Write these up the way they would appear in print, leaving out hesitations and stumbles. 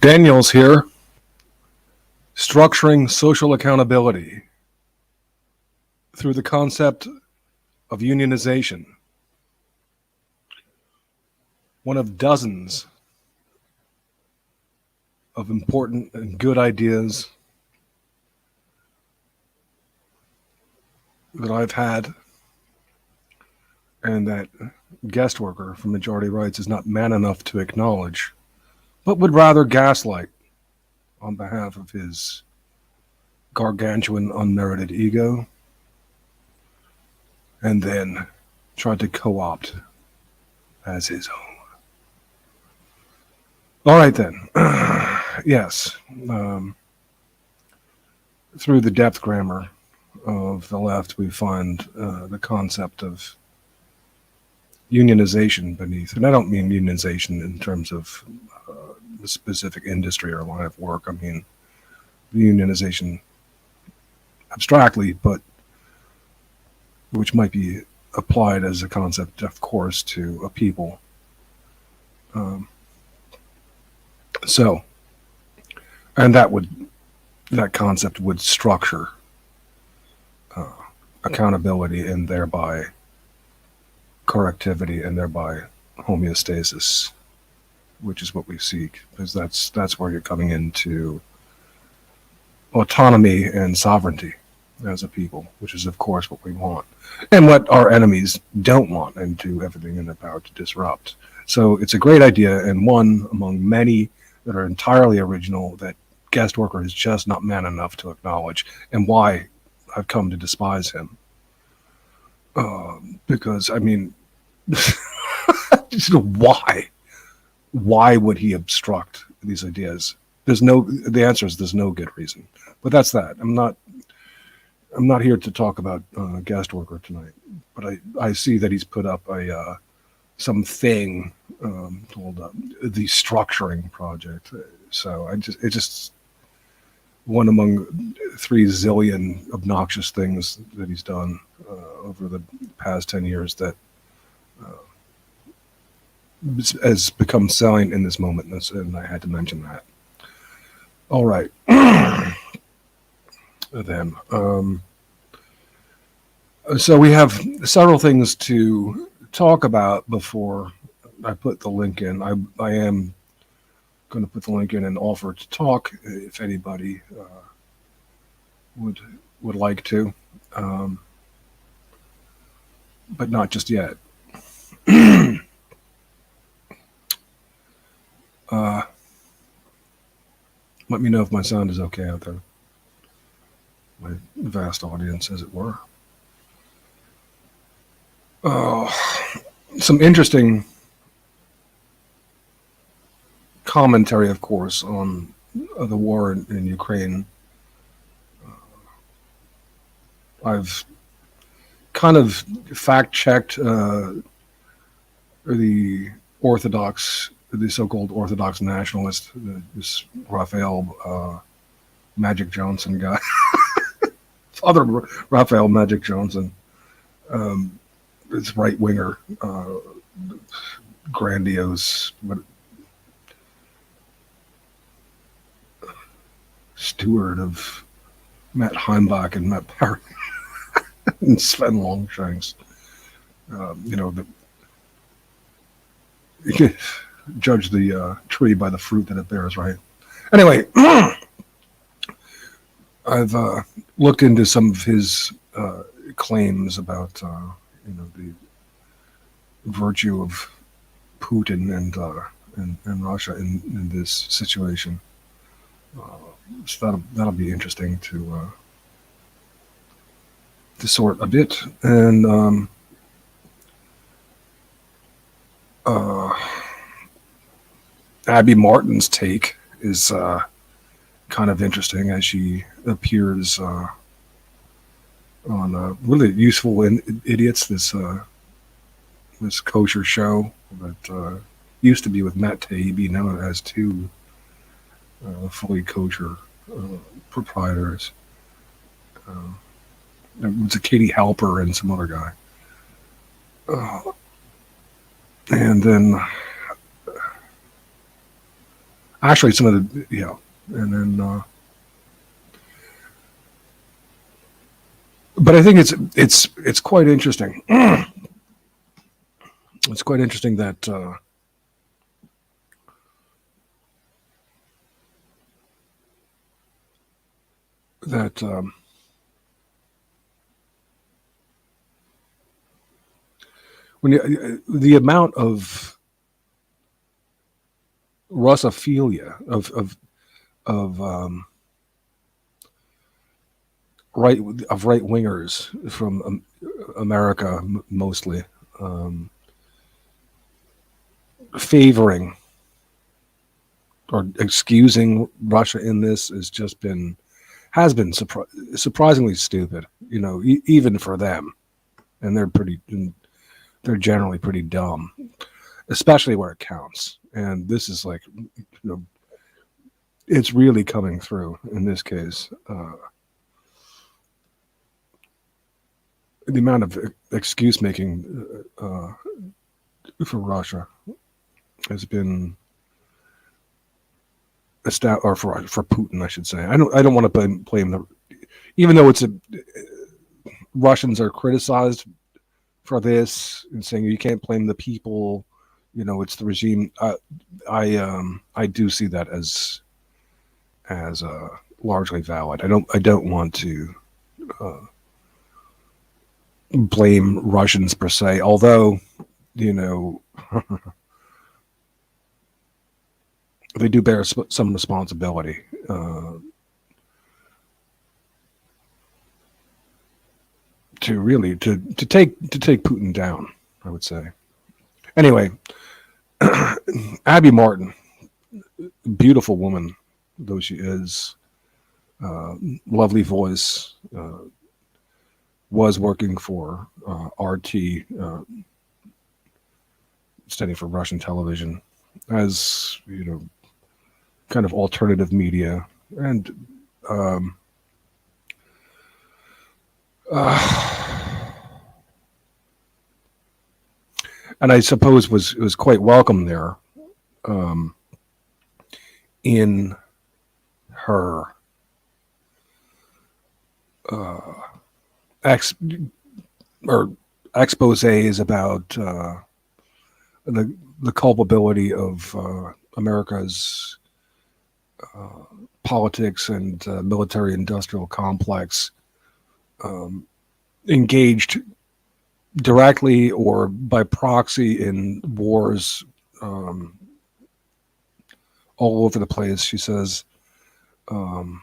Daniel's here, structuring social accountability through the concept of unionization, one of dozens of important and good ideas that I've had and that guest worker from Majority Rights is not man enough to acknowledge, but would rather gaslight on behalf of his gargantuan unmerited ego and then try to co-opt as his own. All right then. Yes. Through the depth grammar of the left, we find the concept of unionization beneath. And I don't mean unionization in terms of a specific industry or line of work. I mean the unionization abstractly, but which might be applied as a concept, of course, to a people. And that concept would structure accountability and thereby correctivity and thereby homeostasis, which is what we seek, because that's where you're coming into autonomy and sovereignty as a people, which is of course what we want and what our enemies don't want and do everything in their power to disrupt. So it's a great idea and one among many that are entirely original that guest worker is just not man enough to acknowledge, and why I've come to despise him. Because I mean, why would he obstruct these ideas? The answer is there's no good reason. But that's that. I'm not here to talk about guest worker tonight. But I see that he's put up something called the Structuring Project. So it's just one among 3 zillion obnoxious things that he's done over the past 10 years that has become salient in this moment, and I had to mention that. All right. Then, so we have several things to talk about before I put the link in. I am going to put the link in and offer to talk if anybody would like to, but not just yet. Let me know if my sound is okay out there. My vast audience, as it were. Some interesting commentary, of course, on the war in Ukraine. I've kind of fact-checked the so-called Orthodox nationalist, this Raphael Magic Johnson guy, Father Raphael Magic Johnson, this right-winger, grandiose, steward of Matt Heimbach and Matt Parry and Sven Longshanks. You can judge the tree by the fruit that it bears, right? Anyway, I've looked into some of his claims about the virtue of Putin and Russia in this situation. So that'll be interesting to sort a bit. And Abby Martin's take is kind of interesting as she appears on really Useful Idiots, this kosher show that used to be with Matt Taibbi, now it has 2 fully kosher proprietors. It's a Katie Halper and some other guy. And then Actually, some of the and then. But I think it's quite interesting. It's quite interesting that when the amount of Russophilia of right of right wingers from America mostly um, favoring or excusing Russia in this has been surprisingly stupid. Even for them, and they're generally pretty dumb, especially where it counts. And this is like, it's really coming through in this case. The amount of excuse making for Russia has been or for Putin, I should say. I don't want to blame the, even though Russians are criticized for this and saying you can't blame the people. It's the regime. I do see that as largely valid. I don't want to uh, blame Russians per se, although you know they do bear some responsibility. To really to take Putin down, I would say. Anyway, Abby Martin, beautiful woman though she is, uh, lovely voice, was working for RT, standing for Russian television, as kind of alternative media, and um, uh, and I suppose was quite welcome there, um, in her uh, ex or exposés about the culpability of America's uh, politics and military industrial complex, um, engaged directly or by proxy in wars um, all over the place. She says, um,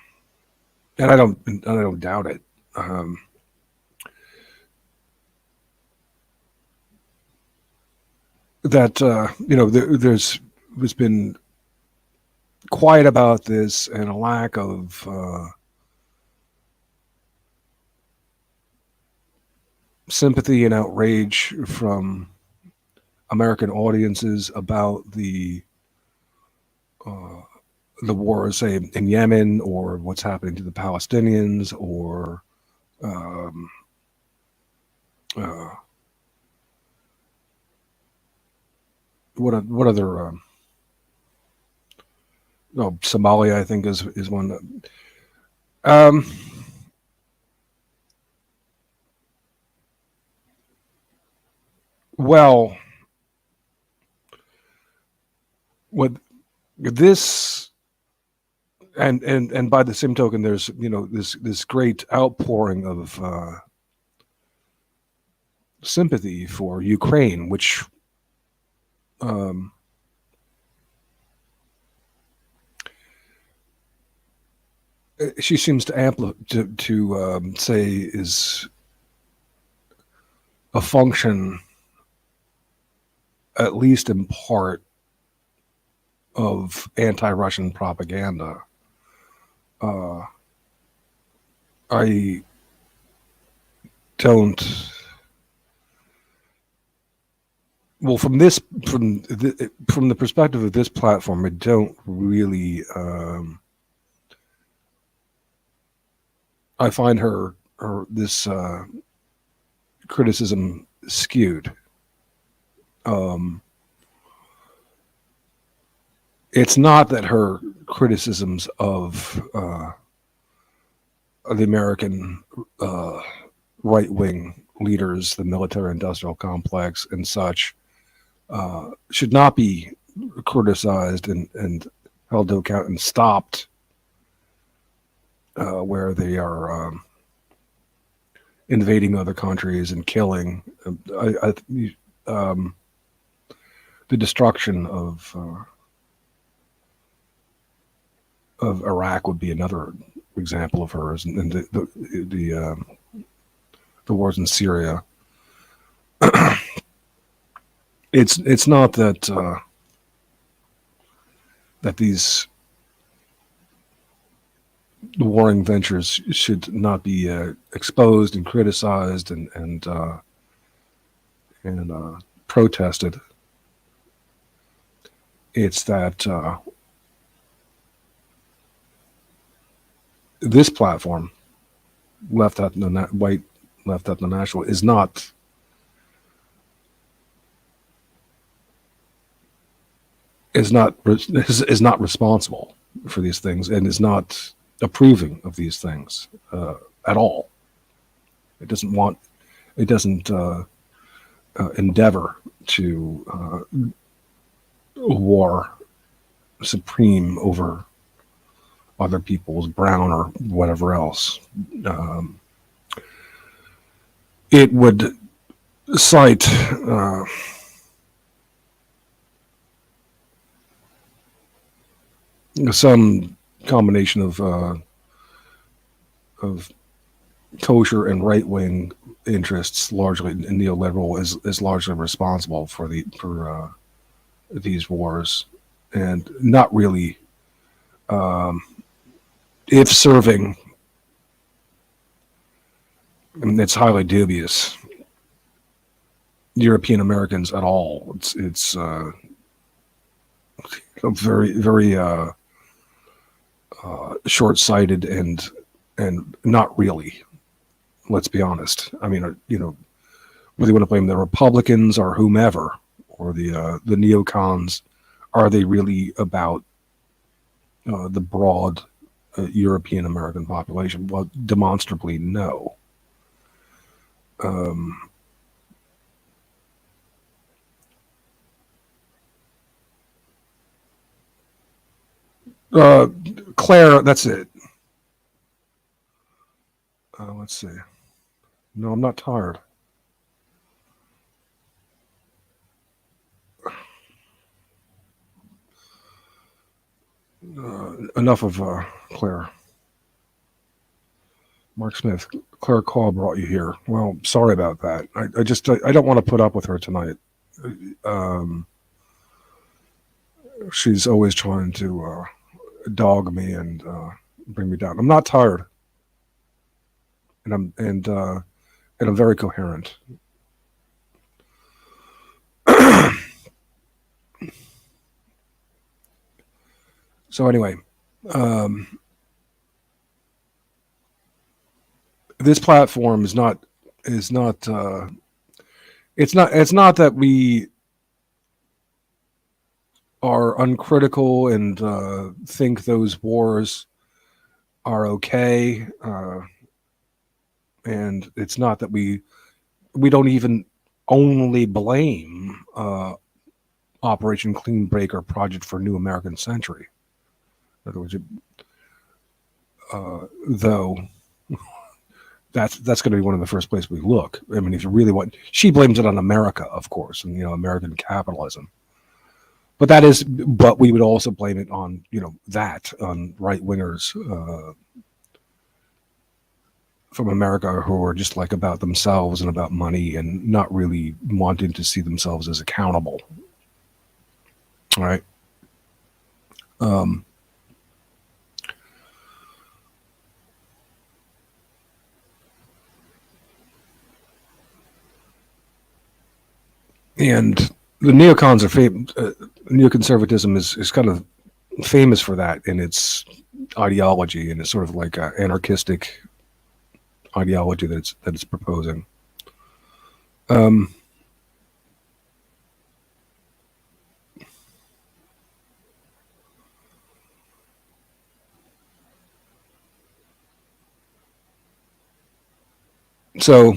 and I don't doubt it. Um, that there's been quiet about this and a lack of sympathy and outrage from American audiences about uh, the war, say in Yemen, or what's happening to the Palestinians, or um, uh, what other Somalia, I think is one. Um, well, with this, and by the same token, there's this great outpouring of sympathy for Ukraine, which um, she seems to say is a function, at least in part, of anti-Russian propaganda. Uh, I don't. Well, from the perspective of this platform, I don't really. I find her this criticism skewed. Um, it's not that her criticisms of the American right wing leaders, the military industrial complex, and such, should not be criticized and held to account and stopped where they are invading other countries and killing. Um, the destruction of Iraq would be another example of hers, and the wars in Syria. It's not that that these warring ventures should not be exposed and criticized and protested. It's that this platform, left at the white left at the national, is not responsible for these things and is not approving of these things at all. It doesn't endeavor to war supreme over other people's brown or whatever else. It would cite some combination of kosher and right wing interests, largely neoliberal, is largely responsible for these wars, and not really, if serving. I mean, it's highly dubious. European Americans at all. It's very very short-sighted and not really. Let's be honest. I mean, whether you want to blame the Republicans or whomever or the neocons, are they really about the broad European American population? Well, demonstrably no. Claire, that's it. Let's see. No, I'm not tired. Enough of Claire. Mark Smith, Claire Call brought you here. Well, sorry about that. I don't want to put up with her tonight. She's always trying to dog me and bring me down. I'm not tired, and I'm very coherent. So anyway, this platform is not it's not that we are uncritical and think those wars are okay, and it's not that we don't even only blame Operation Clean Break or Project for New American Century. In other words, though that's going to be one of the first places we look. I mean, if you really want, she blames it on America, of course, and American capitalism. But we would also blame it on on right wingers from America who are just like about themselves and about money and not really wanting to see themselves as accountable. All right. And the neocons are neoconservatism is kind of famous for that in its ideology, and it's sort of like an anarchistic ideology that it's proposing. So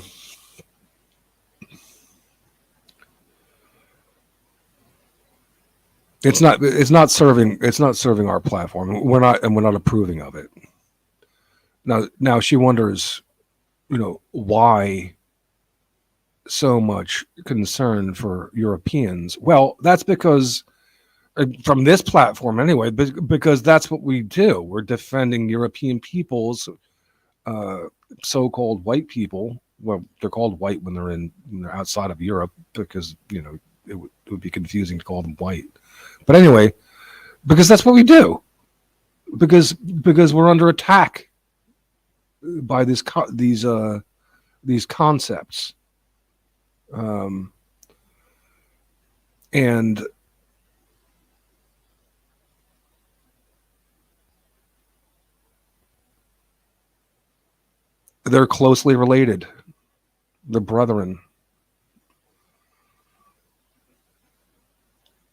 it's not serving our platform. We're not approving of it. Now she wonders, why so much concern for Europeans. Well, that's because from this platform anyway, because that's what we do. We're defending European peoples, uh, so-called white people. Well, they're called white when they're outside of Europe because it would be confusing to call them white. But anyway, because that's what we do. Because we're under attack by these concepts, um, and they're closely related. The brethren.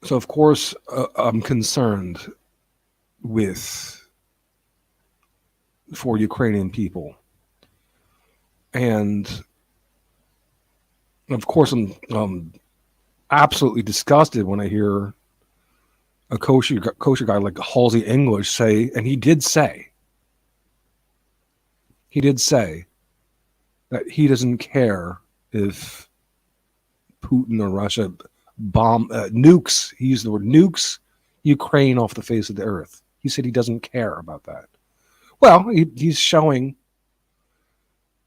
So of course, I'm concerned with for Ukrainian people, and of course, I'm absolutely disgusted when I hear a kosher guy like Halsey English say, and he did say that he doesn't care if Putin or Russia nukes. He used the word nukes Ukraine off the face of the earth. He said he doesn't care about that. Well, he's showing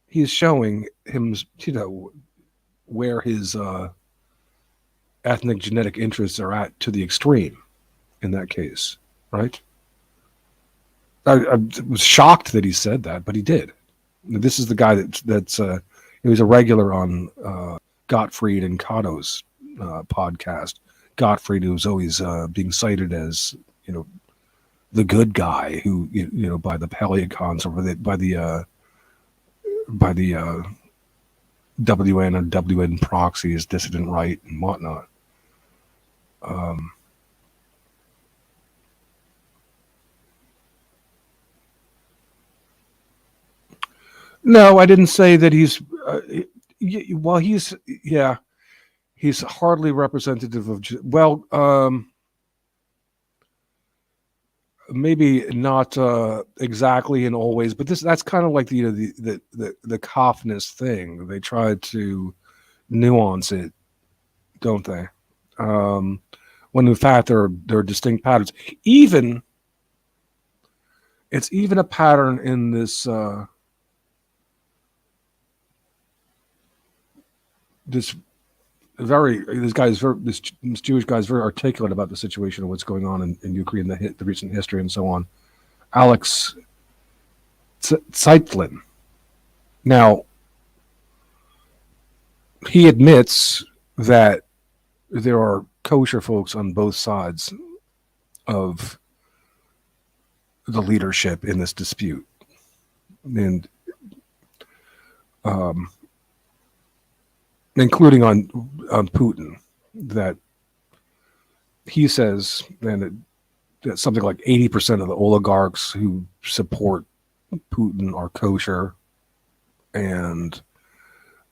him, where his ethnic genetic interests are at to the extreme in that case, right? I was shocked that he said that, but he did. This is the guy he was a regular on Gottfried and Cato's podcast. Gottfried, who's always being cited as the good guy, who by the Paleocons or by the WN and WN proxies, dissident right and whatnot. No, I didn't say that he's. Well, he's hardly representative of. Well, maybe not exactly and always, but that's kind of like the Kaufness thing. They try to nuance it, don't they? When in fact there are distinct patterns. It's even a pattern in this this Jewish guy is very articulate about the situation of what's going on in Ukraine, the recent history and so on. Alex Zeitlin. Now, he admits that there are kosher folks on both sides of the leadership in this dispute, and including on Putin, that he says that something like 80% of the oligarchs who support Putin are kosher, and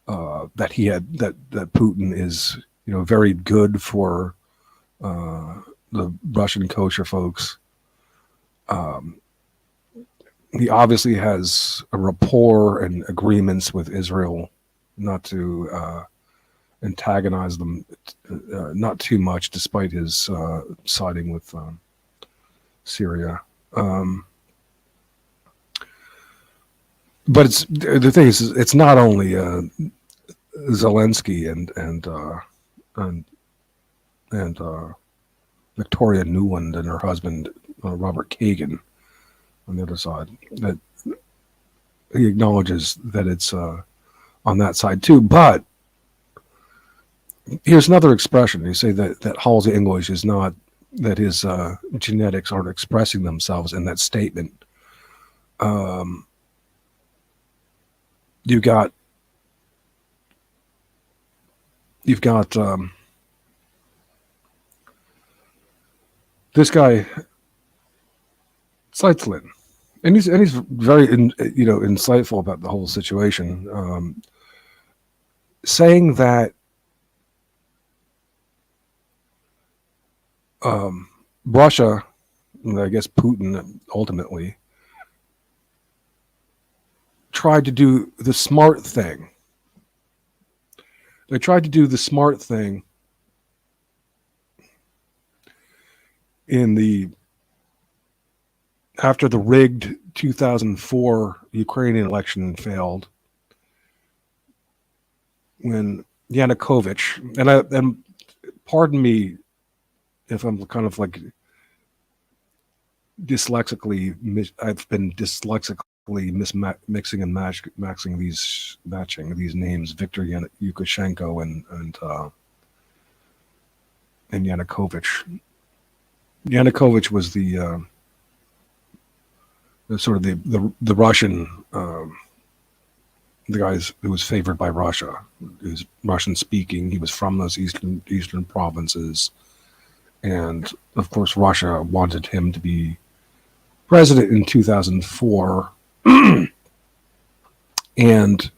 that Putin is very good for the Russian kosher folks. He obviously has a rapport and agreements with Israel not to antagonize them not too much, despite his siding with Syria. But the thing is, it's not only Zelensky and Victoria Nuland and her husband Robert Kagan on the other side that he acknowledges that it's on that side too. But here's another expression. You say that Halsey English is not, that his genetics aren't expressing themselves in that statement. You've got this guy Zeitlin, and he's very insightful about the whole situation. saying that Russia, I guess Putin ultimately, tried to do the smart thing. They tried to do the smart thing in the after the rigged 2004 Ukrainian election failed, when Yanukovych, and pardon me if I'm kind of like I've been dyslexically mixing and matching these names, Viktor Yushchenko and Yanukovych. Yanukovych was the sort of the Russian, the guy who was favored by Russia. He was Russian speaking. He was from those eastern provinces, and of course Russia wanted him to be president in 2004, and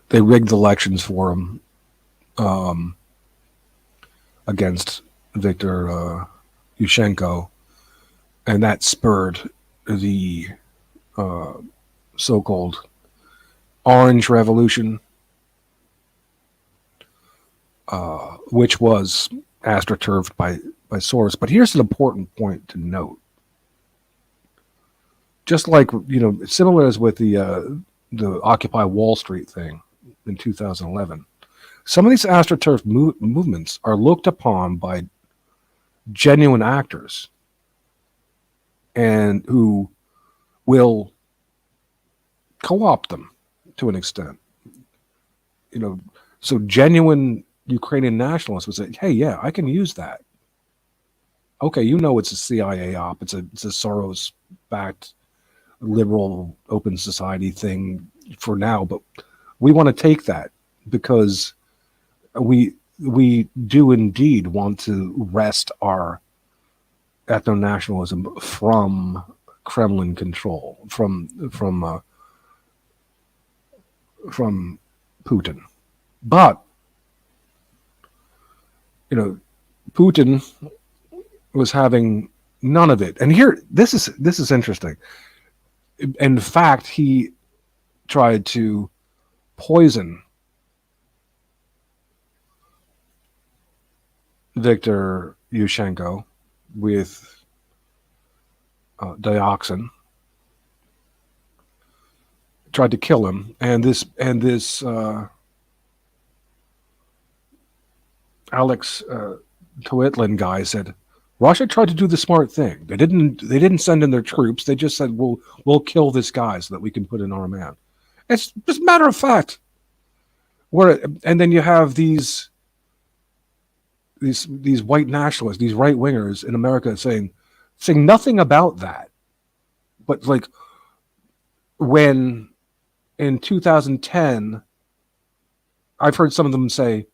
they rigged elections for him against Viktor Yushchenko, and that spurred the so-called Orange Revolution, which was astroturfed by Soros. But here's an important point to note. Just like, similar as with the Occupy Wall Street thing in 2011, some of these astroturf movements are looked upon by genuine actors and who will co-opt them to an extent. So genuine Ukrainian nationalists would say, hey, yeah, I can use that. Okay, it's a CIA op. It's a Soros-backed liberal open society thing for now, but we want to take that because we do indeed want to wrest our ethno-nationalism from Kremlin control, from Putin. But Putin was having none of it. And here, this is interesting. In fact, he tried to poison Viktor Yushchenko with dioxin. Tried to kill him, and this Alex Toetlin guy said Russia tried to do the smart thing. They didn't send in their troops. They just said we'll kill this guy so that we can put in our man. It's just a matter of fact. And then you have these white nationalists, these right wingers in America saying nothing about that. But like when in 2010, I've heard some of them say,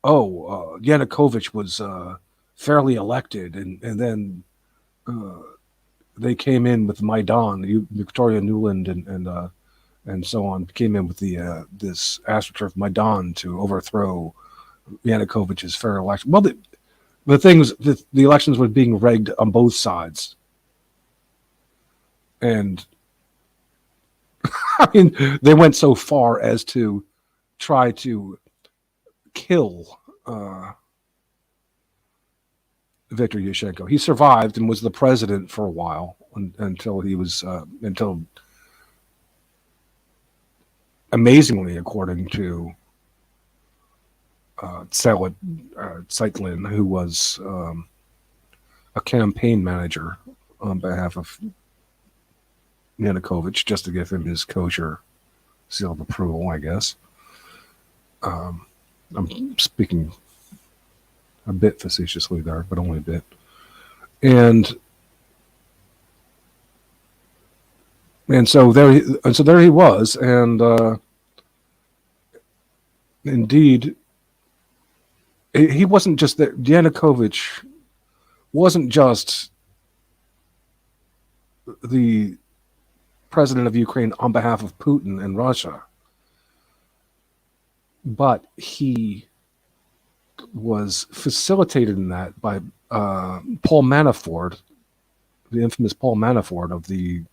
"Oh, Yanukovych was fairly elected," and then they came in with Maidan, Victoria Nuland and so on, came in with this AstroTurf Maidan to overthrow Yanukovych's fair election. Well, the things, the elections were being rigged on both sides, and I mean, they went so far as to try to kill Viktor Yushchenko. He survived and was the president for a while until he was until amazingly, according to Zeitlin, who was a campaign manager on behalf of Yanukovych, just to give him his kosher seal of approval, I guess. I'm speaking a bit facetiously there, but only a bit. And so there he was, and indeed, he wasn't just that. Yanukovych wasn't just the president of Ukraine on behalf of Putin and Russia. but he was facilitated in that by Paul Manafort, the infamous Paul Manafort of the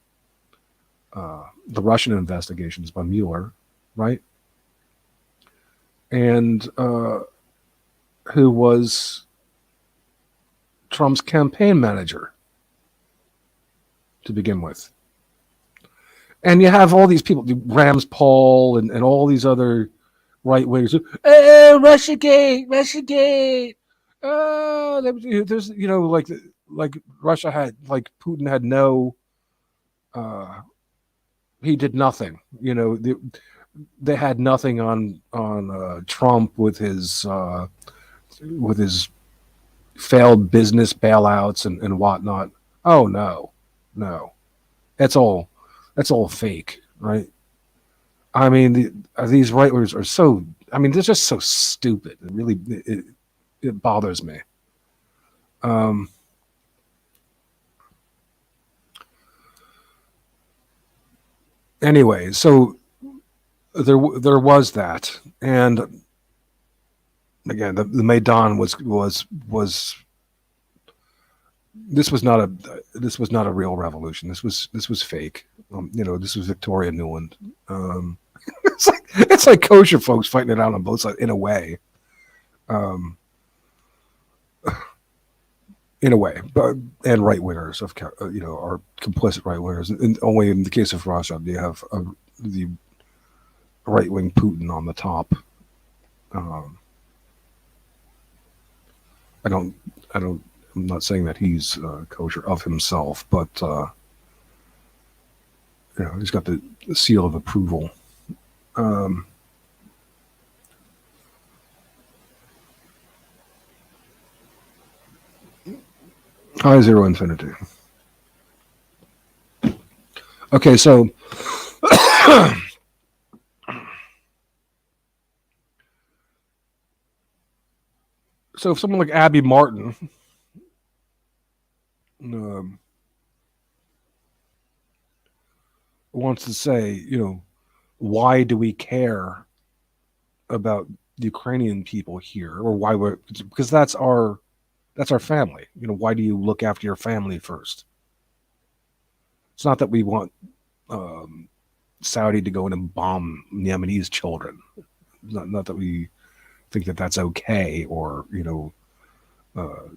Russian investigations by Mueller, right? And who was Trump's campaign manager to begin with. And you have all these people, Rams Paul and all these other right wingers. Oh, Russiagate, Russiagate. Oh, there's like Russia had, like Putin had no, he did nothing. They had nothing on Trump with his failed business bailouts and whatnot. Oh no, no, that's all fake, right? I mean, these right wingers are so. I mean, they're just so stupid. It really it bothers me. Um, anyway, so there was that, and again, the Maidan was this was not a real revolution. This was fake. This was Victoria Nuland. It's like kosher folks fighting it out on both sides in a way. Um, in a way, but and right wingers are complicit right wingers. And only in the case of Russia, do you have the right wing Putin on the top. Um, I don't. I don't. I'm not saying that he's kosher of himself, but he's got the seal of approval. Um, High zero infinity. Okay, so if someone like Abby Martin um, wants to say, why do we care about the Ukrainian people here, or why we're because that's our family. Why do you look after your family first? It's not that we want um, Saudi to go in and bomb Yemenis children. Not that we think that that's okay, or uh,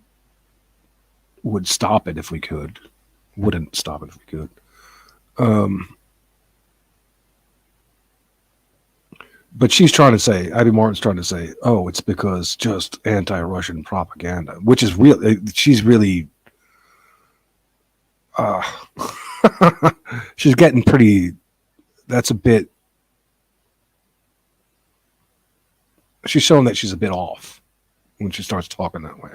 would stop it if we could. Wouldn't stop it if we could. Um, but she's trying to say, Abby Martin's trying to say, oh, it's because just anti-Russian propaganda, which is real. She's really, uh, she's getting pretty. That's a bit. She's showing that she's a bit off when she starts talking that way.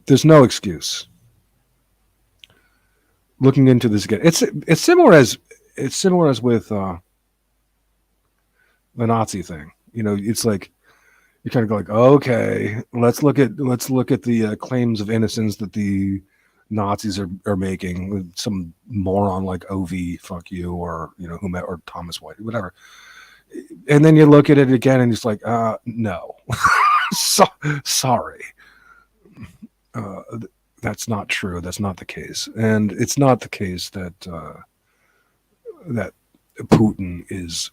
There's no excuse. Looking into this again, it's similar as with the Nazi thing. It's like you kind of go like, okay, let's look at the claims of innocence that the Nazis are making with some moron like Ov, fuck you, or whomever, or Thomas White, whatever. And then you look at it again, and it's like, no, sorry, uh, that's not true. That's not the case, and it's not the case that that Putin is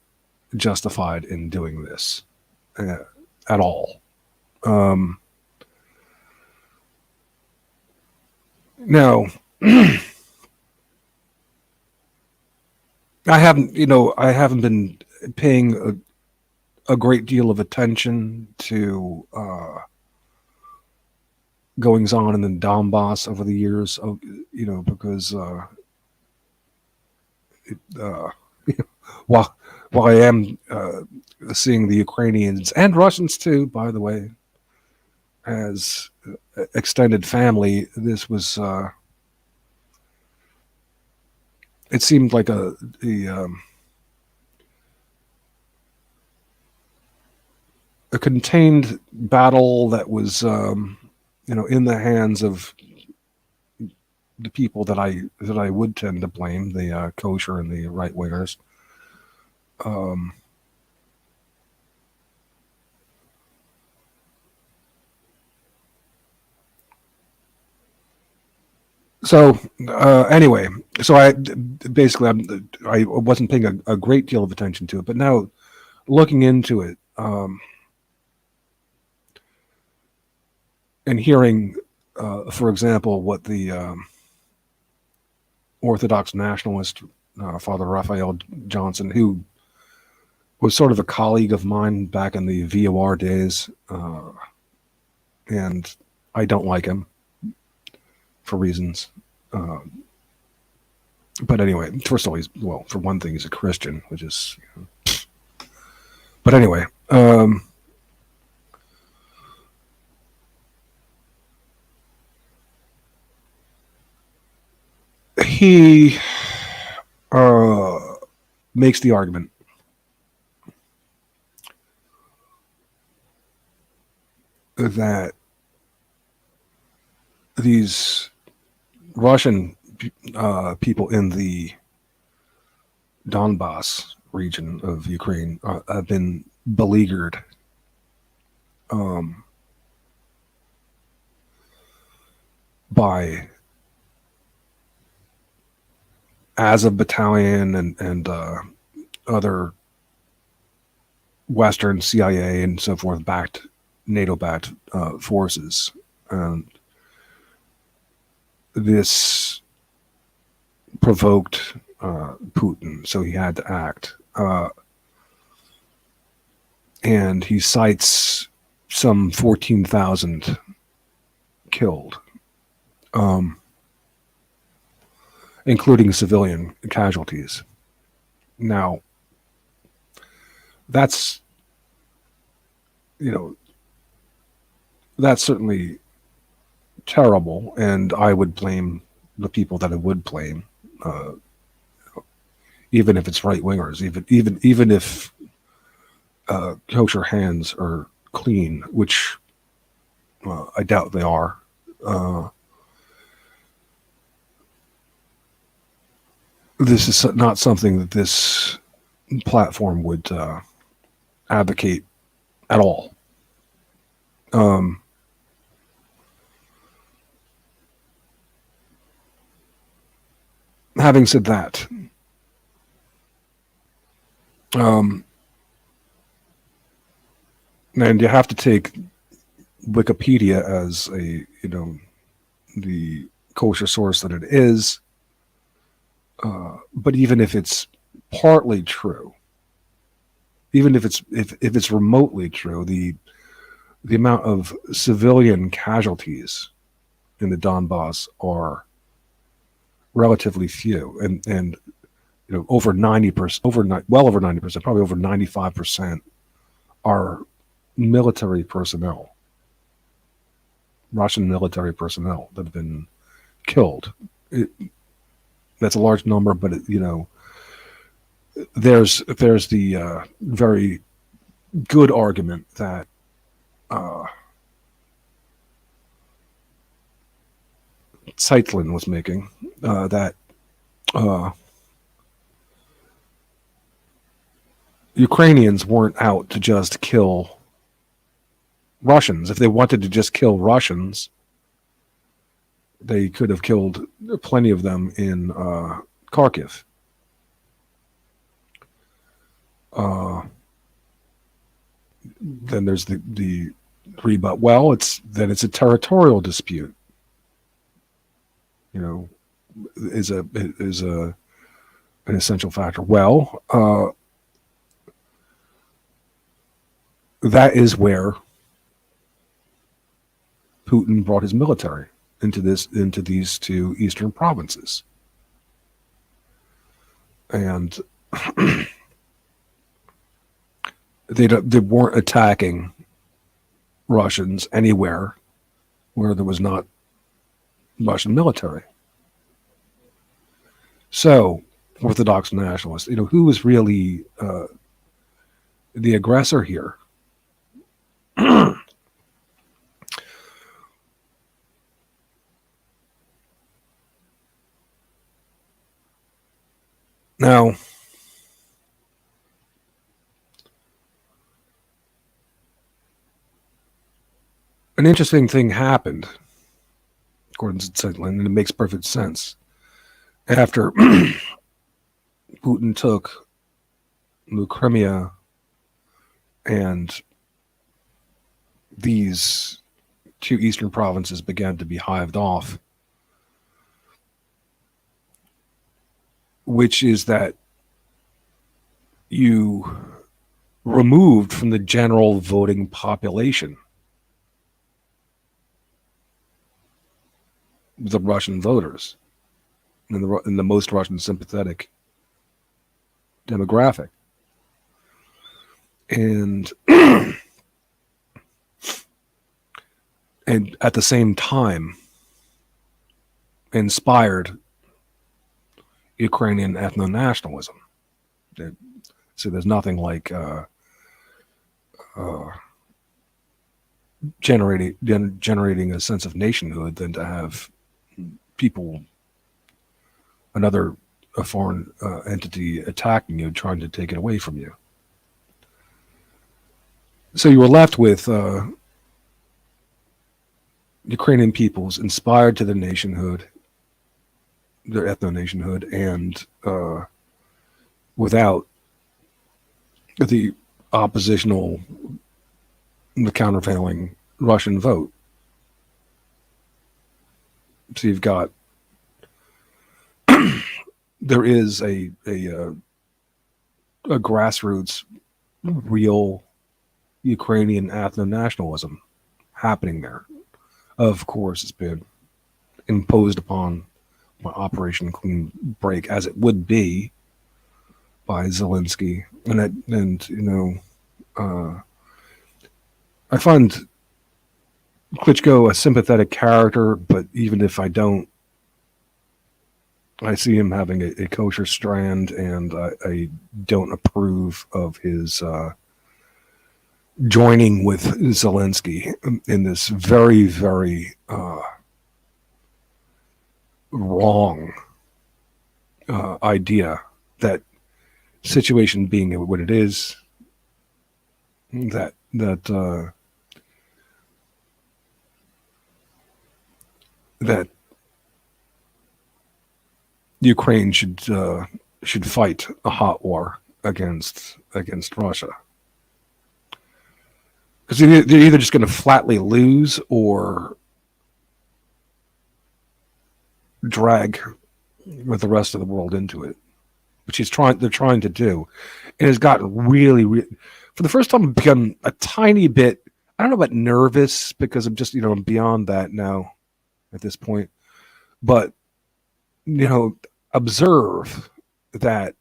justified in doing this at all. Um, now, I haven't been paying a great deal of attention to goings on in the Donbass over the years, because uh, while I am seeing the Ukrainians and Russians too, by the way, as extended family, this was it seemed like a contained battle that was in the hands of the people that I would tend to blame, the kosher and the right wingers. So anyway, so I wasn't paying a great deal of attention to it, but now looking into it and hearing, for example, what the Orthodox nationalist Father Raphael Johnson, who was sort of a colleague of mine back in the VOR days, and I don't like him for reasons. Uh, but anyway, first of all, for one thing, he's a Christian, which is. But anyway, he uh, makes the argument that these Russian people in the Donbass region of Ukraine have been beleaguered um, by Azov Battalion and other Western CIA and so forth backed NATO backed forces, and this provoked Putin, so he had to act. And he cites some 14,000 killed, including civilian casualties. Now, that's, that's certainly terrible, and I would blame the people that I would blame, even if it's right wingers, even if kosher hands are clean, which I doubt they are. This is not something that this platform would advocate at all. Having said that, and you have to take Wikipedia as the kosher source that it is. But even if it's partly true, even if it's remotely true, the amount of civilian casualties in the Donbass are relatively few, and over 90%, well over 90%, probably over 95% are military personnel, Russian military personnel that have been killed. That's a large number, but there's the very good argument that Zeitlin was making, that Ukrainians weren't out to just kill Russians. If they wanted to just kill Russians, they could have killed plenty of them in Kharkiv. Then there's the rebut. Well, it's a territorial dispute. Is an essential factor. Well, that is where Putin brought his military into these two eastern provinces, and they weren't attacking Russians anywhere where there was not Russian military. So, Orthodox nationalists, who is really the aggressor here? Now, an interesting thing happened, according to and it makes perfect sense. After Putin took the Crimea and these two eastern provinces began to be hived off, which is that you removed from the general voting population the Russian voters and the most Russian sympathetic demographic. And and at the same time inspired Ukrainian ethno-nationalism. So there's nothing like generating a sense of nationhood than to have people, a foreign entity attacking you, trying to take it away from you. So you were left with Ukrainian peoples inspired to their nationhood, their ethno-nationhood, and without the oppositional, the countervailing Russian vote. So you've got there is a grassroots, real Ukrainian ethno-nationalism happening there. Of course, it's been imposed upon by Operation Clean Break, as it would be by Zelensky, I find Klitschko a sympathetic character, but even if I don't, I see him having a kosher strand, and I don't approve of his joining with Zelensky in this very, very wrong idea that situation being what it is, that Ukraine should fight a hot war against Russia, because they're either just going to flatly lose or drag with the rest of the world into it, which they're trying to do. And it's gotten really, for the first time, I've become a tiny bit, I don't know about nervous, because I'm just, I'm beyond that now at this point. But, observe that,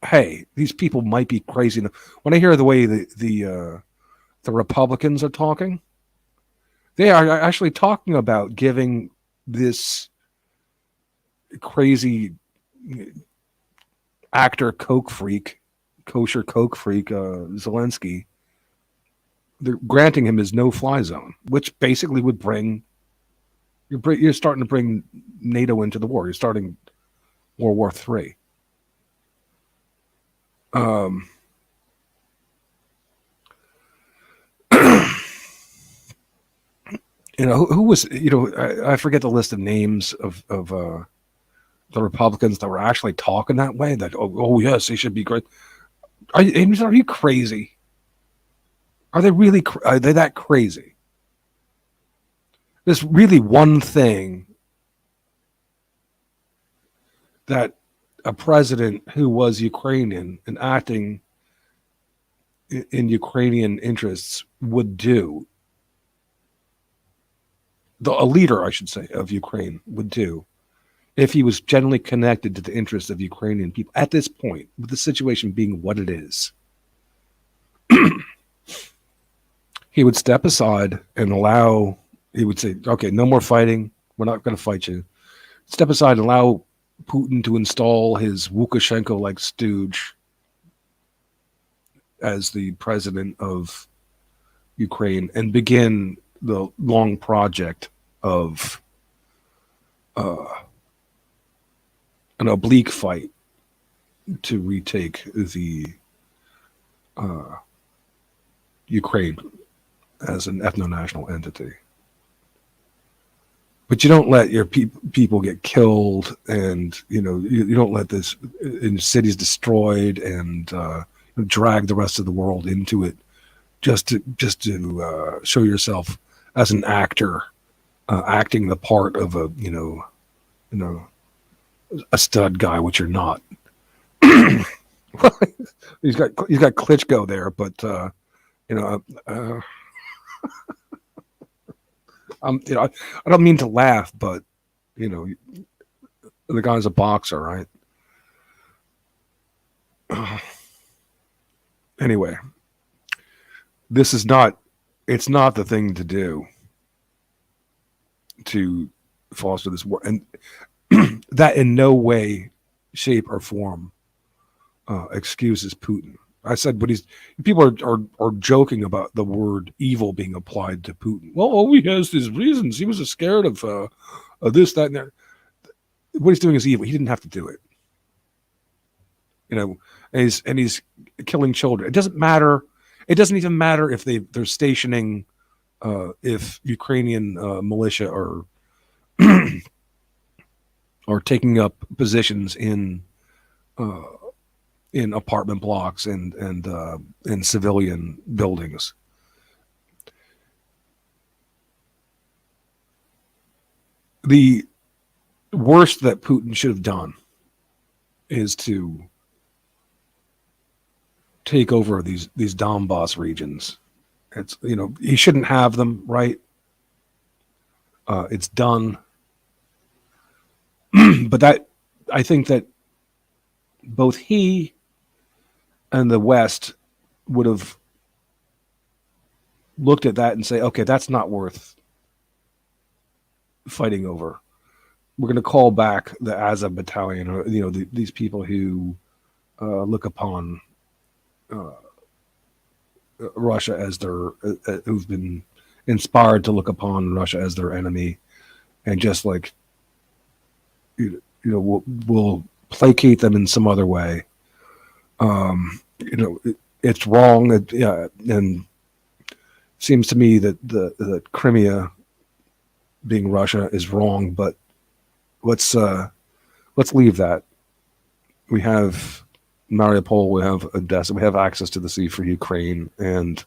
hey, these people might be crazy. When I hear the way the Republicans are talking, they are actually talking about giving this crazy actor kosher coke freak, Zelensky, they're granting him his no-fly zone, which basically would you're starting to bring NATO into the war. You're starting World War III. Who was, I forget the list of names of the Republicans that were actually talking that way, that, oh yes, they should be great. Are you crazy? Are they that crazy? There's really one thing that a president who was Ukrainian and acting in Ukrainian interests would do, a leader, I should say, of Ukraine would do, if he was generally connected to the interests of Ukrainian people at this point, with the situation being what it is. He would step aside and he would say, okay, no more fighting. We're not going to fight you. Step aside and allow Putin to install his Lukashenko-like stooge as the president of Ukraine and begin the long project of an oblique fight to retake the Ukraine as an ethno-national entity. but you don't let your people get killed, and you don't let this in cities destroyed and drag the rest of the world into it just to show yourself as an actor, acting the part of a a stud guy, which you're not. he's got Klitschko there, but I don't mean to laugh, but the guy's a boxer, right? Anyway, it's not the thing to do to foster this war, and that in no way, shape, or form excuses Putin. I said, but people are joking about the word evil being applied to Putin. Well, he has his reasons. He was scared of this, that, and that. What he's doing is evil. He didn't have to do it. And he's killing children. It doesn't matter. It doesn't even matter if they're stationing, if Ukrainian militia are taking up positions in apartment blocks and in civilian buildings. The worst that Putin should have done is to take over these Donbass regions. It's he shouldn't have them, right? It's done. But I think that both he and the West would have looked at that and say, okay, that's not worth fighting over. We're going to call back the Azov battalion, or these people who look upon Russia as who've been inspired to look upon Russia as their enemy, and just like we'll placate them in some other way. It's wrong. And it seems to me that the Crimea being Russia is wrong, but let's leave that. We have Mariupol, we have Odessa, we have access to the sea for Ukraine, and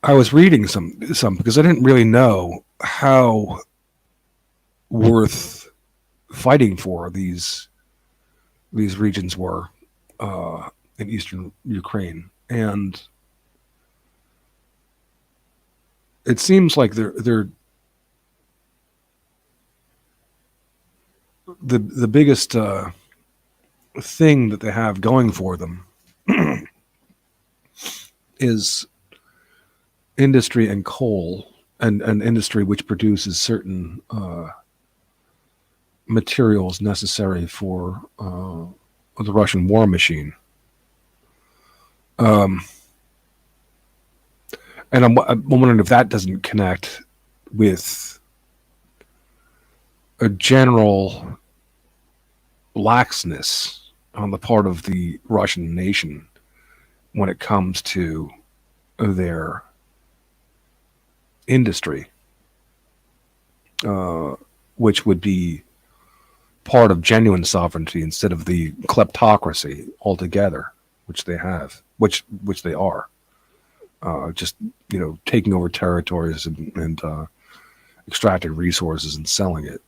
I was reading some because I didn't really know how worth fighting for these regions were in eastern Ukraine, and it seems like they're the biggest thing that they have going for them is industry and coal, and industry which produces certain materials necessary for the Russian war machine. And I'm wondering if that doesn't connect with a general laxness on the part of the Russian nation when it comes to their industry, which would be part of genuine sovereignty instead of the kleptocracy altogether, which they have, which they are, just taking over territories and extracting resources and selling it.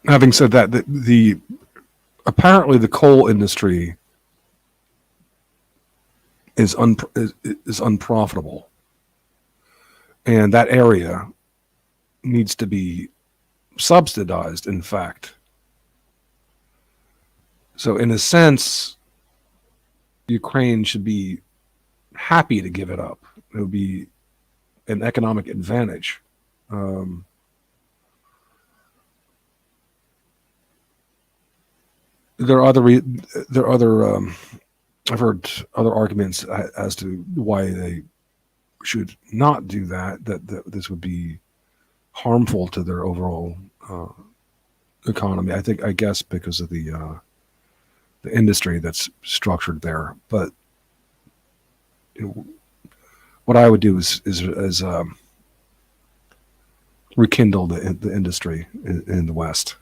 Having said that, the apparently the coal industry is unprofitable, and that area needs to be subsidized. In fact, so in a sense, Ukraine should be happy to give it up. It would be an economic advantage. There are other I've heard other arguments as to why they should not do that. That this would be harmful to their overall economy. I guess because of the industry that's structured there. But what I would do is rekindle the industry in the West.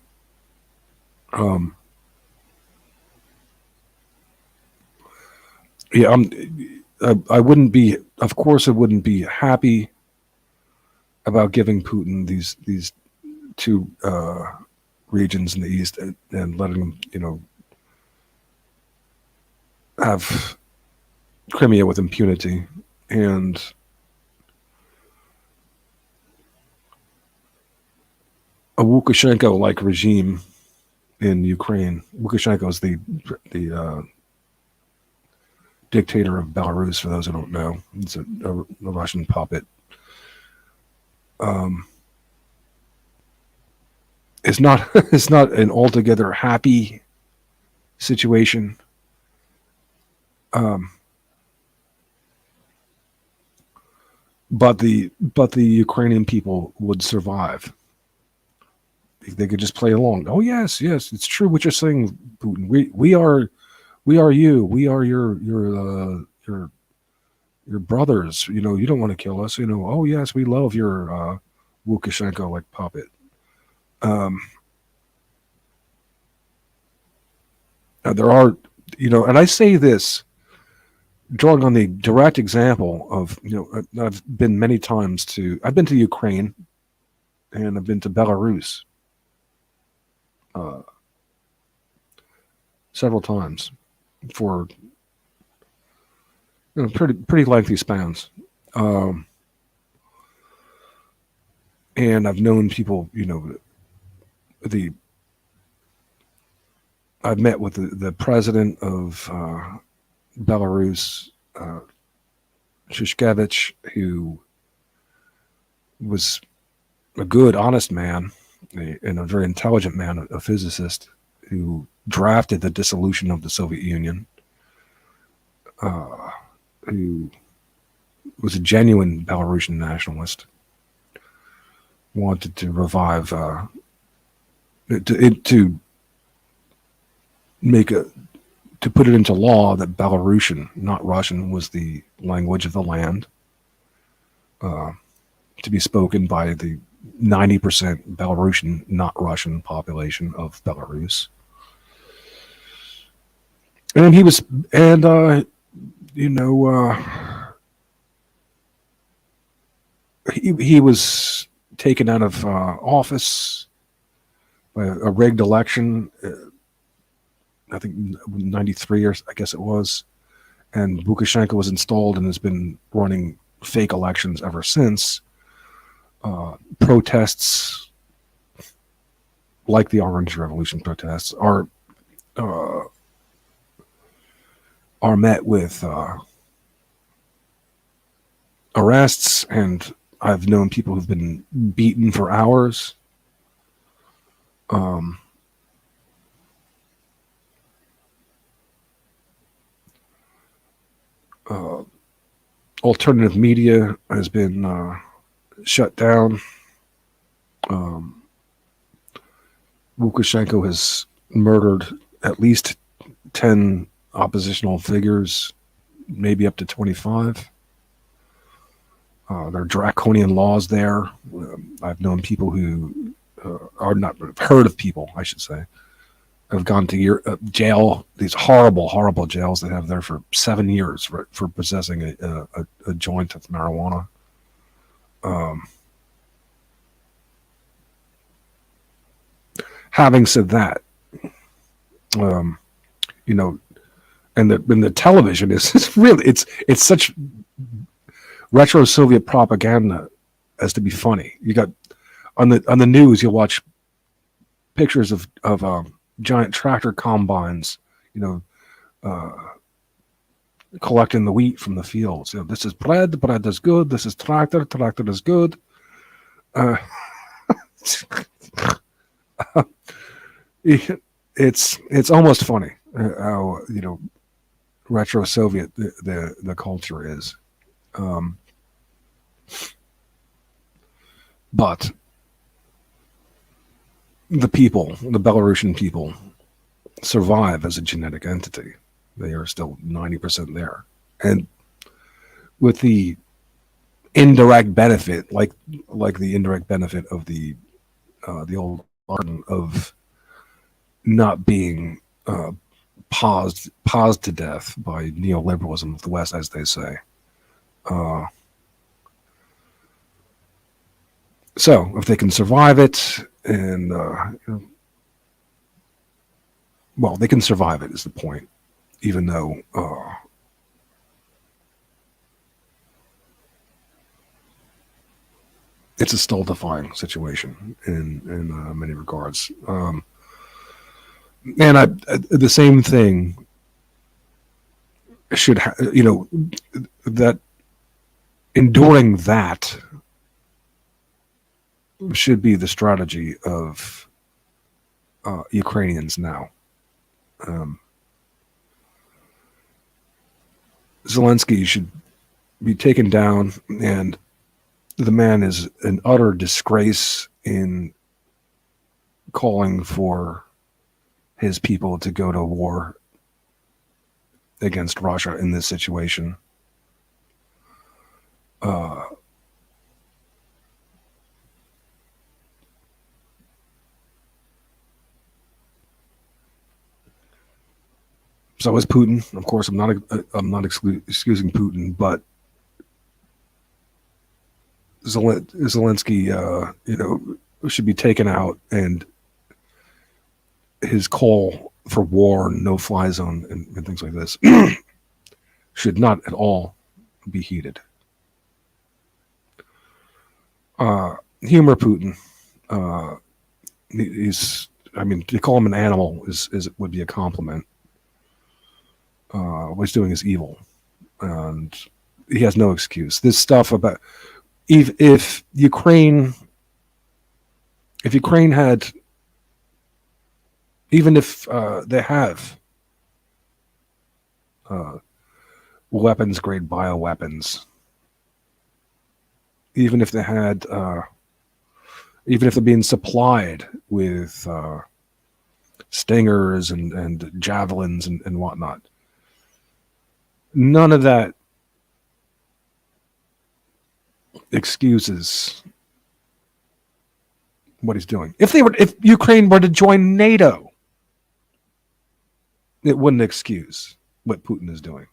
Yeah, I wouldn't be. Of course, I wouldn't be happy about giving Putin these two regions in the east and letting them, have Crimea with impunity. And a Lukashenko-like regime in Ukraine. Lukashenko is the dictator of Belarus. For those who don't know, he's a Russian puppet. It's not it's not an altogether happy situation. But the Ukrainian people would survive. They could just play along. Oh yes, it's true what you're saying, Putin. We are you. We are your brothers. You don't want to kill us. Oh yes, we love your Lukashenko like puppet. There are, and I say this, drawing on the direct example of, I've been many times I've been to Ukraine and I've been to Belarus several times for pretty lengthy spans. And I've known people, I've met with the president of Belarus, Shishkevich, who was a good, honest man and a very intelligent man, a physicist who drafted the dissolution of the Soviet Union, who was a genuine Belarusian nationalist, wanted to revive, to put it into law that Belarusian, not Russian, was the language of the land, to be spoken by the 90% Belarusian, not Russian population of Belarus. And he was, he was taken out of office by a rigged election. I think 93, or I guess it was, and Lukashenko was installed and has been running fake elections ever since. Protests, like the Orange Revolution protests, are met with arrests, and I've known people who've been beaten for hours. Alternative media has been shut down. Lukashenko has murdered at least 10 oppositional figures, maybe up to 25. There are draconian laws there. I've known people who are not heard of people, I should say, have gone to jail, these horrible jails they have there for 7 years for possessing a joint of marijuana. Having said that, and the television is really, it's such retro Soviet propaganda as to be funny. You got on the news, you'll watch pictures of giant tractor combines, collecting the wheat from the fields. This is bread is good. This is tractor is good. It's almost funny how retro Soviet the culture is. But the people, the Belarusian people, survive as a genetic entity. They are still 90% there. And with the indirect benefit, like the indirect benefit of the old art of not being paused to death by neoliberalism of the West, as they say. Uh, so if they can survive it, and well, they can survive it is the point, even though it's a stultifying situation in many regards. And the same thing should that enduring that should be the strategy of Ukrainians now. Zelensky should be taken down, and the man is an utter disgrace in calling for his people to go to war against Russia in this situation. So is Putin. Of course, I'm not excusing Putin, but Zelensky, should be taken out, and his call for war, no-fly zone, and things like this should not at all be heeded. Humor Putin. To call him an animal would be a compliment. What he's doing is evil, and he has no excuse. This stuff about if Ukraine had, even if they have weapons grade bioweapons, even if they had, even if they're being supplied with stingers and javelins and whatnot, none of that excuses what he's doing. If Ukraine were to join NATO, it wouldn't excuse what Putin is doing.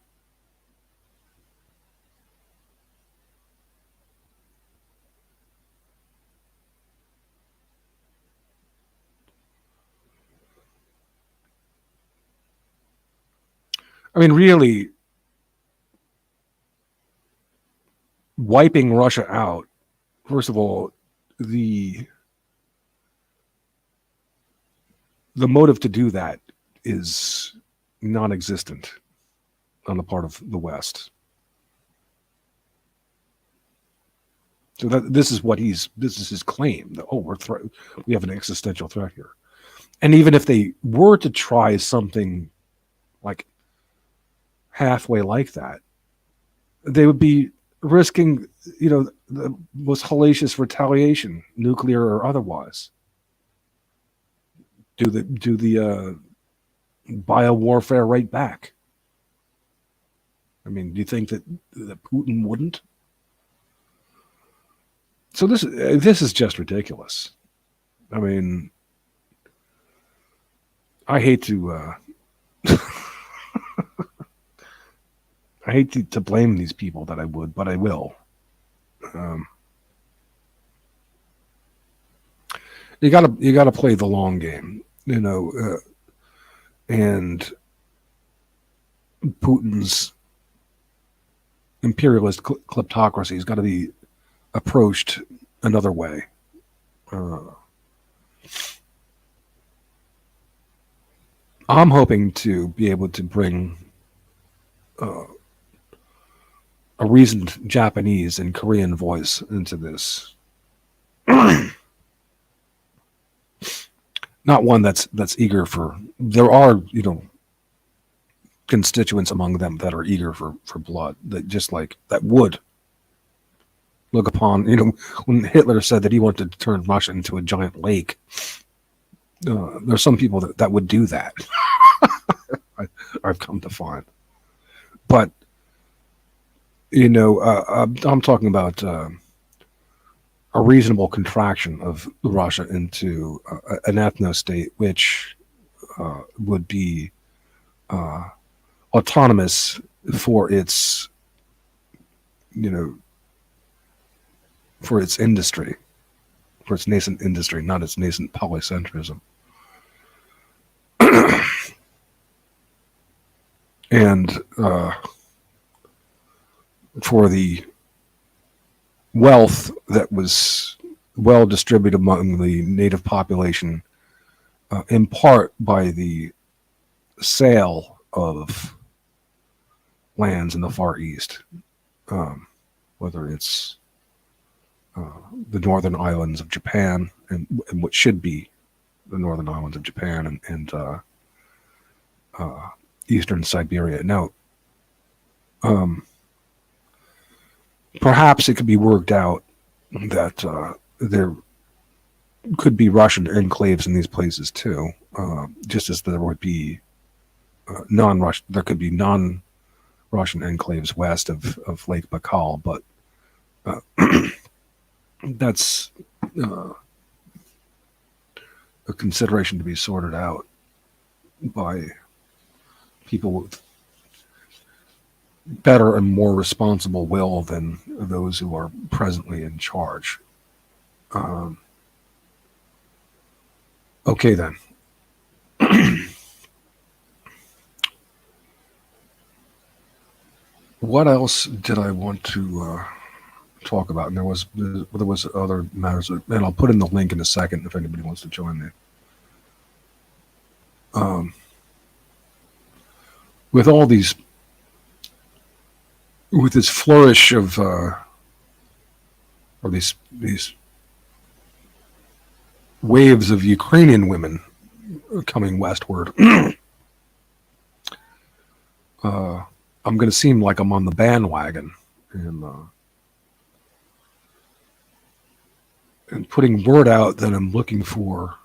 I mean, really, wiping Russia out, first of all, the motive to do that is non-existent on the part of the West. So this is his claim that we have an existential threat here. And even if they were to try something like halfway like that, they would be risking, the most hellacious retaliation, nuclear or otherwise. Do the biowarfare right back. I mean, do you think that Putin wouldn't? So this is just ridiculous. I mean, I hate to I hate to blame these people that I would, but I will. You gotta play the long game, and Putin's imperialist kleptocracy has got to be approached another way. I'm hoping to be able to bring a reasoned Japanese and Korean voice into this. Not one that's eager for. There are constituents among them that are eager for blood. That just like that would look upon. When Hitler said that he wanted to turn Russia into a giant lake, there's some people that would do that. I've come to find, but I'm talking about a reasonable contraction of Russia into an ethno-state, which would be autonomous for its, for its industry, for its nascent industry, not its nascent polycentrism. And for the wealth that was well distributed among the native population, in part by the sale of lands in the Far East, whether it's the northern islands of Japan and what should be the northern islands of Japan and eastern Siberia. Now, perhaps it could be worked out that there could be Russian enclaves in these places too, just as there would be non-Russian. There could be non-Russian enclaves west of Lake Baikal, but that's a consideration to be sorted out by people with better and more responsible will than those who are presently in charge. Okay, then. What else did I want to talk about? And there was other matters, and I'll put in the link in a second if anybody wants to join me. With all these, with this flourish of, or these waves of Ukrainian women coming westward, I'm going to seem like I'm on the bandwagon and putting word out that I'm looking for.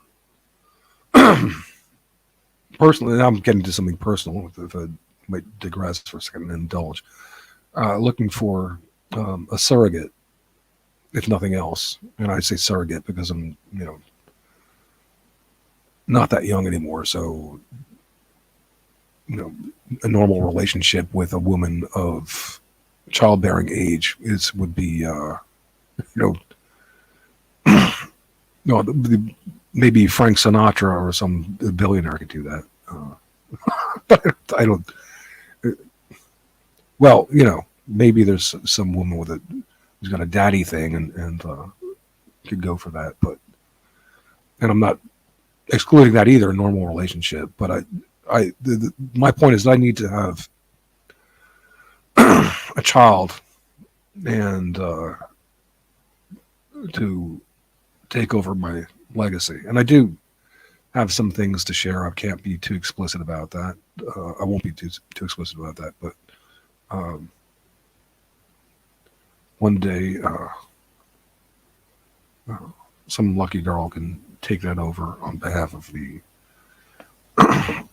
Personally, I'm getting to something personal, if I might digress for a second and indulge. Looking for a surrogate, if nothing else. And I say surrogate because I'm, not that young anymore. So, a normal relationship with a woman of childbearing age would be, maybe Frank Sinatra or some billionaire could do that. But I don't. Well, maybe there's some woman who's got a daddy thing and could go for that. And I'm not excluding that either, a normal relationship. But my point is that I need to have a child and to take over my legacy. And I do have some things to share. I can't be too explicit about that. I won't be too explicit about that. But one day, some lucky girl can take that over on behalf of the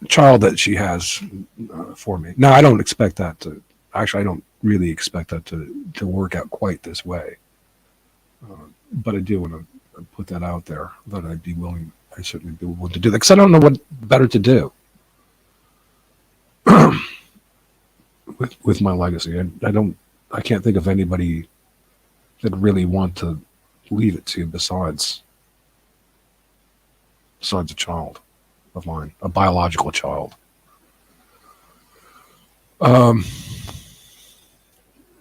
child that she has for me. Now, I don't expect that to. Actually, I don't really expect that to work out quite this way. But I do want to put that out there, that I'd be willing. I certainly be willing to do that, because I don't know what better to do with my legacy. I can't think of anybody that really want to leave it to besides a child of mine, a biological child. That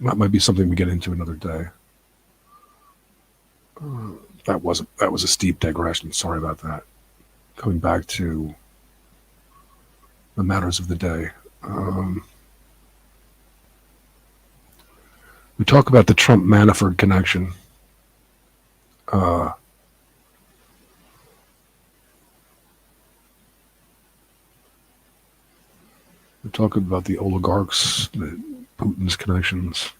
might be something we get into another day. That was a steep digression. Sorry about that. Coming back to the matters of the day. We talk about the Trump-Manafort connection. We talk about the oligarchs, Putin's connections.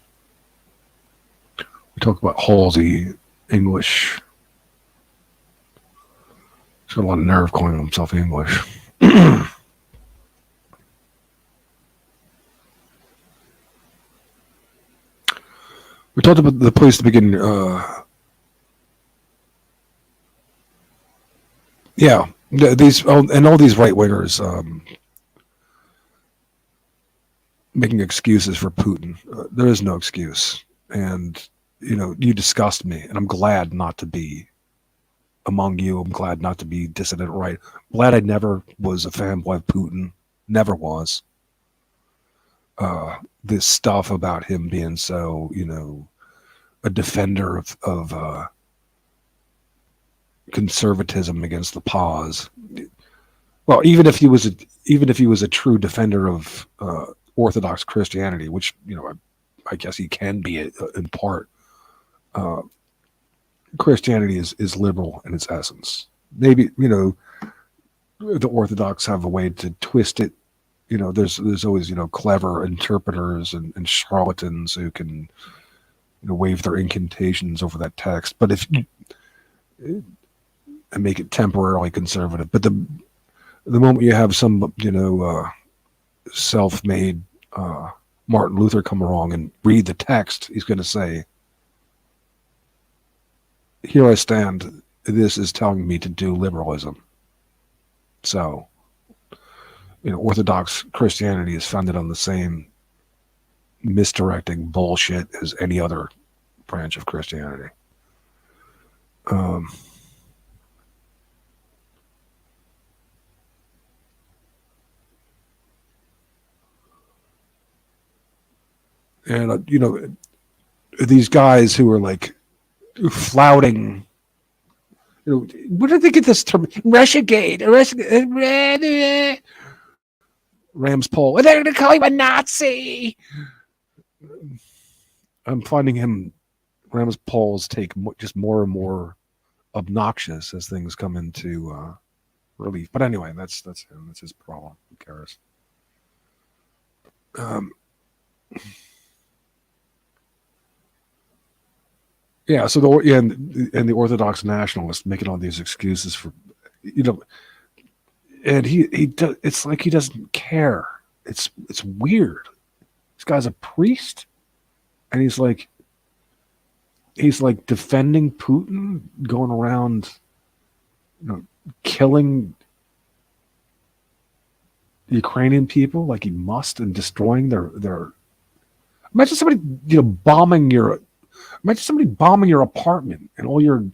We talk about Halsey, English He's got a lot of nerve calling himself English. We talked about the place to begin. Yeah, these and all these right wingers making excuses for Putin. There is no excuse, and you disgust me, and I'm glad not to be among you. I'm glad not to be dissident right. Glad I never was a fanboy of Putin. Never was. This stuff about him being so, a defender of conservatism against the pause. Well, even if he was a true defender of Orthodox Christianity, which I guess he can be in part. Christianity is liberal in its essence. Maybe the Orthodox have a way to twist it. There's always clever interpreters and charlatans who can wave their incantations over that text, but and make it temporarily conservative. But the moment you have some self-made Martin Luther come along and read the text, he's going to say, "Here I stand. This is telling me to do liberalism." So, Orthodox Christianity is founded on the same misdirecting bullshit as any other branch of Christianity. And these guys who are like flouting. Where did they get this term? Russiagate. Rams poll. They're going to call him a Nazi. I'm finding Rams polls take just more and more obnoxious as things come into relief. But anyway, that's him. That's his problem. Who cares? Yeah. So the Orthodox nationalists making all these excuses for, and he does. It's like he doesn't care. It's weird. This guy's a priest, and he's like defending Putin, going around, killing Ukrainian people like he must, and destroying their. Imagine somebody bombing your apartment and all your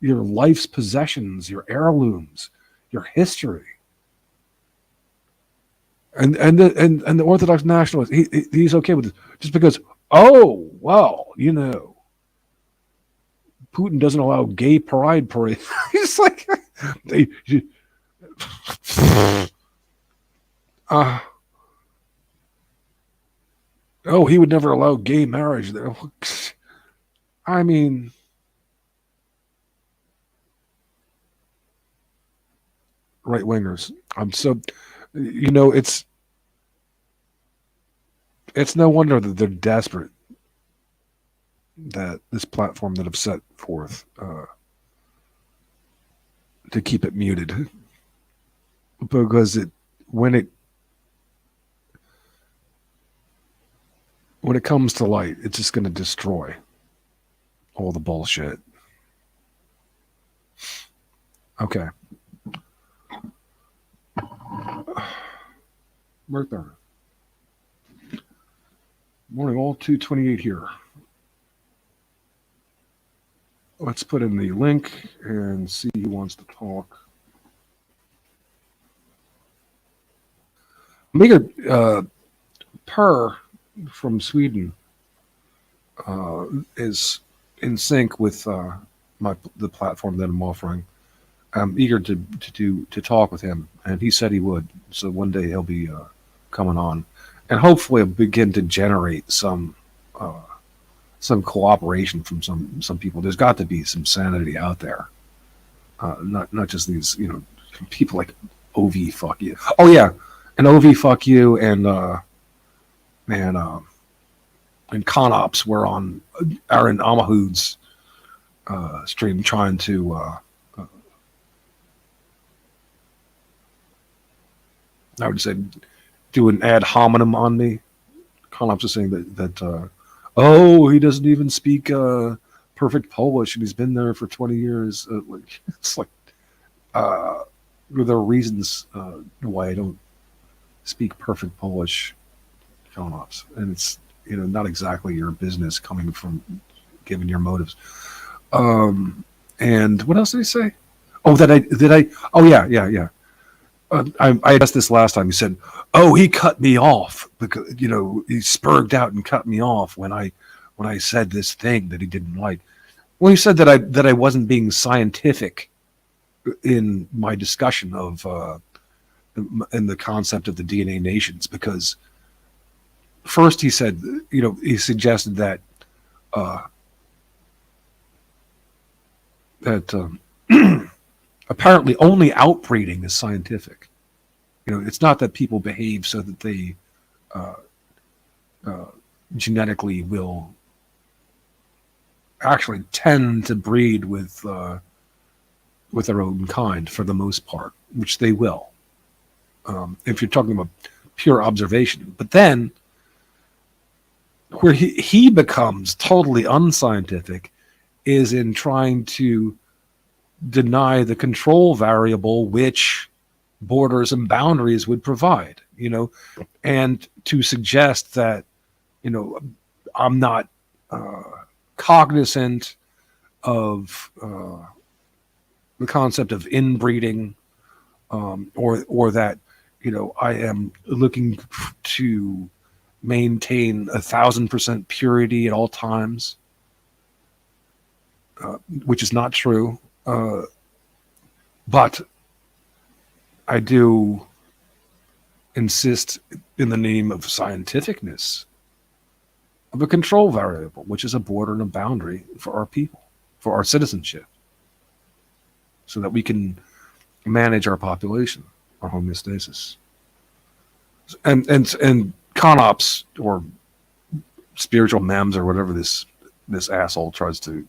life's possessions, your heirlooms, your history. And the Orthodox nationalist, he's okay with it just because. Oh well, Putin doesn't allow gay pride parade. He's like, he would never allow gay marriage there. I mean, right wingers. I'm so, it's no wonder that they're desperate that this platform that I've set forth to keep it muted, because when it comes to light, it's just going to destroy all the bullshit. Okay. Right there. Morning, all 228 here. Let's put in the link and see who wants to talk. Meager Per from Sweden is in sync with the platform that I'm offering. I'm eager to talk with him, and he said he would. So one day he'll be coming on, and hopefully it'll begin to generate some cooperation from some people. There's got to be some sanity out there, not just these people like OV fuck you. Oh yeah, and OV fuck you and Conops were on Aaron Amahoud's stream trying to I would say, do an ad hominem on me. Conop's is saying that oh, he doesn't even speak perfect Polish, and he's been there for 20 years. It's like there are reasons why I don't speak perfect Polish, Conop's, and it's not exactly your business coming from given your motives. And what else did he say? Oh, that I. Oh yeah. I asked this last time. He said, "Oh, he cut me off because he spurged out and cut me off when I said this thing that he didn't like." Well, he said that I wasn't being scientific in my discussion of in the concept of the DNA nations, because first he said he suggested that that apparently only outbreeding is scientific. It's not that people behave so that they genetically will actually tend to breed with their own kind for the most part, which they will, if you're talking about pure observation. But then, where he becomes totally unscientific is in trying to deny the control variable which borders and boundaries would provide, and to suggest that, I'm not cognizant of the concept of inbreeding, or that, I am looking to maintain 1,000% purity at all times, which is not true. But I do insist, in the name of scientificness, of a control variable, which is a border and a boundary for our people, for our citizenship, so that we can manage our population, our homeostasis. And conops, or spiritual mems, or whatever this asshole tries to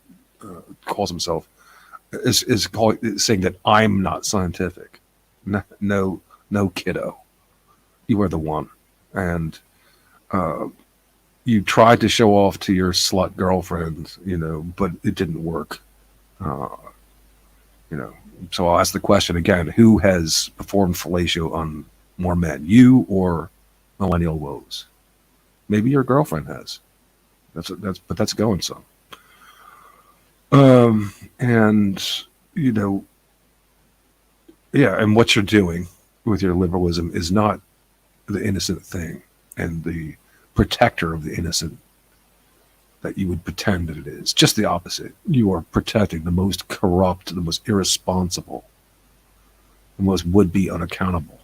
calls himself, is saying that I'm not scientific. No, kiddo, you are the one. And you tried to show off to your slut girlfriend, but it didn't work. So I'll ask the question again: who has performed fellatio on more men, you or millennial woes? Maybe your girlfriend has. But that's going some. And yeah, and what you're doing with your liberalism is not the innocent thing and the protector of the innocent that you would pretend that it is. Just the opposite. You are protecting the most corrupt, the most irresponsible, the most would-be unaccountable,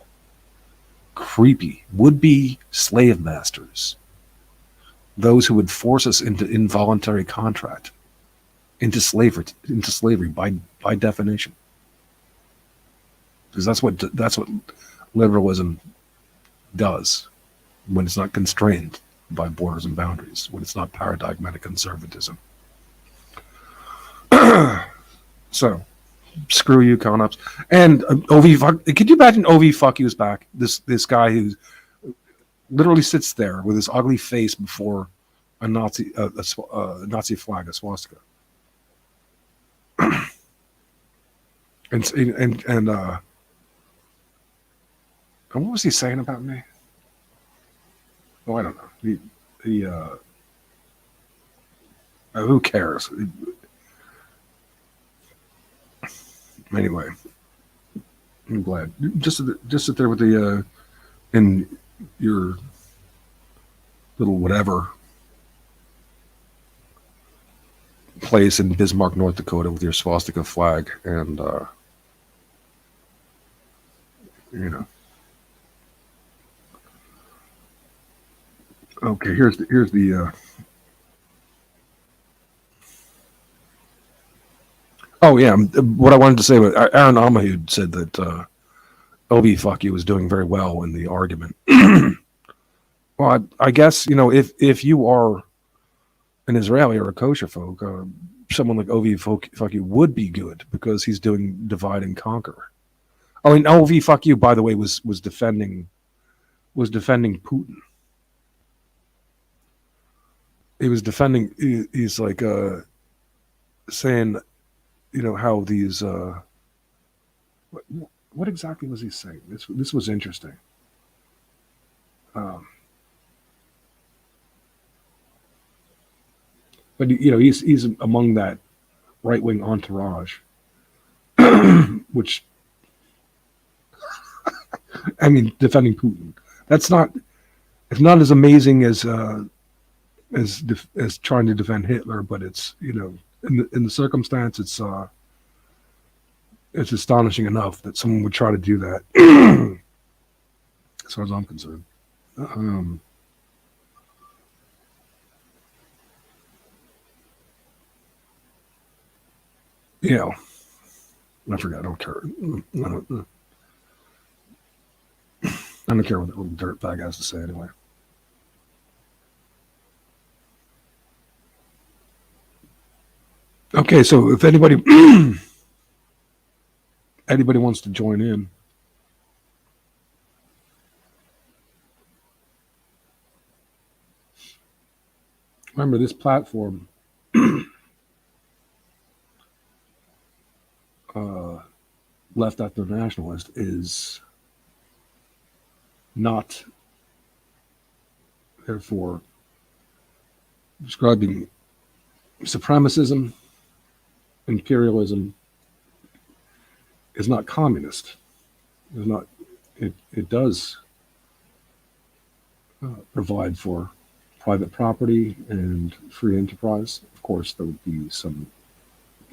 creepy, would-be slave masters. Those who would force us into involuntary contract, into slavery by definition. Because that's what liberalism does when it's not constrained by borders and boundaries, when it's not paradigmatic conservatism. So, screw you, Conops. And could you imagine OV fuck you's back? This guy who literally sits there with his ugly face before a Nazi flag, a swastika. And what was he saying about me? Oh, I don't know. Who cares? Anyway, I'm glad. Just sit there with the in your little whatever place in Bismarck, North Dakota, with your swastika flag, and Okay, here's the. Oh yeah, what I wanted to say was Aaron Amahud said that OB fuck you was doing very well in the argument. Well, I guess if you are an Israeli or a kosher folk, someone like OV fuck you would be good because he's doing divide and conquer. Oh, and OV fuck you, by the way, was defending Putin. He was defending. He's like saying, how these. What, what exactly was he saying? This was interesting. Um, but he's among that right wing entourage, which I mean, defending Putin. That's not. It's not as amazing as trying to defend Hitler, but it's in the circumstance, it's astonishing enough that someone would try to do that. As far as I'm concerned, um, you know, I forgot. I don't care. I don't care what that little dirtbag has to say anyway. Okay, so if anybody anybody wants to join in, remember this platform Left After Nationalist is not therefore describing supremacism, imperialism, is not communist. Is not. It does provide for private property and free enterprise. Of course, there would be some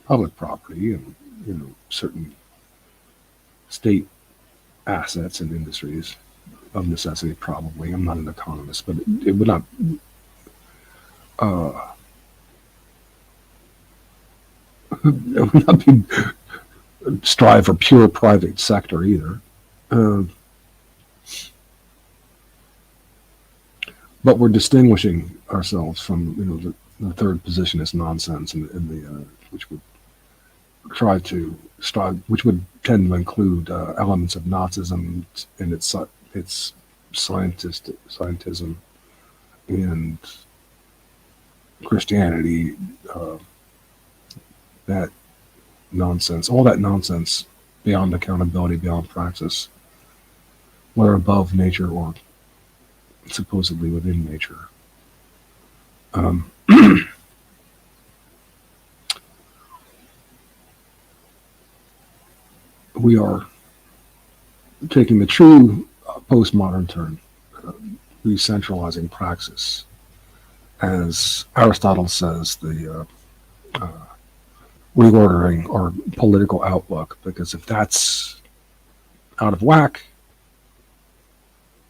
public property and certain state assets and industries of necessity. Probably, I'm not an economist, but it would not. It would not be strive for pure private sector either. But we're distinguishing ourselves from the third position is nonsense, and the which would try to strive, which would tend to include elements of Nazism and its scientism and Christianity. That nonsense, all that nonsense, beyond accountability, beyond praxis, whether above nature or supposedly within nature. We are taking the true postmodern turn, re-centralizing praxis, as Aristotle says, the reordering our political outlook, because if that's out of whack,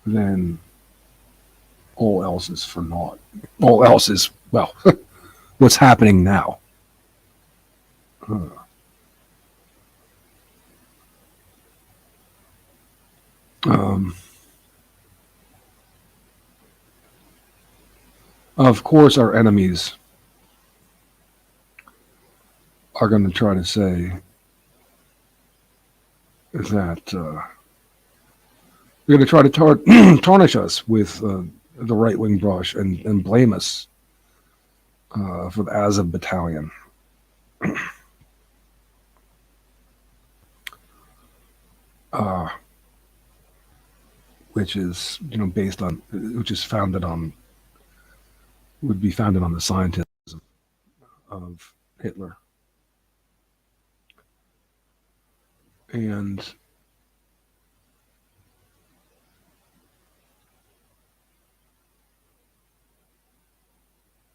then all else is for naught. All else is, well, what's happening now. Of course, our enemies are going to try to say that they're going to try to tarnish us with the right-wing brush and blame us for the Azov Battalion. Which is based on, which is founded on, would be founded on the scientism of Hitler. And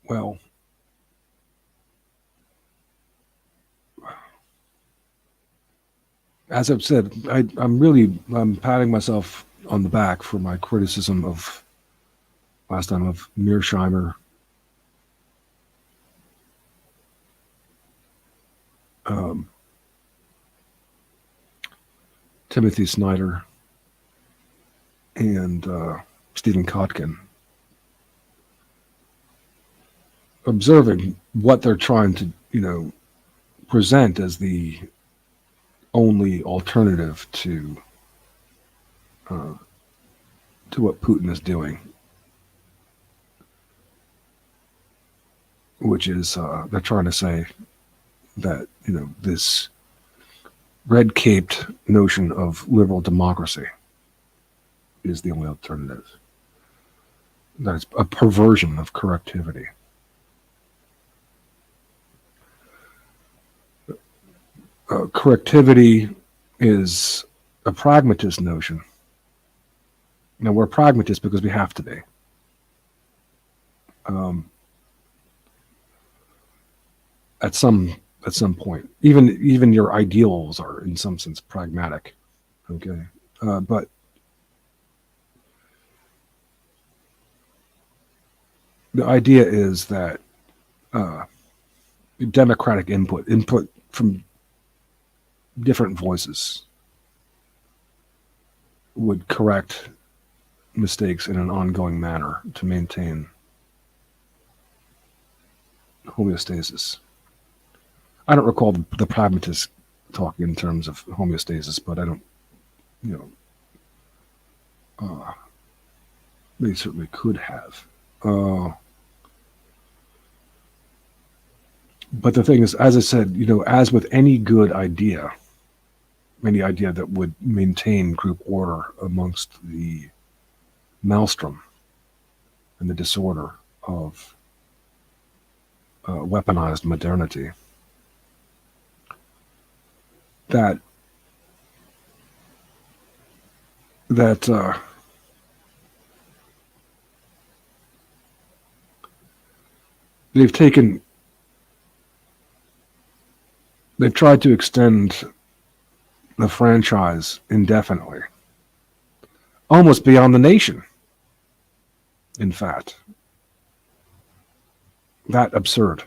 well, as I've said, I'm patting myself on the back for my criticism of last time of Mearsheimer, Timothy Snyder, and Stephen Kotkin, observing what they're trying to present as the only alternative to what Putin is doing, which is they're trying to say that this red-caped notion of liberal democracy is the only alternative. That it's a perversion of correctivity. Correctivity is a pragmatist notion. Now, we're pragmatists because we have to be. At some point, even your ideals are in some sense pragmatic. Okay, but the idea is that democratic input from different voices would correct mistakes in an ongoing manner to maintain homeostasis. I don't recall the pragmatists talking in terms of homeostasis, but I don't, they certainly could have. But the thing is, as I said, as with any good idea, any idea that would maintain group order amongst the maelstrom and the disorder of weaponized modernity, that they've tried to extend the franchise indefinitely, almost beyond the nation. In fact, that absurd.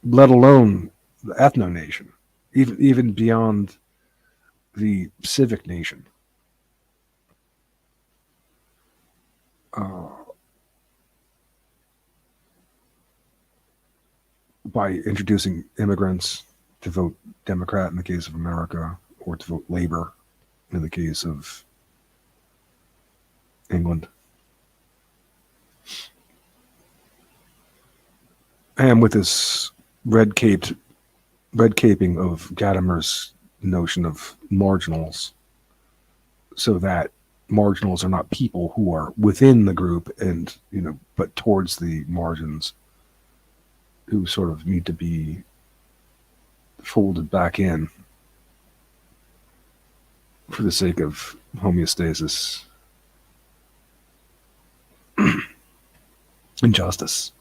Let alone the ethno-nation, even beyond the civic nation. By introducing immigrants to vote Democrat in the case of America, or to vote Labor in the case of England. And with this red-caping of Gadamer's notion of marginals, so that marginals are not people who are within the group and, but towards the margins, who sort of need to be folded back in for the sake of homeostasis and justice.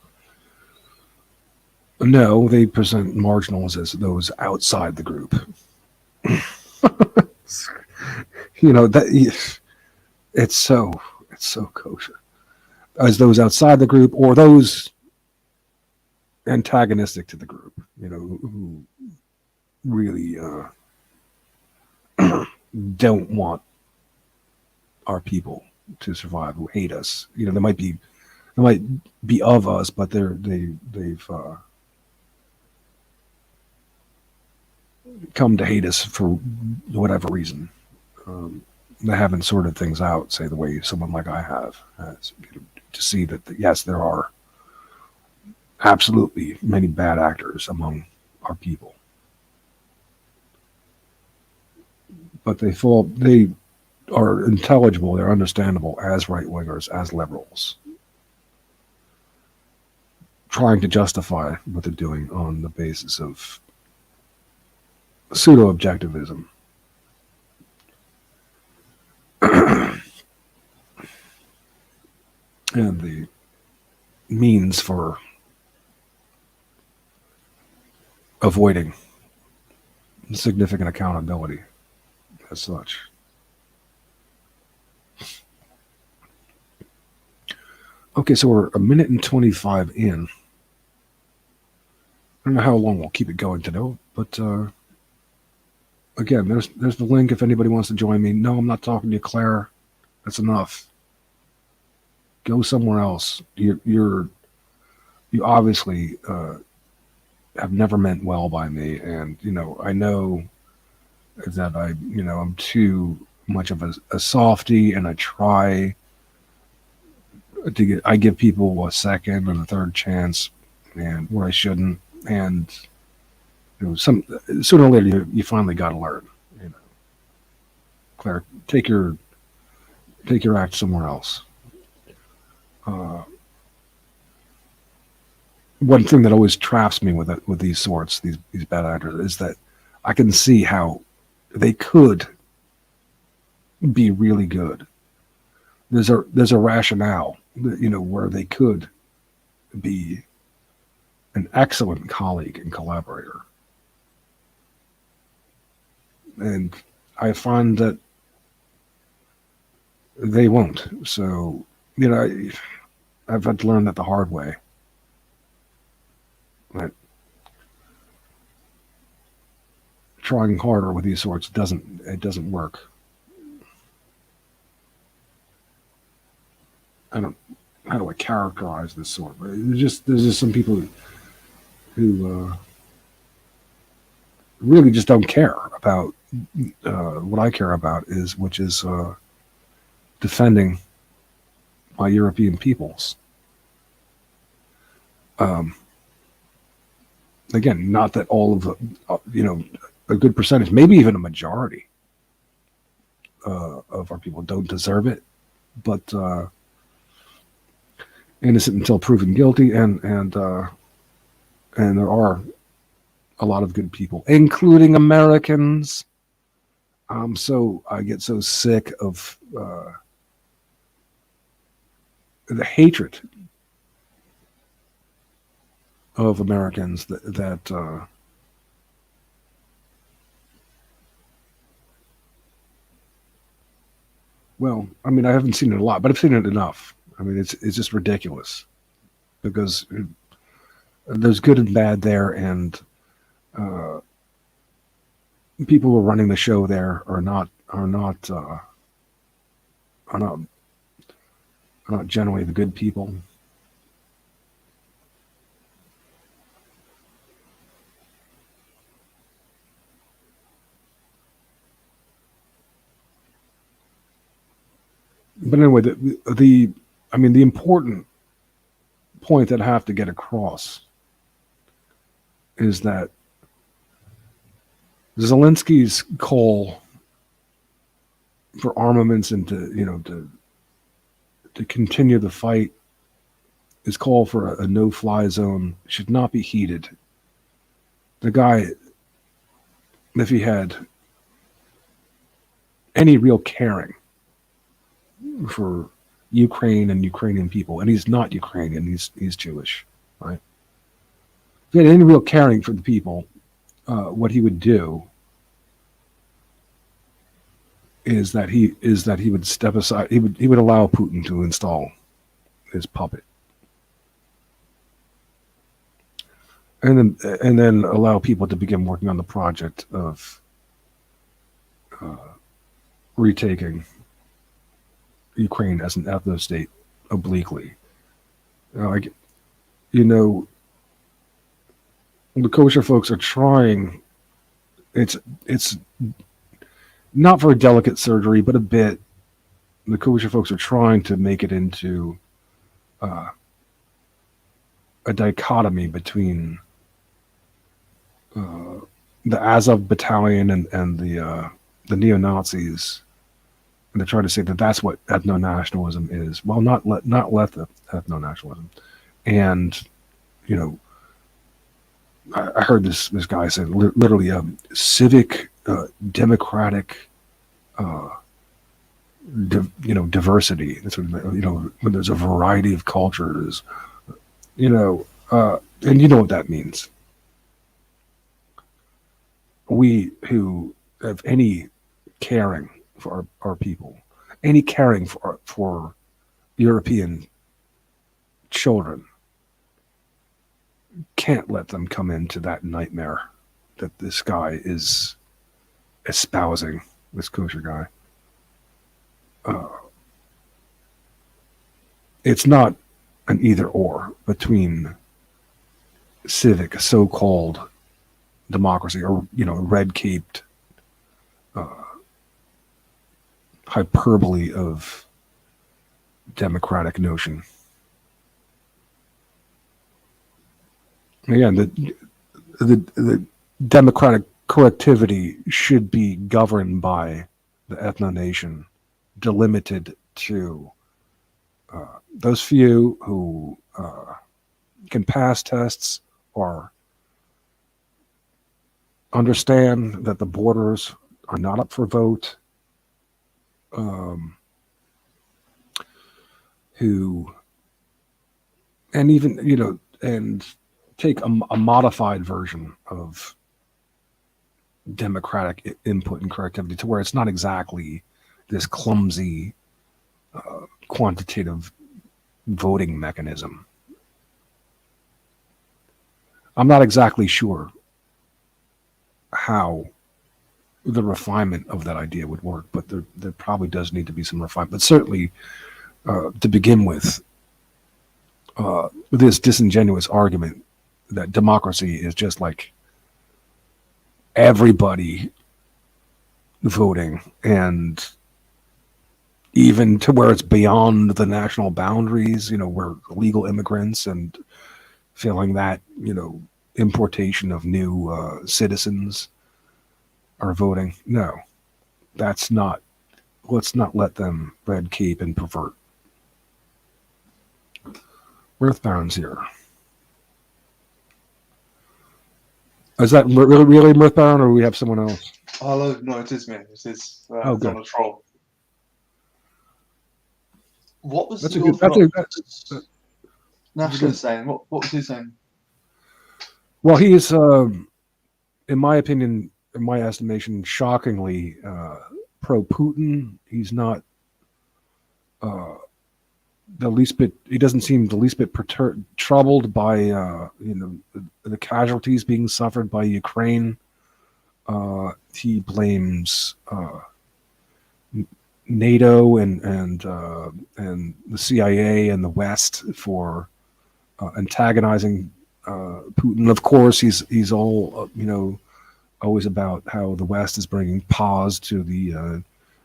No, they present marginals as those outside the group. That it's so kosher. As those outside the group, or those antagonistic to the group, who really don't want our people to survive, who hate us. They might be of us, but they've come to hate us for whatever reason. They haven't sorted things out, say, the way someone like I have, to see that yes, there are absolutely many bad actors among our people, but they are intelligible, they're understandable as right-wingers, as liberals, trying to justify what they're doing on the basis of pseudo-objectivism. And the means for avoiding significant accountability as such. Okay, so we're 1 minute and 25 in. I don't know how long we'll keep it going today, but again, there's the link if anybody wants to join me. No, I'm not talking to you, Claire. That's enough. Go somewhere else. You obviously have never meant well by me, and I know that I'm too much of a softie, and I give people a second and a third chance, and where I shouldn't, and some sooner or later you finally got to learn. You know, Claire, take your act somewhere else. Uh, One thing that always traps me with these sorts, these bad actors, is that I can see how they could be really good. There's a rationale, where they could be an excellent colleague and collaborator, and I find that they won't. So, I've had to learn that the hard way. That trying harder with these sorts doesn't work. I don't. How do I characterize this sort? There's just some people who really just don't care about what I care about, which is defending my European peoples. Um, Again, not that all of a good percentage, maybe even a majority of our people don't deserve it, but innocent until proven guilty, and there are a lot of good people, including Americans. I get so sick of the hatred of Americans that well, I mean, I haven't seen it a lot, but I've seen it enough. I mean, it's just ridiculous because there's good and bad there, and uh, people who are running the show there are not generally the good people. But anyway, the important point that I have to get across is that Zelensky's call for armaments and to continue the fight, his call for a no-fly zone should not be heeded. The guy, if he had any real caring for Ukraine and Ukrainian people, and he's not Ukrainian, he's Jewish, right? If he had any real caring for the people, what he would do is that he would step aside. He would allow Putin to install his puppet, and then allow people to begin working on the project of retaking Ukraine as an ethno state obliquely. Like, the kosher folks are trying. It's not very delicate surgery, but a bit. The kosher folks are trying to make it into a dichotomy between the Azov battalion and the neo-Nazis, and they're trying to say that that's what ethno-nationalism is. Well, not ethno-nationalism, and I heard this guy say literally civic democratic diversity. That's what, when there's a variety of cultures, and you know what that means. We who have any caring for our people, any caring for European children, can't let them come into that nightmare that this guy is espousing, this kosher guy. It's not an either or between civic so-called democracy, or red-caped hyperbole of democratic notion. Again, the democratic correctivity should be governed by the ethno-nation, delimited to those few who can pass tests or understand that the borders are not up for vote, who, and even, and take a modified version of democratic input and correctivity to where it's not exactly this clumsy quantitative voting mechanism. I'm not exactly sure how the refinement of that idea would work, but there probably does need to be some refinement. But certainly, to begin with, this disingenuous argument that democracy is just like everybody voting, and even to where it's beyond the national boundaries, we're legal immigrants, and feeling that, importation of new citizens are voting. No, that's not, let's not let them red cape and pervert. Mirthbound's here. Is that really Mirthbound, or do we have someone else? Hello, no, it is me. It is good. Donald Troll. What was That's the Orthodox nationalist saying? What was he saying? Well, he is, in my opinion, in my estimation, shockingly pro-Putin. He's not the least bit. He doesn't seem the least bit troubled by the casualties being suffered by Ukraine. He blames NATO and the CIA and the West for antagonizing Putin. Of course, he's all always about how the West is bringing pause to the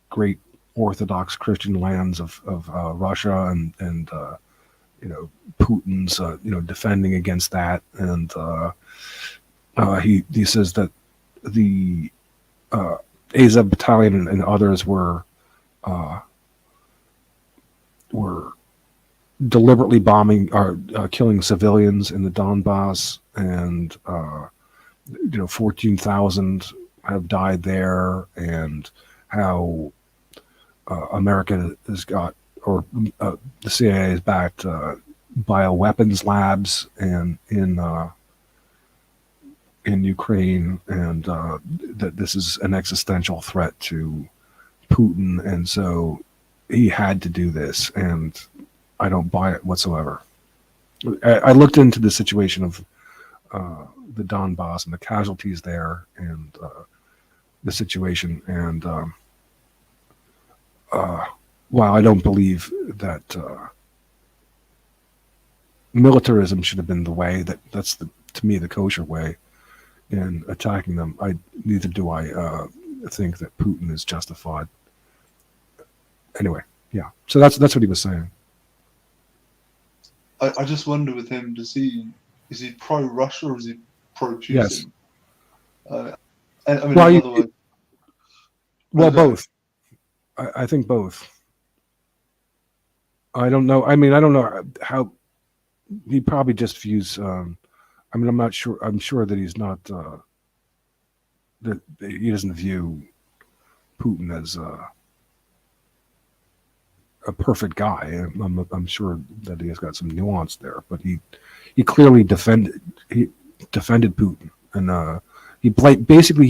great Orthodox Christian lands of Russia, and Putin's defending against that, and he says that the Azov Battalion and others were deliberately bombing or killing civilians in the Donbass, and 14,000 have died there, and how America has got, or the CIA has backed bioweapons labs and in Ukraine, and that this is an existential threat to Putin, and so he had to do this, and I don't buy it whatsoever. I looked into the situation of the Donbass and the casualties there, and the situation, and while I don't believe that militarism should have been the way, that's to me the kosher way in attacking them, neither do I think that Putin is justified. Anyway, yeah. So that's what he was saying. I just wonder with him, is he pro-Russia or is he pro-Putin? Yes. I mean, well, in other words, both. I think both. I don't know. I mean, I don't know how. He probably just views. I'm not sure. I'm sure that he's not. That he doesn't view Putin as a perfect guy. I'm sure that he has got some nuance there, but he clearly defended Putin, and he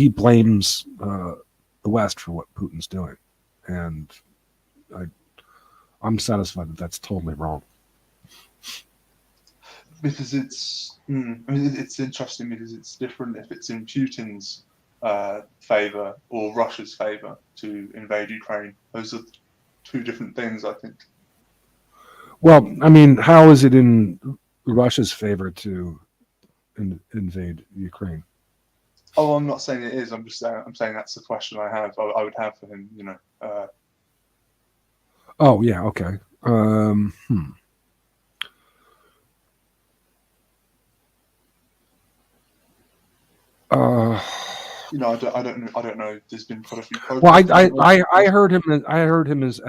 blames the West for what Putin's doing, and I'm satisfied that that's totally wrong. Because it's interesting because it's different if it's in Putin's favor or Russia's favor to invade Ukraine. Those are two different things, I think. Well, I mean, how is it in Russia's favor to invade Ukraine. Oh, I'm not saying it is. I'm just saying. I'm saying that's the question I have. I would have for him. Oh yeah, okay. Hmm. Uh, I don't know. There's been quite a few well, protests. I heard him. I heard him as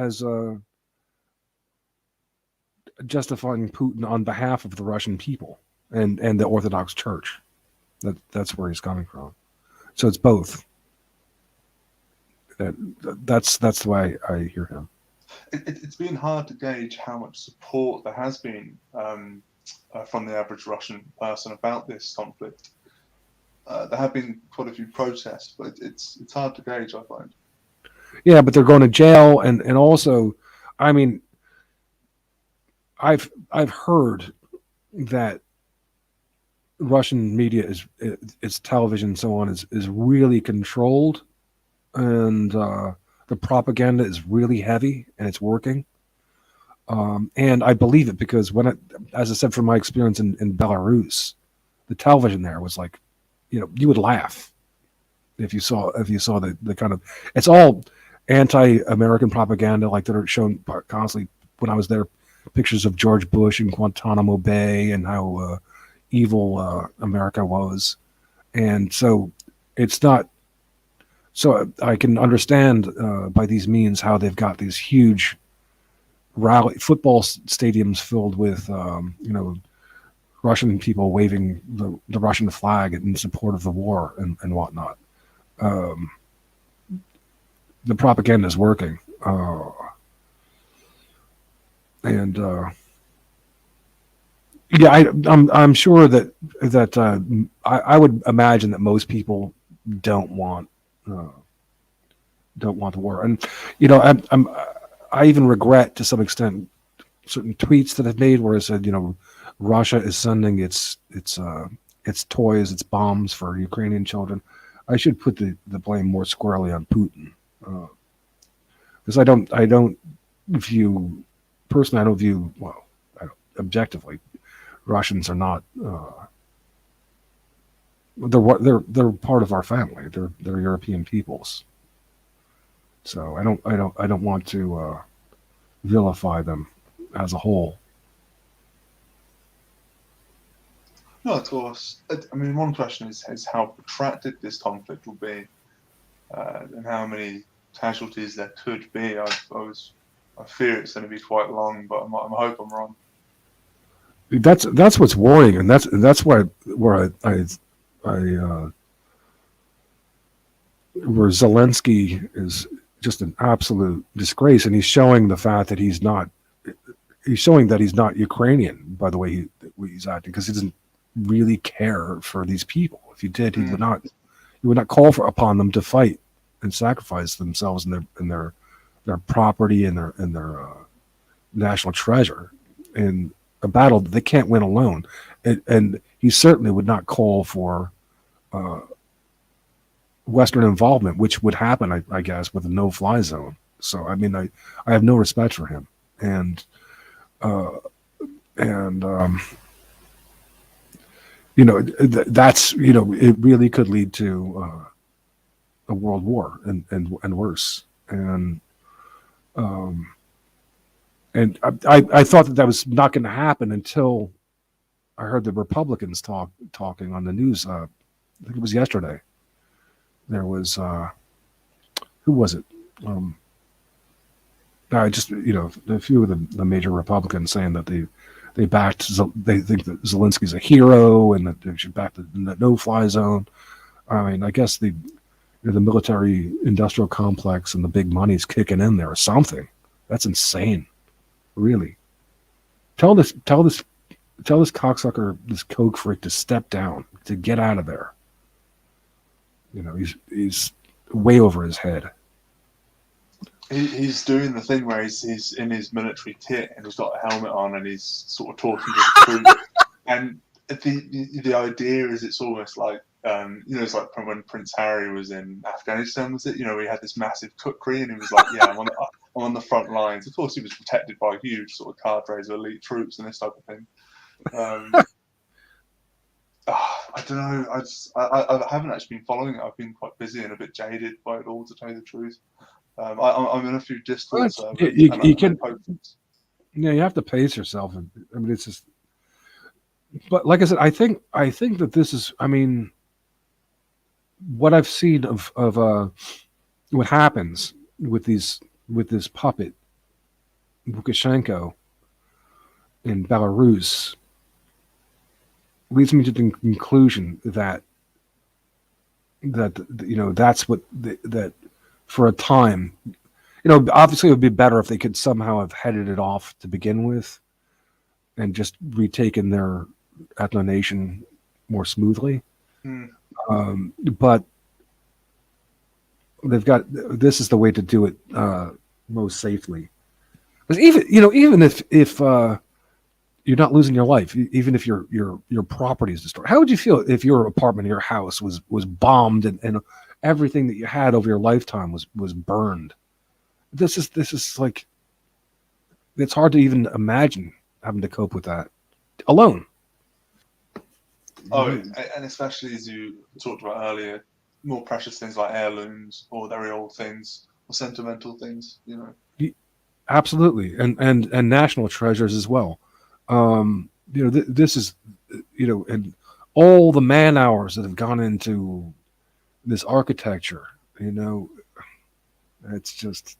justifying Putin on behalf of the Russian people and the Orthodox Church. That's where he's coming from. So it's both. That's the way I hear him. It's been hard to gauge how much support there has been from the average Russian person about this conflict. There have been quite a few protests, but it's hard to gauge, I find. Yeah, but they're going to jail, and also, I mean, I've heard that Russian media is its television and so on is really controlled, and the propaganda is really heavy, and it's working. And I believe it because as I said, from my experience in Belarus, the television there was like, you would laugh if you saw the kind of, it's all anti-American propaganda like that are shown constantly. When I was there, pictures of George Bush in Guantanamo Bay and how evil America was, and so it's not. So I can understand by these means how they've got these huge football stadiums filled with Russian people waving the Russian flag in support of the war and whatnot. Um, the propaganda is working, and yeah, I'm sure that I would imagine that most people don't want uh, don't want the war, and I even regret to some extent certain tweets that I've made where I said, Russia is sending its toys, its bombs for Ukrainian children. I should put the blame more squarely on Putin, because I don't view personally. I don't view objectively. Russians are not. They're part of our family. They're European peoples. So I don't want to vilify them as a whole. No, of course. I mean, one question is how protracted this conflict will be, and how many casualties there could be. I fear it's going to be quite long, but I hope I'm wrong. That's what's worrying, and that's why where where Zelensky is just an absolute disgrace, and he's showing the fact that he's showing that he's not Ukrainian by the way he's acting, because he doesn't really care for these people. If he did, he would not call upon them to fight and sacrifice themselves and their property and their national treasure in a battle that they can't win alone. And he certainly would not call for uh, Western involvement, which would happen, I guess, with a no-fly zone. So I mean, I have no respect for him, and uh, and that's it really could lead to a world war and worse. Um, and I thought that was not going to happen until I heard the Republicans talking on the news. I think it was yesterday. There was who was it? I just a few of the major Republicans saying that they think that Zelensky's a hero and that they should back the no-fly zone. I mean, I guess the military industrial complex and the big money's kicking in there or something. That's insane, really. Tell this cocksucker, this coke freak, to step down, to get out of there. He's way over his head. He's doing the thing where he's in his military kit and he's got a helmet on and he's sort of talking to the troops. And the idea is it's almost like it's like from when Prince Harry was in Afghanistan, was it? We had this massive cookery and he was like, yeah, I'm on the front lines. Of course, he was protected by huge sort of cadres of elite troops and this type of thing. I don't know. I haven't actually been following it. I've been quite busy and a bit jaded by it all, to tell you the truth. I'm in a few Discord But servers, and you I can, post. yeah, you have to pace yourself. I mean, it's just, but like I said, I think that this is, I mean, what I've seen of what happens with this puppet Lukashenko in Belarus leads me to the conclusion that that's what that for a time, obviously it would be better if they could somehow have headed it off to begin with and just retaken their ethno nation more smoothly. Hmm. But they've got this is the way to do it most safely. Because even if you're not losing your life, even if your property is destroyed, how would you feel if your apartment, your house was bombed and everything that you had over your lifetime was burned? This is like it's hard to even imagine having to cope with that alone. Oh, and especially as you talked about earlier, more precious things like heirlooms or very old things or sentimental things. Absolutely, and national treasures as well. This is and all the man hours that have gone into this architecture. You know, it's just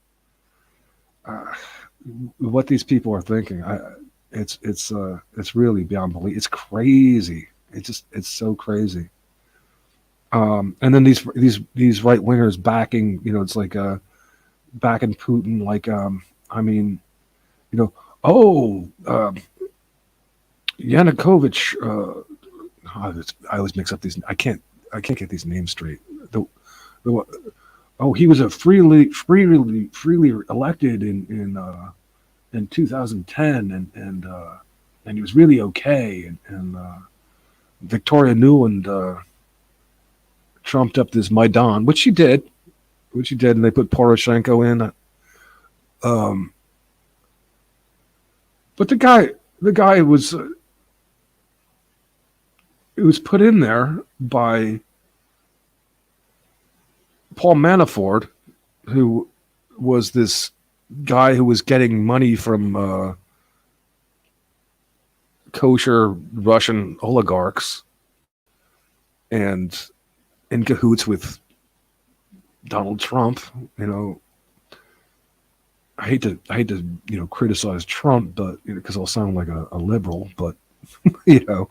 uh, what these people are thinking. It's really beyond belief. It's crazy. It's so crazy. And then these right wingers backing. It's like backing Putin. Like I mean, you know, oh, Yanukovych. I always mix up these. I can't get these names straight. The oh, he was a freely elected in 2010, and he was really okay, and Victoria Nuland trumped up this Maidan, which she did, and they put Poroshenko in. Um, but the guy was put in there by Paul Manafort, who was this guy who was getting money from kosher Russian oligarchs and in cahoots with Donald Trump. You know, I hate to criticize Trump, but because I'll sound like a liberal, but you know,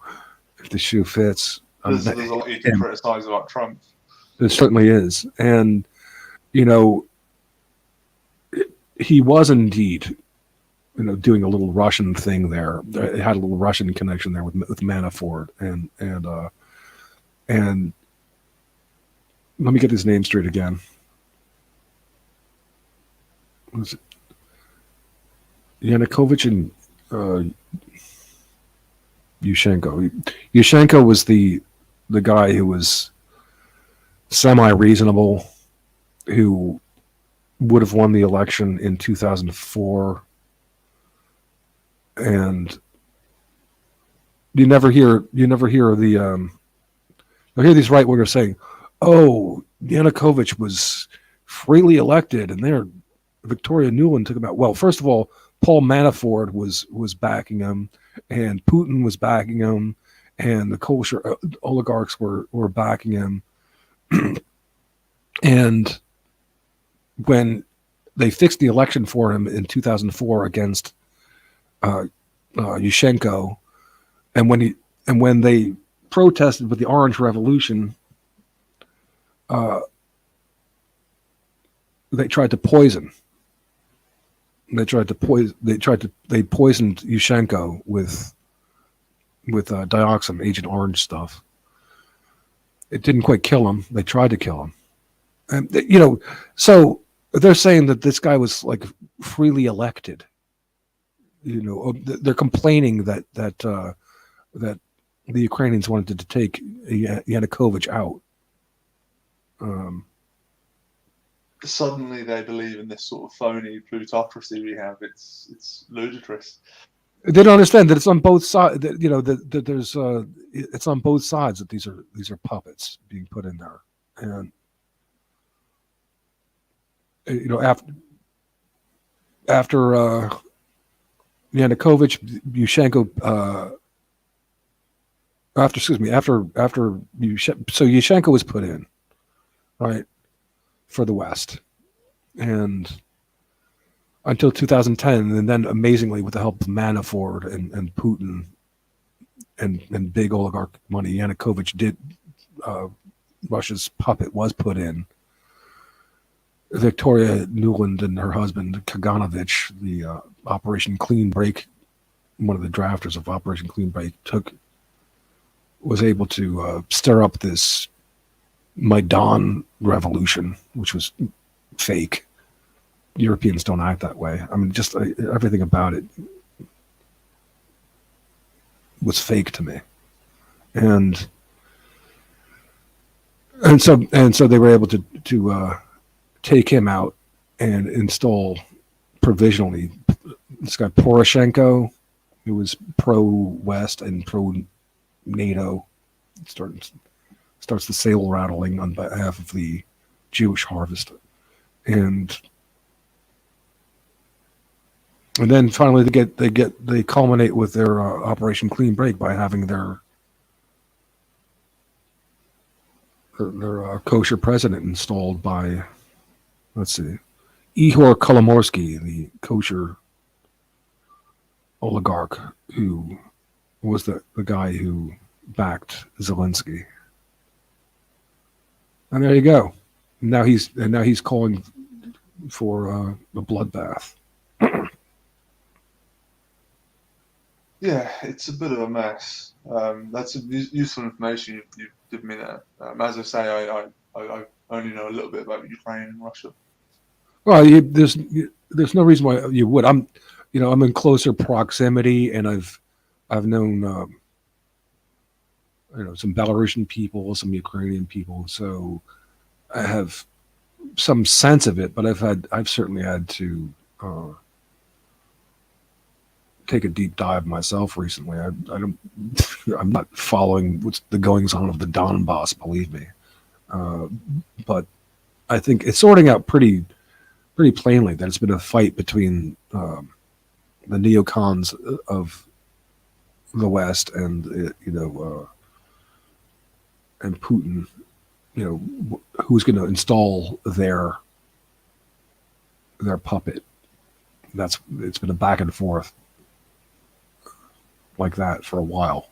if the shoe fits, There's a lot you can and criticize about Trump. it certainly is, and you know, he was indeed doing a little Russian thing there. It had a little Russian connection there with Manafort and let me get his name straight again. Was it Yanukovych and uh, Yushchenko? Yushchenko was the guy who was semi reasonable, who would have won the election in 2004, and you never hear the I hear these right wingers saying, "Oh, Yanukovych was freely elected, and there Victoria Nuland took him out." Well, first of all, Paul Manafort was backing him, and Putin was backing him, and the kosher oligarchs were backing him. And when they fixed the election for him in 2004 against uh, Yushchenko, and when they protested with the Orange Revolution, uh, they tried to poison. They poisoned Yushchenko with dioxin, Agent Orange stuff. It didn't quite kill him. They tried to kill him, and so they're saying that this guy was like freely elected. They're complaining that the Ukrainians wanted to take Yanukovych out. Um, Suddenly they believe in this sort of phony plutocracy we have. It's ludicrous. They don't understand that it's on both sides. That, that there's it's on both sides that these are puppets being put in there, and after Yanukovych, Yushchenko, so Yushchenko was put in, right, for the West, and until 2010, and then amazingly, with the help of Manafort and Putin and big oligarch money, Yanukovych did Russia's puppet was put in. Victoria Nuland and her husband Kaganovich, the Operation Clean Break, one of the drafters of Operation Clean Break, was able to stir up this Maidan revolution, which was fake. Europeans don't act that way. I mean, just everything about it was fake to me, and so they were able to take him out and install provisionally this guy Poroshenko, who was pro-West and pro-NATO, starts the sail rattling on behalf of the Jewish harvest, and then finally they culminate with their Operation Clean Break by having their kosher president installed by, let's see, Ihor Kolomorsky, the kosher oligarch who was the guy who backed Zelensky. And there you go. Now he's calling for a bloodbath. Yeah, it's a bit of a mess. That's some useful information you've given me there. As I say, I only know a little bit about Ukraine and Russia. Well, there's no reason why you would. I'm in closer proximity, and I've known some Belarusian people, some Ukrainian people, so I have some sense of it. But I've certainly had to take a deep dive myself recently. I'm not following what's the goings on of the Donbass, believe me, but I think it's sorting out pretty plainly that it's been a fight between the neocons of the West and and Putin. Who's going to install their puppet? It's been a back and forth like that for a while.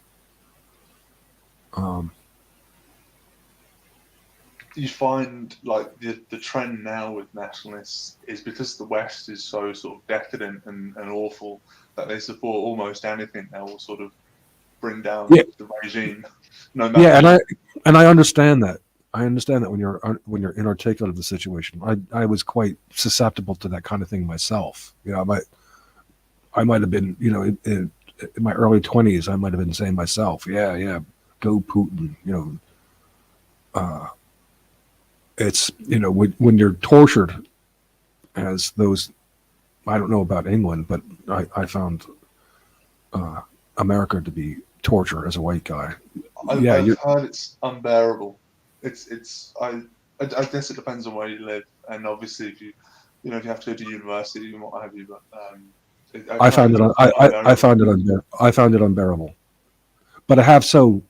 You find like the trend now with nationalists is because the West is so sort of decadent and awful that they support almost anything that will sort of bring down the regime. No matter. Yeah, and I understand that. I understand that when you're inarticulate of the situation. I was quite susceptible to that kind of thing myself. I might have been, in my early 20s, I might have been saying myself, yeah, go Putin. It's when you're tortured, as those, I don't know about England, but I found America to be torture as a white guy. I've heard it's unbearable. I guess it depends on where you live, and obviously if you have to go to university and what have you. But I found it unbearable. But I have so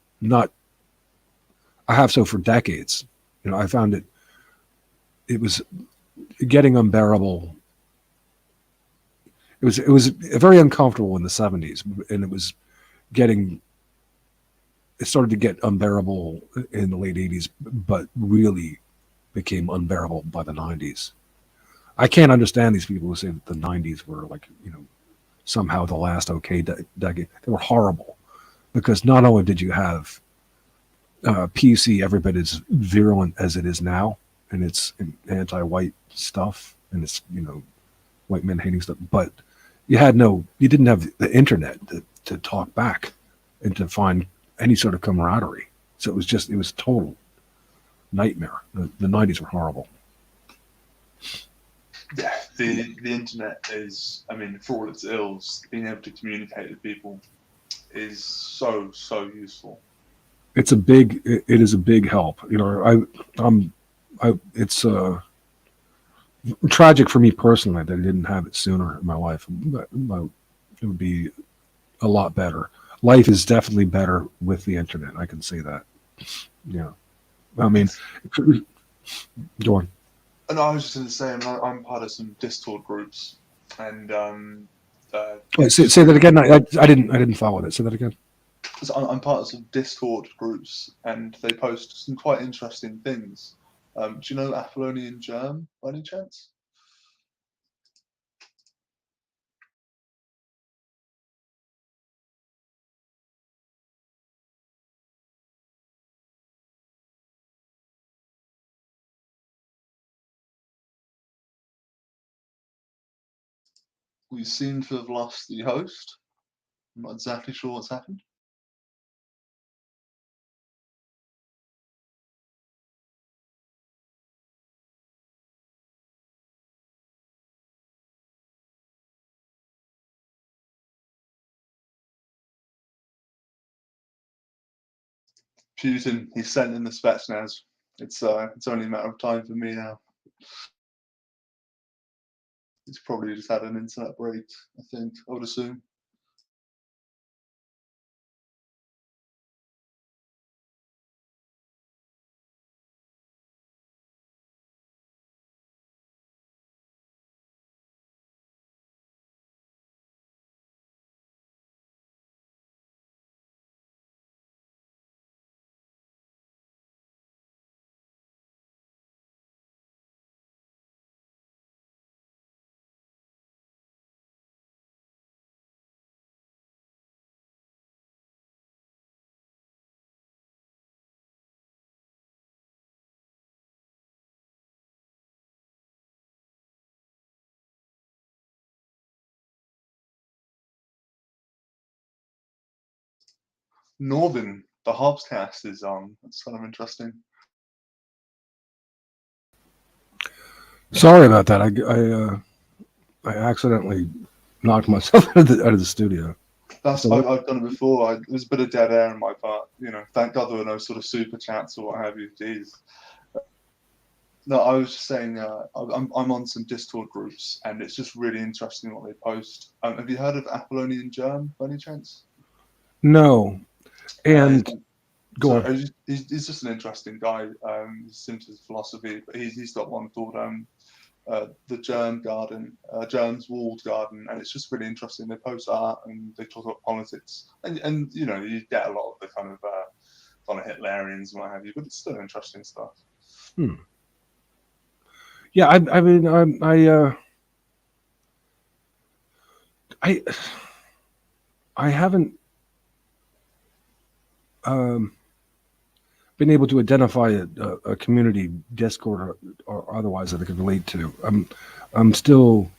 for decades. I found it was getting unbearable. It was very uncomfortable in the 70s, and it started to get unbearable in the late 80s, but really became unbearable by the 90s. I can't understand these people who say that the 90s were like, somehow the last okay decade. They were horrible because not only did you have PC every bit as virulent as it is now, and it's anti-white stuff, and it's white men hating stuff, but you didn't have the internet to talk back and to find any sort of camaraderie. So it was total nightmare. The 90s were horrible. Yeah, the internet is, I mean, for all its ills, being able to communicate with people is so useful. It is a big help. It's tragic for me personally that I didn't have it sooner in my life. But it would be a lot better. Life is definitely better with the internet. I can say that. Yeah. I mean, It's, go on. and I was just going to say, I'm part of some Discord groups, and Wait, it's just say that really, again. I didn't follow that. Say that again. so I'm part of some Discord groups, and they post some quite interesting things. Do you know Apollonian Germ by any chance? We seem to have lost the host. I'm not exactly sure what's happened. Putin, he's sent in the Spetsnaz. It's only a matter of time for me now. He's probably just had an internet break, I think, I would assume. Northern, the Hobbscast is on. That's kind of interesting. Sorry about that. I accidentally knocked myself out of the studio. So I've done it before. It was a bit of dead air on my part. Thank God there were no sort of super chats or what have you. Jeez. No, I was just saying, I'm on some Discord groups, and it's just really interesting what they post. Have you heard of Apollonian Germ by any chance? no, He's, and go so on. he's just an interesting guy. He's into his philosophy, but he's got one called the Germ Garden, Germ's Walled Garden, and it's just really interesting. They post art and they talk about politics, and you get a lot of the kind of Hitlerians and what have you, but it's still interesting stuff. Hmm. Yeah, I mean, I I haven't um, been able to identify a community Discord or otherwise that I could relate to. I'm still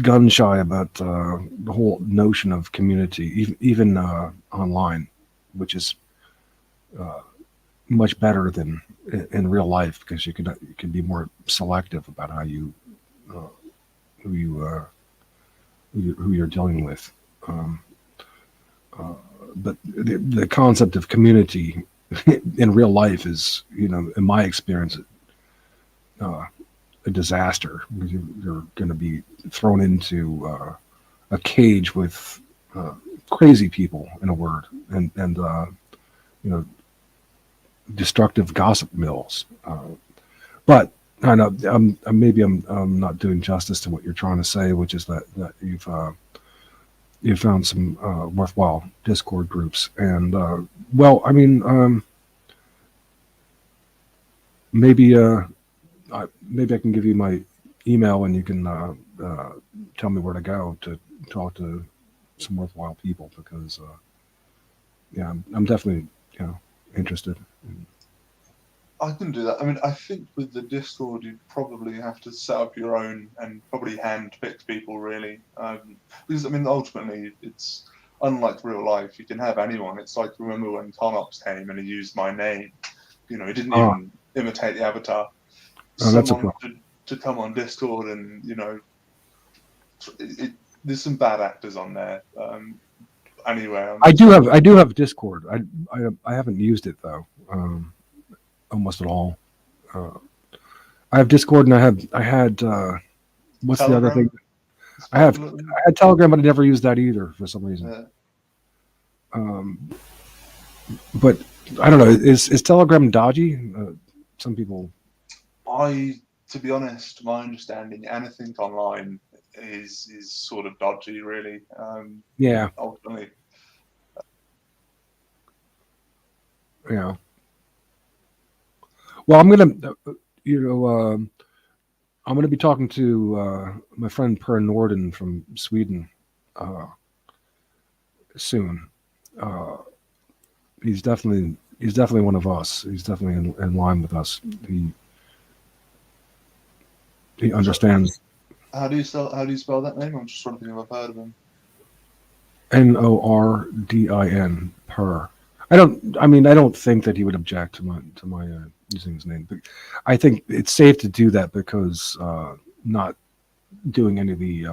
gun shy about the whole notion of community, even online, which is much better than in real life because you can be more selective about how you uh, who you who you're dealing with. Um, uh, but the concept of community in real life is, in my experience, uh, a disaster. You're going to be thrown into a cage with uh, crazy people, in a word, and you know destructive gossip mills. But I know maybe I'm not doing justice to what you're trying to say, which is that you've found some worthwhile Discord groups, and well, I mean, maybe maybe I can give you my email, and you can tell me where to go to talk to some worthwhile people, because yeah, I'm definitely interested. I can do that. I mean, I think with the Discord, you'd probably have to set up your own and probably hand-pick people, really. Because, I mean, ultimately, it's unlike real life. You can have anyone. It's like, remember when Conops came and he used my name? He didn't Ah, even imitate the avatar. that's a Someone problem. should to come on Discord and there's some bad actors on there. Anyway, I do have Discord. I haven't used it though, almost at all. Uh, I have Discord, and I had what's the other thing? Telegram. I had Telegram, but I never used that either for some reason. Yeah. But I don't know. Is Telegram dodgy? Some people. To be honest, my understanding, anything online is sort of dodgy, really. Yeah. Ultimately. Yeah. Well, I'm gonna, I'm gonna be talking to my friend Per Norden from Sweden soon. Uh, he's definitely one of us. He's definitely in line with us. He understands. How do you spell that name? I'm just trying to think if I've heard of him. Nordin. Per. I don't think that he would object to my using his name, but I think it's safe to do that because not doing any of the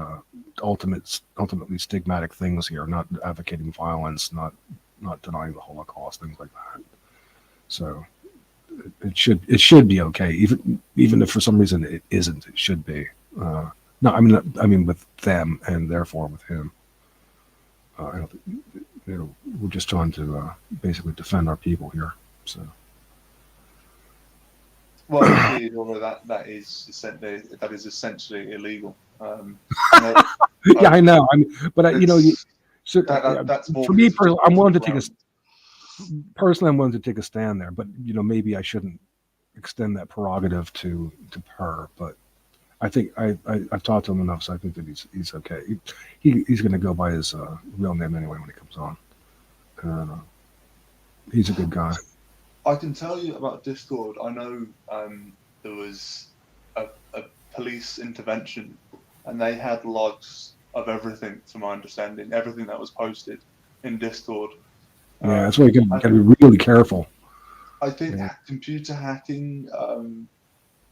ultimately stigmatic things here, not advocating violence, not denying the Holocaust, things like that. So it should be okay, even if for some reason it isn't. It should be. No, I mean with them and therefore with him. I don't think, we're just trying to basically defend our people here. So. Well, indeed, although that is essentially illegal. Yeah, I know. I mean, but that's more for me, I'm willing to I'm willing to take a stand there. But maybe I shouldn't extend that prerogative to Per. But I think I've talked to him enough, so I think that he's okay. He's going to go by his real name anyway when he comes on. He's a good guy. I can tell you about Discord. I know there was a police intervention, and they had logs of everything, to my understanding, everything that was posted in Discord. Yeah, that's why you got to be really careful. I think computer hacking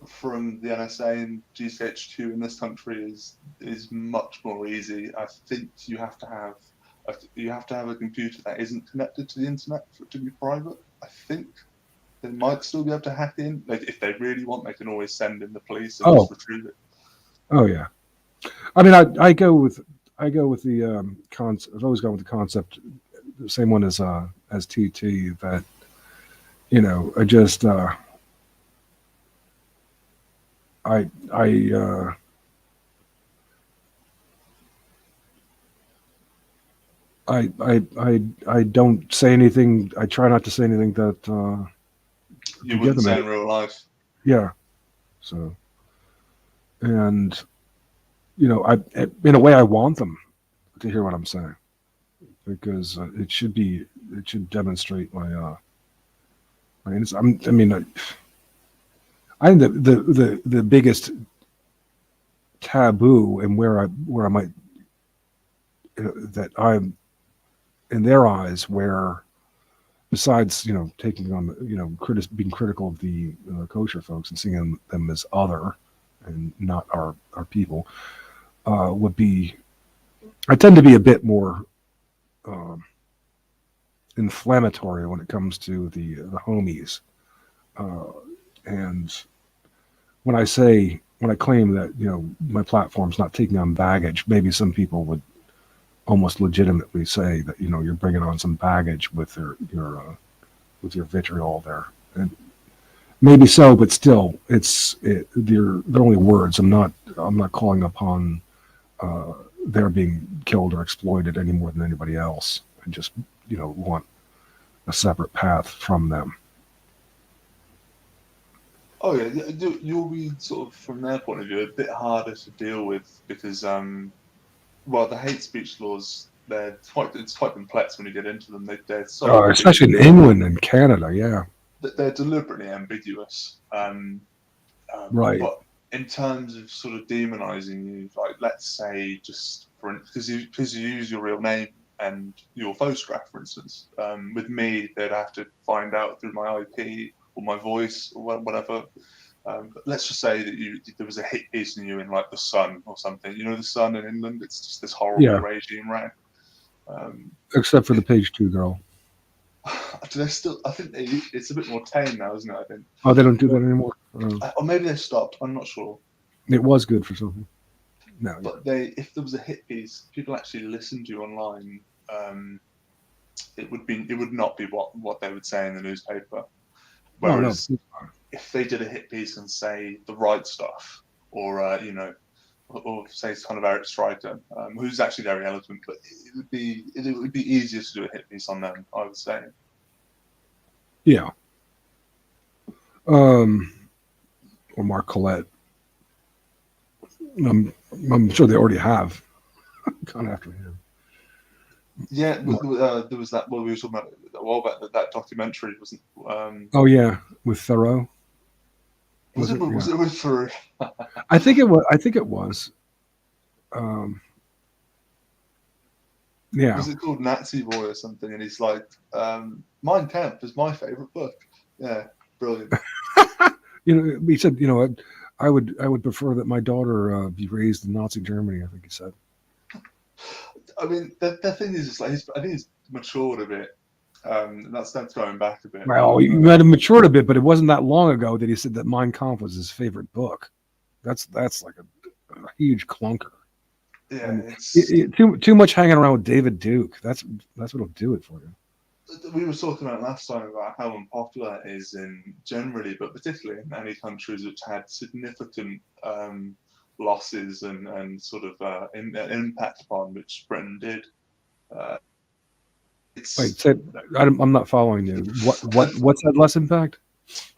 from the NSA and GCHQ in this country is much more easy. I think you have to have a computer that isn't connected to the internet for it to be private. I think they might still be able to hack in. Like, if they really want, they can always send in the police and just retrieve it. Oh yeah, I mean, I go with the concept. I've always gone with the concept, the same one as TT, that I just I don't say anything. I try not to say anything that you wouldn't say in real life. Yeah. So, and I in a way I want them to hear what I'm saying, because it should demonstrate my innocence. I mean, I think the biggest taboo and where I might that I'm in their eyes, where besides taking on being critical of the kosher folks and seeing them as other and not our people, would be, I tend to be a bit more inflammatory when it comes to the homies, and when I claim that my platform's not taking on baggage, maybe some people would almost legitimately say that you're bringing on some baggage with your vitriol there, and maybe so, but still, they're only words. I'm not calling upon their being killed or exploited any more than anybody else. I just want a separate path from them. Oh yeah, you'll be sort of, from their point of view, a bit harder to deal with because the hate speech laws, it's quite complex when you get into them. They're so especially in England and Canada, yeah. They're deliberately ambiguous. Right. But in terms of sort of demonizing you, like, let's say, just because you use your real name and your photograph, for instance, with me, they'd have to find out through my IP or my voice or whatever But let's just say that there was a hit piece in you in like the Sun or something. You know, the Sun in England. It's just this horrible Yeah. regime ran. Except for the page 2 girl. Do they still? I think it's a bit more tame now, isn't it? I think. Oh, they don't do that anymore. Or maybe they stopped. I'm not sure. It was good for something. No, But if there was a hit piece, people actually listened to online. It would not be what they would say in the newspaper. Whereas if they did a hit piece and say the right stuff, or or say kind of Eric Striker, who's actually very eloquent, but it would be easier to do a hit piece on them, I would say. Yeah. Or Mark Collette. I'm sure they already have gone after him. Yeah, there was that. Well, we were talking about a while back that documentary wasn't. Oh yeah, with Thoreau. Was it with Thoreau? I think it was. Yeah. Was it called Nazi Boy or something? And he's like, Mein Kampf is my favorite book. Yeah, brilliant. He said, I would prefer that my daughter be raised in Nazi Germany. I think he said. I mean, the thing is, I think he's matured a bit. That's going back a bit. Well, he might have matured a bit, but it wasn't that long ago that he said that Mein Kampf was his favorite book. That's like a huge clunker. Yeah, too much hanging around with David Duke. That's what'll do it for you. We were talking about last time about how unpopular it is generally, but particularly in many countries which had significant losses and sort of impact upon which Britain did. Wait, I'm not following you. What's that less impact?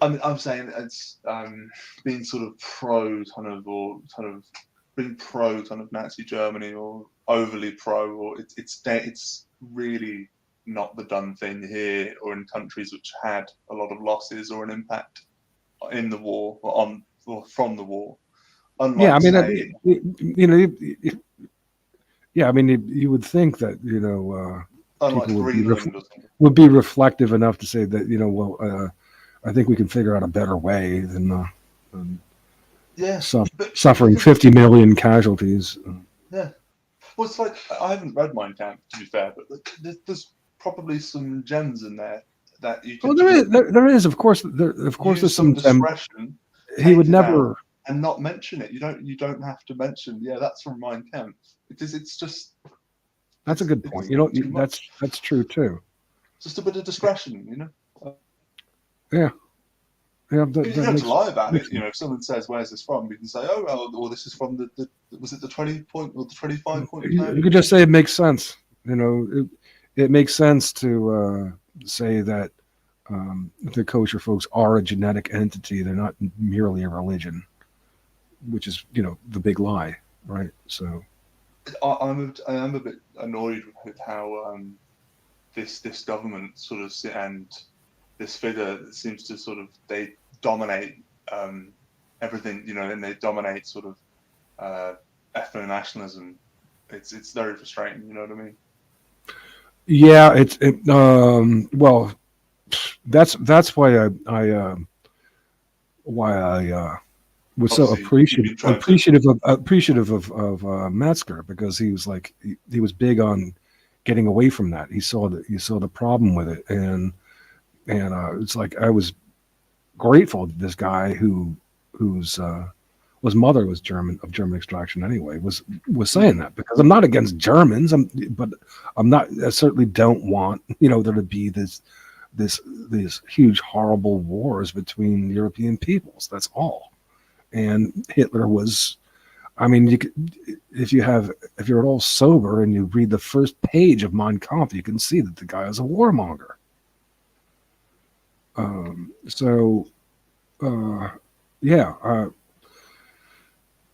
I'm saying it's being sort of being pro kind of Nazi Germany or overly pro, or it's really not the done thing here or in countries which had a lot of losses or an impact in the war or from the war. Unlike, yeah, I mean, yeah, I mean, you would think that people would be reflective enough to say that I think we can figure out a better way than suffering 50 million casualties. Yeah, well, it's like I haven't read Mein Kampf, to be fair, but there's probably some gems in there that you can. There is, of course. There's some discretion. He would never. And not mention it. You don't have to mention. Yeah, that's from Mein Kampf because it's just. That's a good point. That's true too. Just a bit of discretion, Yeah. Yeah, you don't have to lie about it. If someone says, "Where's this from?" we can say, "Oh, well, this is from the was it the 20 point or the 25 point?" You could just say it makes sense. It makes sense to say that the kosher folks are a genetic entity. They're not merely a religion, which is the big lie, right? So I am a bit annoyed with how this government sort of and this figure seems to sort of they dominate everything, and they dominate sort of ethno-nationalism. It's very frustrating, you know what I mean? Yeah, well, that's why I was so appreciative of Metzger, because he was like he was big on getting away from that. He saw the problem with it, and it's like I was grateful that this guy whose mother was of German extraction anyway was saying that, because I'm not against Germans, but I certainly don't want there to be these huge horrible wars between European peoples. That's all. And Hitler was, I mean, if you're at all sober and you read the first page of Mein Kampf, you can see that the guy is a warmonger.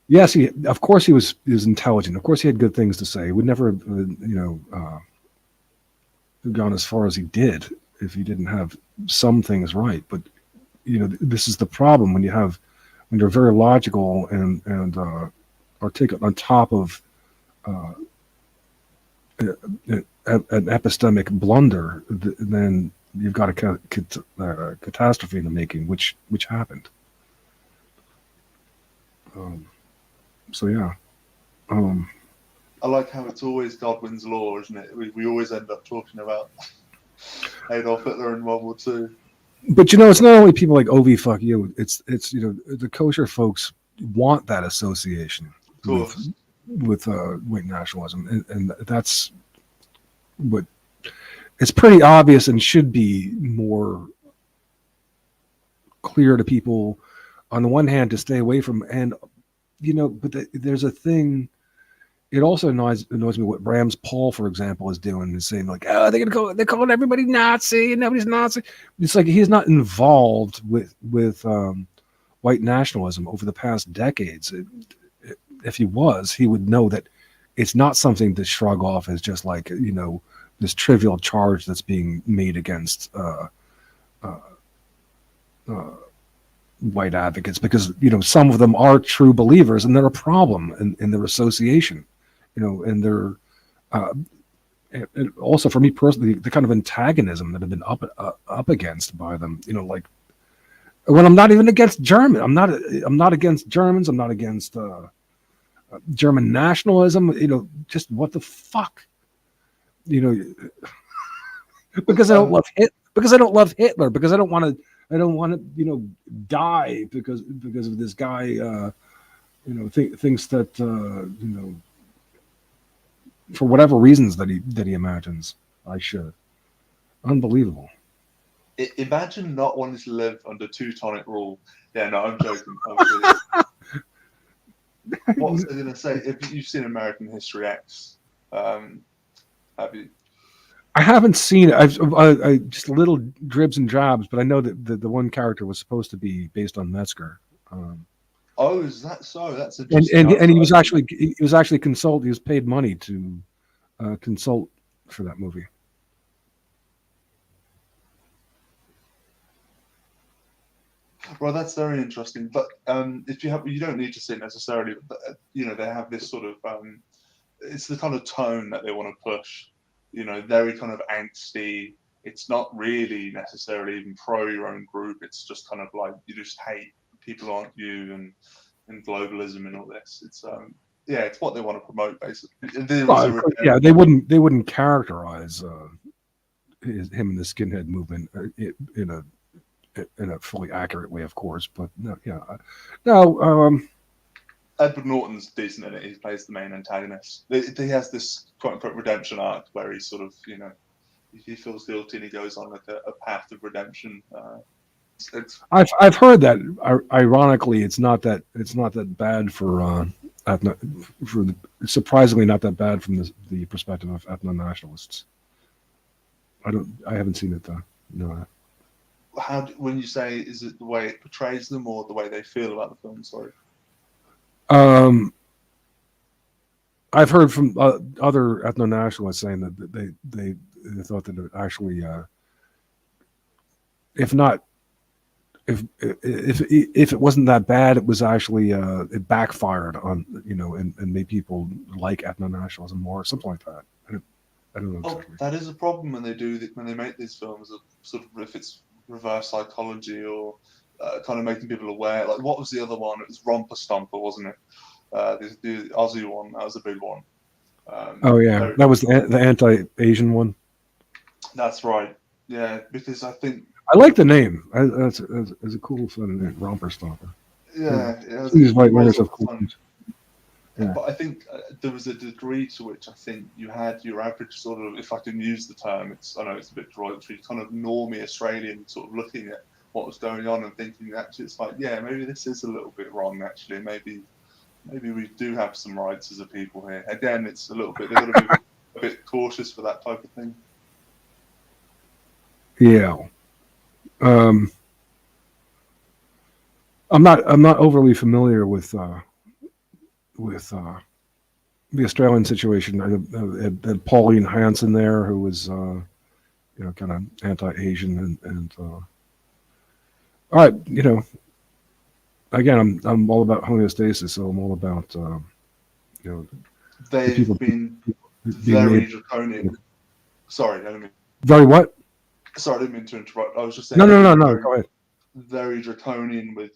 Yes, of course he was intelligent. Of course he had good things to say. He would never have gone as far as he did if he didn't have some things right. But this is the problem when you're very logical and articulate on top of an epistemic blunder, then you've got a catastrophe in the making, which happened. So yeah. Um, I like how it's always God wins law, isn't it? We always end up talking about Adolf Hitler in World War II. but it's not only people like OV fuck you. It's the kosher folks want that association Of with course. white nationalism, and that's what it's pretty obvious and should be more clear to people. On the one hand, to stay away from, and but there's a thing. It also annoys me what Rams Paul, for example, is doing, is saying like, oh, they're calling everybody Nazi and nobody's Nazi. It's like he's not involved with white nationalism over the past decades. If he was, he would know that it's not something to shrug off as just like this trivial charge that's being made against uh, uh, white advocates, because some of them are true believers and they're a problem in their association, and they're uh, and also for me personally, the kind of antagonism that have been up against by them, like when I'm not even against German, I'm not against Germans, I'm not against German nationalism, just what the fuck, you know, because I don't love because I don't love Hitler, because I don't want to, die because of this guy, thinks that, for whatever reasons that he imagines I should. Unbelievable. Imagine not wanting to live under Teutonic rule. Yeah, no, I'm joking. Obviously. What was I going to say? If you've seen American History X, have you? I haven't seen it. I just little dribs and drabs, but I know that the one character was supposed to be based on Metzger. Oh, is that so? That's And interesting. he was actually consult. He was paid money to consult for that movie. Well, that's very interesting. But if you don't need to see it necessarily. But they have this sort of it's the kind of tone that they want to push. Very kind of angsty. It's not really necessarily even pro your own group. It's just kind of like you just hate people aren't you and globalism and all this. It's yeah, it's what they want to promote basically. And there was a Yeah, they wouldn't characterize him in the skinhead movement in a fully accurate way, of course. But no, yeah, no. Edward Norton's decent in it. He plays the main antagonist. He has this quote unquote redemption arc where he sort of, he feels guilty and he goes on like a path of redemption. I've heard that. Ironically, it's not that bad for surprisingly not that bad from the perspective of ethno nationalists. I haven't seen it though. No. When you say, is it the way it portrays them or the way they feel about the film? Sorry. I've heard from other ethno nationalists saying that they thought that it actually, if it wasn't that bad, it was actually it backfired on and made people like ethno nationalism more, something like that. I don't know exactly. That is a problem when they make these films of sort of, if it's reverse psychology or kind of making people aware. Like, what was the other one? It was Romper Stomper, wasn't it? The Aussie one. That was a big one. Oh yeah, that was the anti-Asian one. That's right. Yeah, because I think I like the name. That's a cool fun name, Romper Stomper. Yeah, These white winners have cool names. Yeah. But I think there was a degree to which I think you had your average sort of, if I can use the term, I know it's a bit derogatory, kind of normie Australian sort of looking at what was going on and thinking actually it's like, yeah, maybe this is a little bit wrong actually. Maybe we do have some rights as a people here. Again, it's a little bit, they've got to be a bit cautious for that type of thing. Yeah. I'm not overly familiar with the Australian situation. I had Pauline Hanson there, who was kind of anti-Asian, and all right, again, I'm all about homeostasis, so I'm all about they've been very draconian. Sorry, I didn't mean. Very what? Sorry, I didn't mean to interrupt. I was just saying. No. Go ahead. very draconian with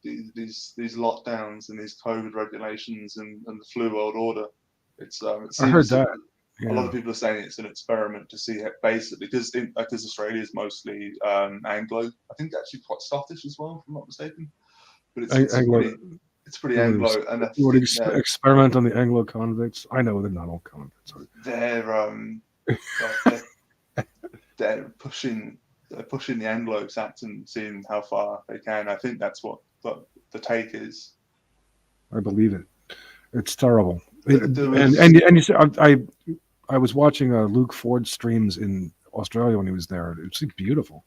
these lockdowns and these COVID regulations and the flu world order. It I heard seems that that. a lot of Yeah. people are saying it's an experiment to see how, basically because Australia is mostly Anglo. I think actually quite Scottish as well, if I'm not mistaken. But Anglo, it's pretty they would, Anglo, and I would think experiment on the Anglo convicts. I know they're not all convicts. they're they're, they're pushing the Anglo-Saxon, seeing how far they can. I think that's what the take is. I believe it. It's terrible. There And you see, I was watching Luke Ford streams in Australia when he was there. It's beautiful.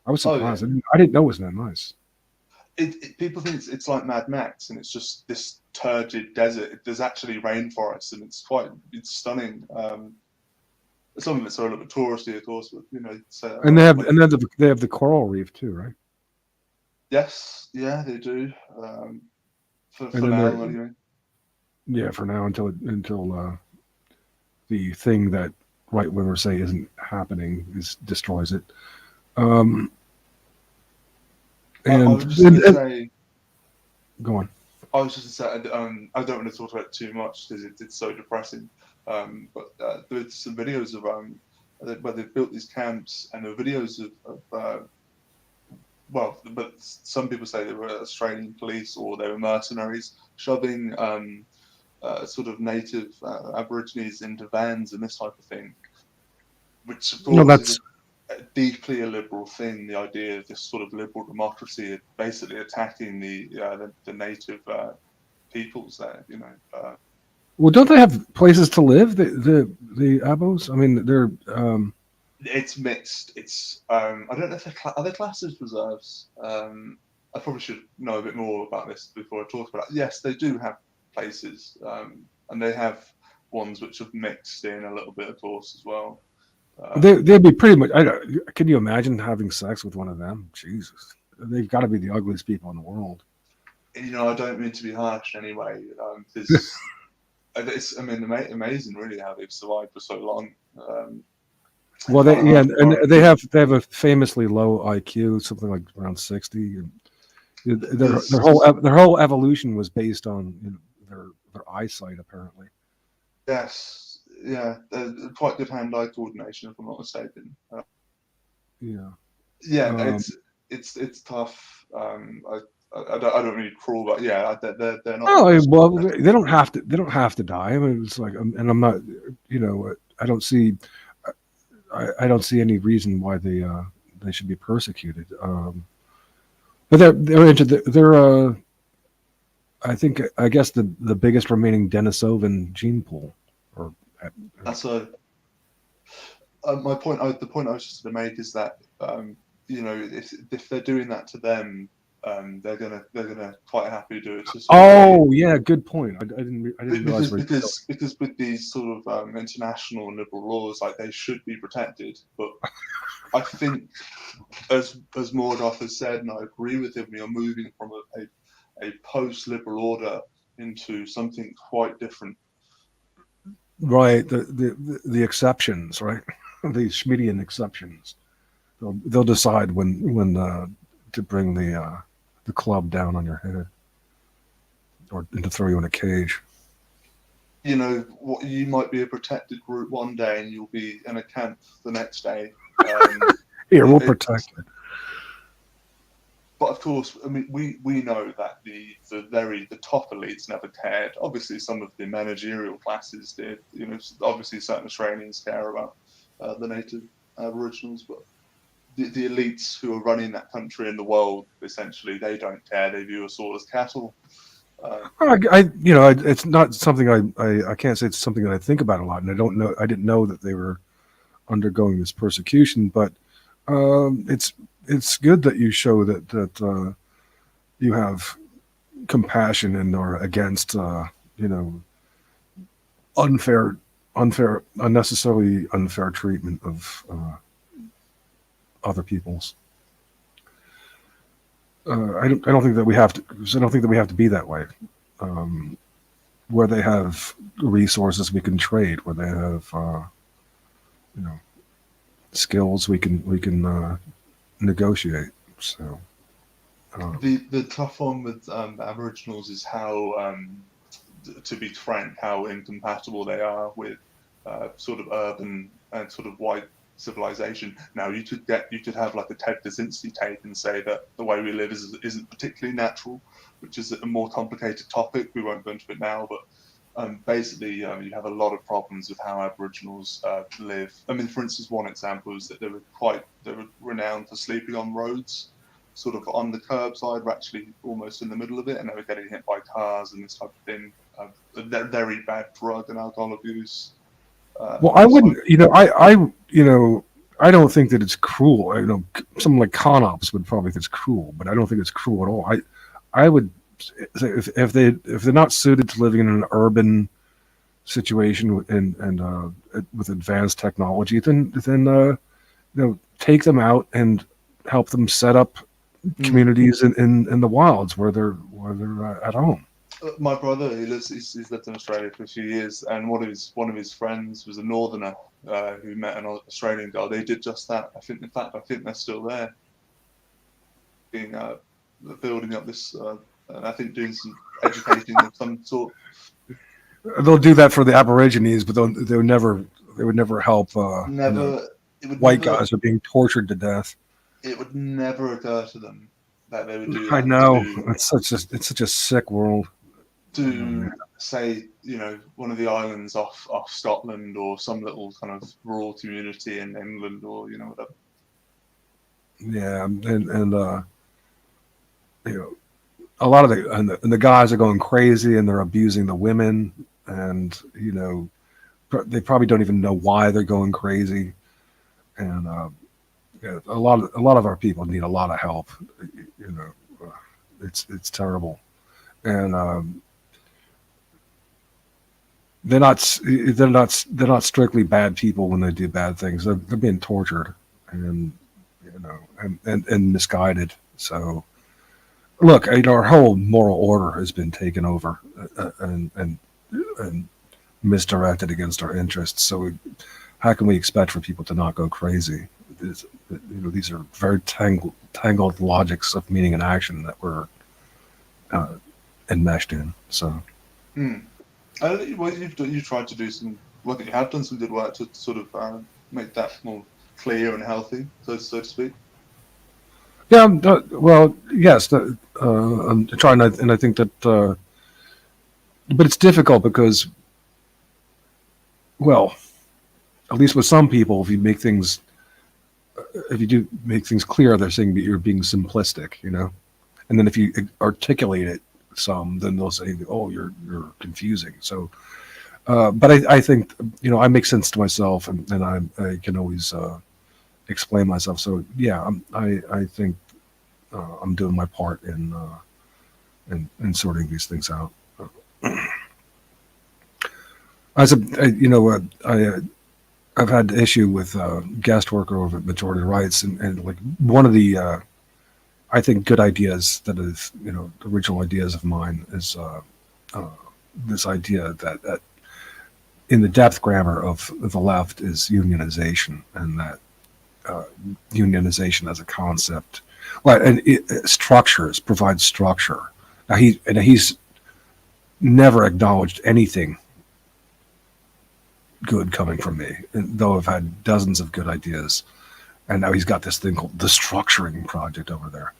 I was oh yeah, surprised. I didn't know it was that nice. people think it's like Mad Max, and it's just this turgid desert. There's actually rainforests, and it's stunning. Some of it's a little bit touristy, of course, but it's And they have the coral reef too, right? yes, yeah, they do. And For then now, anyway. yeah, for now until the thing that right wingers say isn't happening destroys it. Um, I and, was just going to and say. go on. I was just going to say, I don't want to talk about it too much because it's so depressing. But there's some videos of where they've built these camps, and there are videos of well, but some people say they were Australian police or they were mercenaries shoving sort of native Aborigines into vans and this type of thing, which of No, course is that's a deeply illiberal thing. The idea of this sort of liberal democracy basically attacking the native peoples there. well. Don't they have places to live? The abos. I mean, they're It's mixed. It's I don't know if are they classed as reserves. I probably should know a bit more about this before I talk about it. Yes, they do have places, and they have ones which have mixed in a little bit, of course, as well. they'd be pretty much. Can you imagine having sex with one of them? Jesus, they've got to be the ugliest people in the world. I don't mean to be harsh anyway, because it's amazing really how they've survived for so long. Well, Kind of hard to and find. they have a famously low IQ, something like around 60. And There's their whole evolution was based on their eyesight, apparently. yes, yeah, quite good hand-eye coordination, if I'm not mistaken. Yeah. Yeah, Um, it's tough. I don't mean cruel, but yeah, they're not the oh most well, pleasant they don't people. have to. They don't have to die. I mean, it's like, and I'm not. I don't see. I don't see any reason why they should be persecuted. But they're into they're I guess the biggest remaining Denisovan gene pool. Or That's the point I was just going to make is that if they're doing that to them, they're gonna quite happily do it to sort of oh yeah, good point. I didn't realize where. because with these sort of international and liberal laws, like they should be protected. But I think, as Mordaunt has said, and I agree with him, we are moving from a post-liberal order into something quite different. Right, the exceptions, right? The Schmittian exceptions. They'll decide when to bring the club down on your head or and to throw you in a cage. What you might be a protected group one day, and you'll be in a camp the next day. Here, we'll It, protect it. but of course, I mean, we know that the top elites never cared. Obviously, some of the managerial classes did. Obviously, certain Australians care about the native Aboriginals, but the elites who are running that country and the world, essentially, they don't care. They view us all as cattle. It's not something I can't say it's something that I think about a lot, and I don't know. I didn't know that they were undergoing this persecution, but it's good that you show that you have compassion and are against unfair, unnecessarily unfair treatment of other peoples. I don't think that we have to. I don't think that we have to be that way. Um, where they have resources we can trade, where they have you know skills we can negotiate. So The tough one with Aboriginals is how, to be frank, how incompatible they are with sort of urban and sort of white civilization. Now you could have like a Ted Kaczynski take and say that the way we live isn't particularly natural, which is a more complicated topic. We won't go into it now, but basically, you have a lot of problems with how Aboriginals live. I mean, for instance, one example is that they were renowned for sleeping on roads, sort of on the curbside, or actually almost in the middle of it, and they were getting hit by cars and this type of thing. Very bad drug and alcohol abuse. Well, I wouldn't, I don't think that it's cruel. Someone like con ops would probably think it's cruel, but I don't think it's cruel at all. I would say if they're not suited to living in an urban situation and with advanced technology, then take them out and help them set up communities in the wilds where they're at home. My brother, he's lived in Australia for a few years, and one of his friends was a northerner who met an Australian girl. They did just that. I think they're still there, building up this. I think doing some educating of some sort. They'll do that for the Aborigines, but they would never help. White guys are being tortured to death. It would never occur to them that they would do that. I know. It's such a sick world. To say, one of the islands off Scotland or some little kind of rural community in England or whatever. Yeah, and a lot of the guys are going crazy and they're abusing the women, and they probably don't even know why they're going crazy, and a lot of our people need a lot of help. It's terrible, and they're not strictly bad people when they do bad things. They're being tortured and and misguided. So look, our whole moral order has been taken over and misdirected against our interests. So how can we expect for people to not go crazy? These are very tangled logics of meaning and action that we're enmeshed in. So. You tried to do some work. You have done some good work to sort of make that more clear and healthy, so to speak. Yeah. Well, yes. I'm trying, and I think that, but it's difficult because, well, at least with some people, if you do make things clear, they're saying that you're being simplistic, and then if you articulate it some, then they'll say, "Oh, you're confusing." So, but I think I make sense to myself, and I can always explain myself. So yeah, I think I'm doing my part in sorting these things out. I've had issue with guest worker over at Majority Rights, and like one of the I think good ideas that is, original ideas of mine is this idea that in the depth grammar of the left is unionization, and that unionization as a concept, and structures provide structure. Now he's never acknowledged anything good coming from me, though I've had dozens of good ideas. And now he's got this thing called the structuring project over there,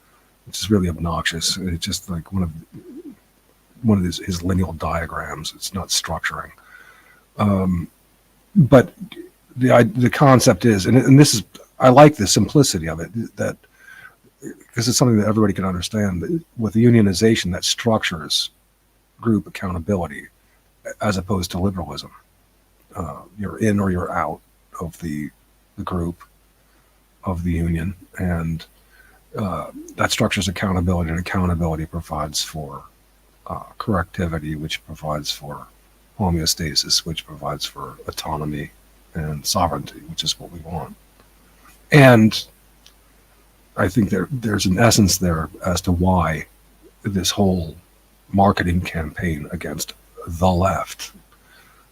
which is really obnoxious. It's just like one of his lineal diagrams. It's not structuring. But the concept is, and this is, I like the simplicity of it, that because it's something that everybody can understand. With the unionization, that structures group accountability as opposed to liberalism. You're in or you're out of the group, of the union, and that structures accountability, and accountability provides for correctivity, which provides for homeostasis, which provides for autonomy and sovereignty, which is what we want. And I think there's an essence there as to why this whole marketing campaign against the left,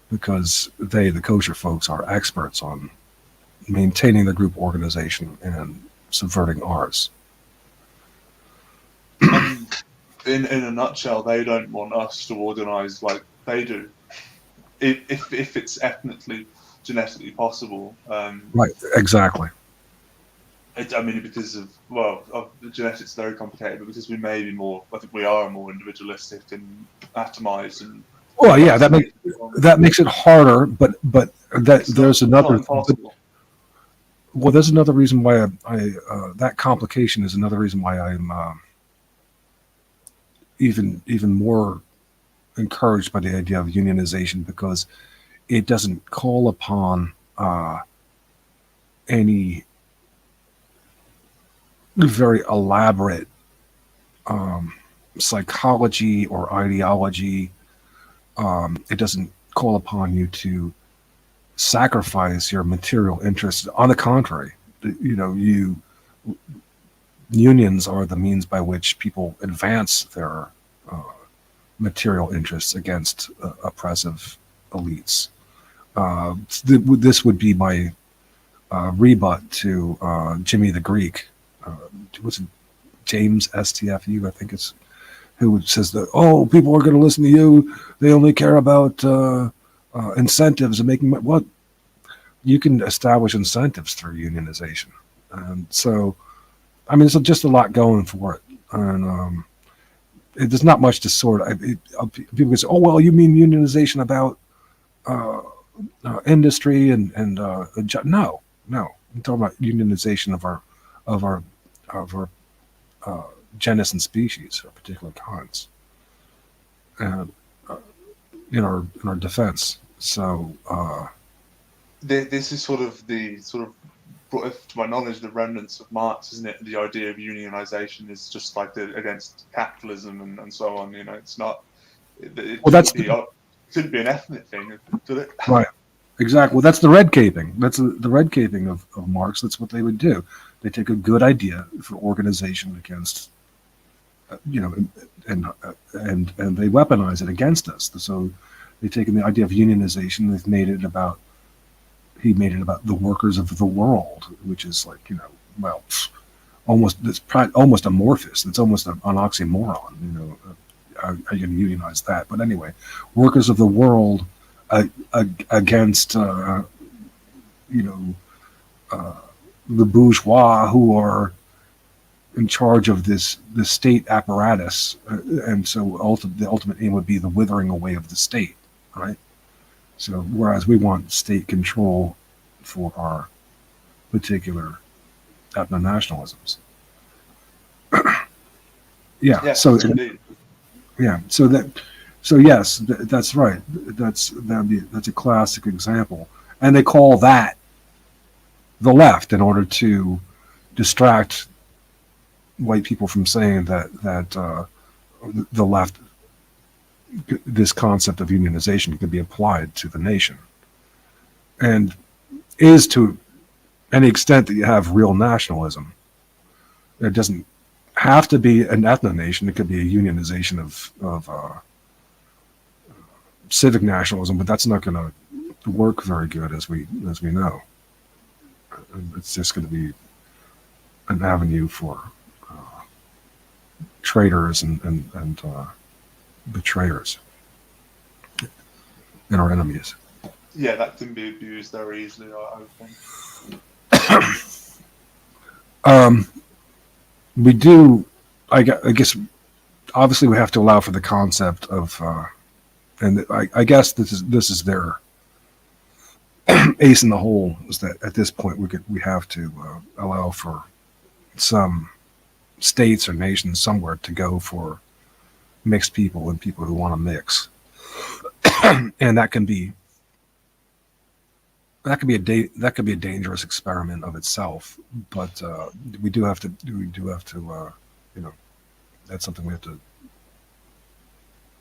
because the kosher folks, are experts on maintaining the group organization and subverting ours. in a nutshell, they don't want us to organise like they do. If it's ethnically, genetically possible. Right. Exactly. I mean, because of genetics is very complicated, but because we may be more, I think we are more individualistic and atomized and Well, yeah, isolated. that makes it harder, but there's It's not another. impossible. Well, there's another reason why that complication is another reason why I'm even more encouraged by the idea of unionization, because it doesn't call upon any very elaborate psychology or ideology. It doesn't call upon you to sacrifice your material interests. On the contrary, unions are the means by which people advance their material interests against oppressive elites. This would be my rebut to Jimmy the Greek. Was it James STFU? I think it's who says that, oh, people are going to listen to you. They only care about incentives and making money. Well, you can establish incentives through unionization. And so, I mean, there's just a lot going for it. And there's not much to sort. People can say, oh, well, you mean unionization about industry and no. I'm talking about unionization of our genus and species, or particular kinds, and in our defense. So this is sort of to my knowledge, the remnants of Marx, isn't it? The idea of unionization is just like against capitalism and so on. It's not. Couldn't be an ethnic thing, could it? Right. Exactly. Well, that's the red caping. That's the red caping of Marx. That's what they would do. They take a good idea for organization against, and they weaponize it against us. So they've taken the idea of unionization. He made it about the workers of the world, which is like, almost amorphous. It's almost an oxymoron. How are you going to unionize that? But anyway, workers of the world against the bourgeois who are in charge of this state apparatus, and so the ultimate aim would be the withering away of the state, right? So whereas we want state control for our particular ethno-nationalisms. Yeah. So indeed. Yeah. So yes, that's right. That's a classic example, and they call that the left in order to distract white people from saying that the left, this concept of unionization could be applied to the nation, and is to any extent that you have real nationalism. It doesn't have to be an ethno-nation. It could be a unionization of civic nationalism, but that's not going to work very good, as we know. It's just going to be an avenue for traitors and betrayers and our enemies. Yeah, that can be abused very easily, I would think. We do, I guess, obviously we have to allow for the concept of, and I guess this is their ace in the hole, is that at this point we have to allow for some states or nations somewhere to go for mixed people and people who want to mix, and that can be a dangerous experiment of itself. But we do have to that's something we have to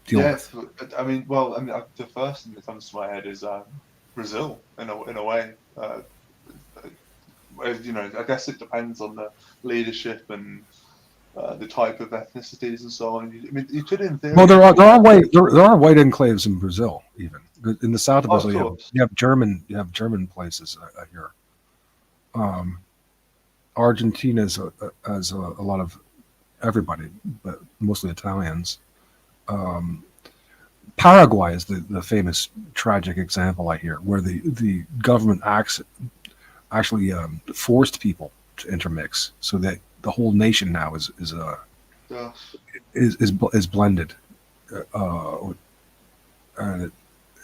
deal with. I mean, the first thing that comes to my head is Brazil, in a way. I guess it depends on the leadership and the type of ethnicities and so on. I mean, you could, in theory. Well, there are white enclaves in Brazil, even in the south of Brazil. You have German places here. Argentina has a lot of everybody, but mostly Italians. Um, Paraguay is the famous tragic example I hear, where the government actually forced people to intermix, so that the whole nation now Gosh. is blended, uh, and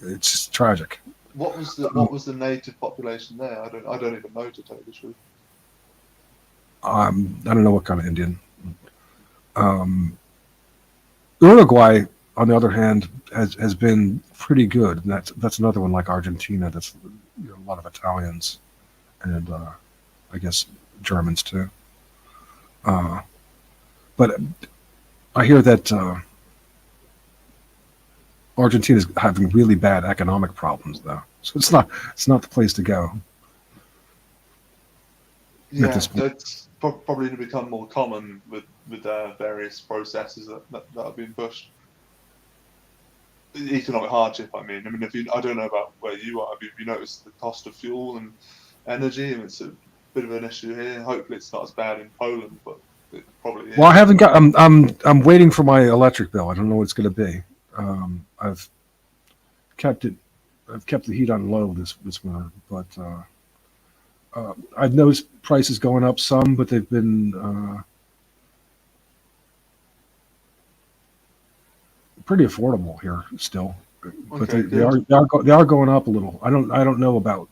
it's just tragic. What was the native population there? I don't even know, to tell you the truth. I don't know what kind of Indian. Um, Uruguay, on the other hand, has been pretty good. And that's another one like Argentina. That's a lot of Italians and I guess Germans too. Uh, but I hear that Argentina is having really bad economic problems, though. So it's not the place to go at Yeah, this point. that's probably going to become more common with various processes that have been pushed. Economic hardship. I mean, if you, I don't know about where you are. Have you noticed the cost of fuel and energy? And it's a bit of an issue here. Hopefully, it's not as bad in Poland, but it probably Well, I is. haven't got. I'm waiting for my electric bill. I don't know what it's going to be. I've kept it. I've kept the heat on low this winter, but I've noticed prices going up some, but they've been pretty affordable here still. But Okay, good. they are going up a little. I don't know about.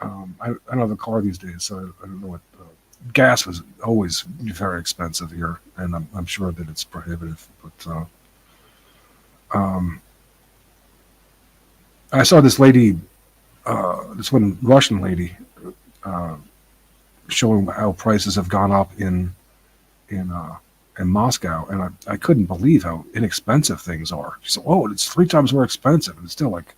I don't have a car these days, so I don't know what. Gas was always very expensive here, and I'm sure that it's prohibitive. But um, I saw this lady, this one Russian lady, uh, showing how prices have gone up in in Moscow, and I couldn't believe how inexpensive things are. She said, "Oh, it's 3 times more expensive, and it's still like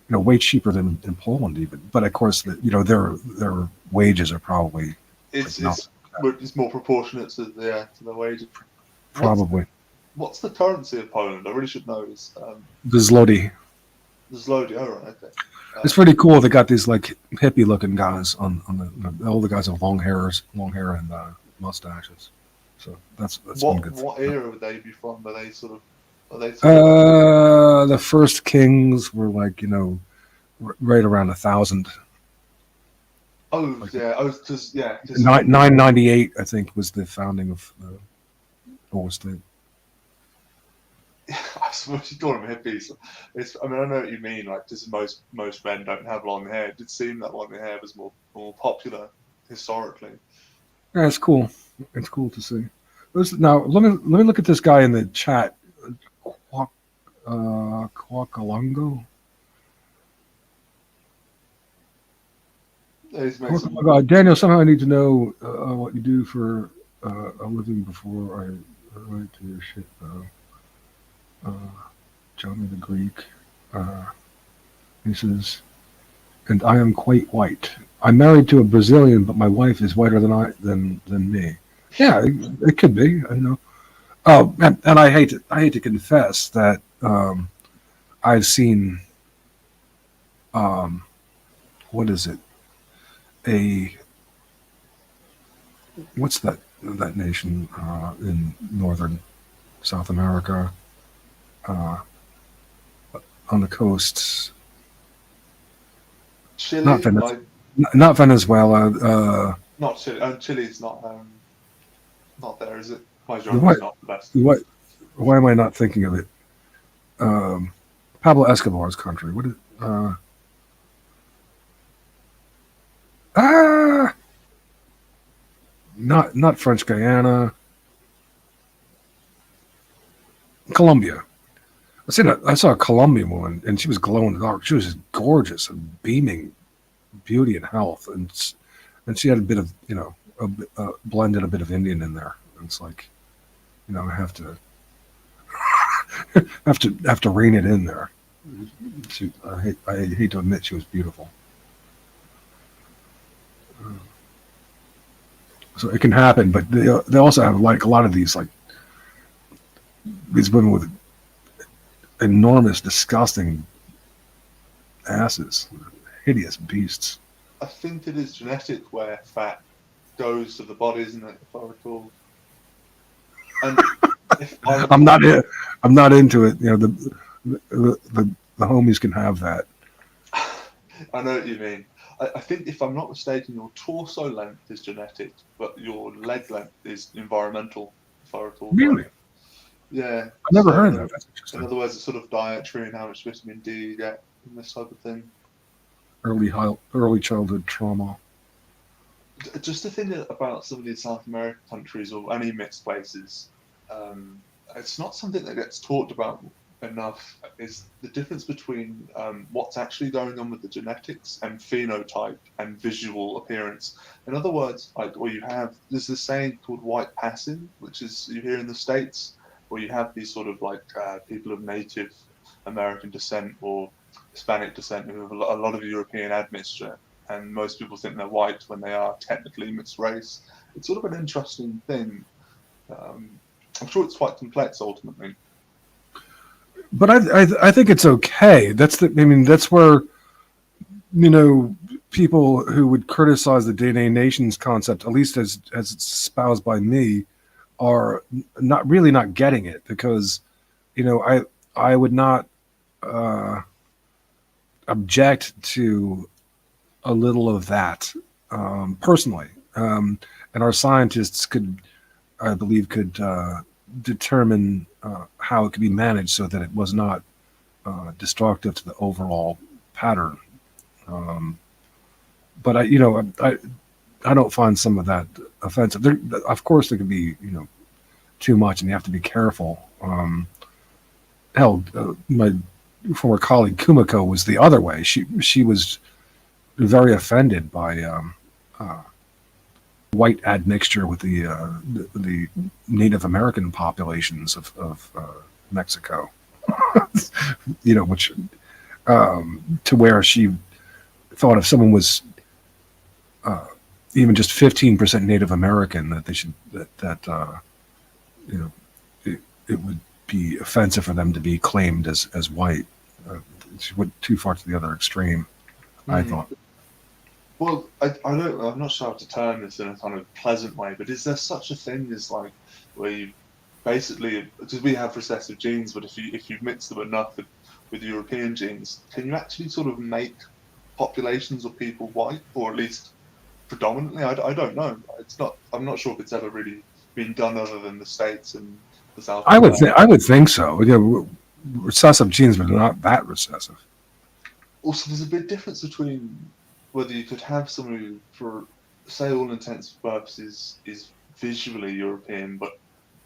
way cheaper than in Poland even." But of course, their wages are probably like It's not it's it's more proportionate to the wage. What's probably what's the currency of Poland? I really should know. Is the zloty. the zloty? Oh, right, okay. It's Um, pretty cool. They got these like hippie looking guys on all the guys have long hair and mustaches. So that's one good what thing. era would they be from? Are they sort of like The first kings were like right around 1,000. oh Like yeah because 998, I think, was the founding of the whole state. I suppose you call them hippies. I mean I know what you mean. Like just most men don't have long hair. It did seem that long hair was more popular historically. Yeah, it's cool. It's cool to see. Now let me look at this guy in the chat. Quack, Quackalongo. He's made Oh some. my God, Daniel, somehow I need to know what you do for a living before I write to your shit, though. Johnny the Greek. Uh, he says, and I am quite white. I'm married to a Brazilian, but my wife is whiter than me. Yeah, it could be. I know. Oh, and I hate to confess that I've seen what is it? A what's that nation in northern South America uh, on the coast? Not Chile, Venezuela. like Not Venezuela. not Chile. Chile's not there, is it? My What? geography's not the best. What? Why am I not thinking of it? Um, Pablo Escobar's country. What is? Ah, not French Guyana. Colombia. I saw a Colombian woman, and she was glowing in the dark. She was just gorgeous and beaming beauty and health, and she had a bit of blended a bit of Indian in there. And it's like I have to rein it in there. I hate to admit she was beautiful. So it can happen, but they also have like a lot of these women with enormous, disgusting asses, hideous beasts. I think it is genetic where fat goes to the body, isn't it? If I recall. And if I I'm recall, I'm not into it. You know, the homies can have that. I know what you mean. I think if I'm not mistaken, your torso length is genetic, but your leg length is environmental, if I recall Really, correctly. Yeah. I never So heard of that. That's in interesting. other words, it's sort of dietary and how much vitamin D you get and this type of thing. Early childhood trauma. Just the thing about some of these South American countries or any mixed places, um, it's not something that gets talked about enough. Is the difference between what's actually going on with the genetics and phenotype and visual appearance. In other words, like what you have, there's this saying called white passing, which is you hear in the States, where you have these sort of like people of Native American descent or Hispanic descent who have a lot of European admixture, and most people think they're white when they are technically mixed race. It's sort of an interesting thing. Um, I'm sure it's quite complex ultimately. But I think it's okay. I mean, that's where, you know, people who would criticize the DNA nations concept, at least as it's espoused by me, are not really not getting it, because, you know, I would not uh, object to a little of that, personally. And our scientists could, I believe, could determine how it could be managed so that it was not destructive to the overall pattern. Um, but I don't find some of that offensive. Of course, there could be, you know, too much, and you have to be careful. Hell, my former colleague Kumiko was the other way. She was very offended by uh, white admixture with the Native American populations of Mexico. You know, which to where she thought if someone was uh, even just 15% Native American, that they should you know, it would be offensive for them to be claimed as white. She went too far to the other extreme, I Mm. thought. Well, I don't. I'm not sure how to term this in a kind of pleasant way, but is there such a thing as like where you basically because we have recessive genes, but if you mix them enough with European genes, can you actually sort of make populations of people white, or at least predominantly? I don't know. It's not. I'm not sure if it's ever really been done other than the States and the South America. I would think so. You know, recessive genes, but not that recessive. Also, there's a big difference between whether you could have someone who, for say all intents and purposes, is visually European, but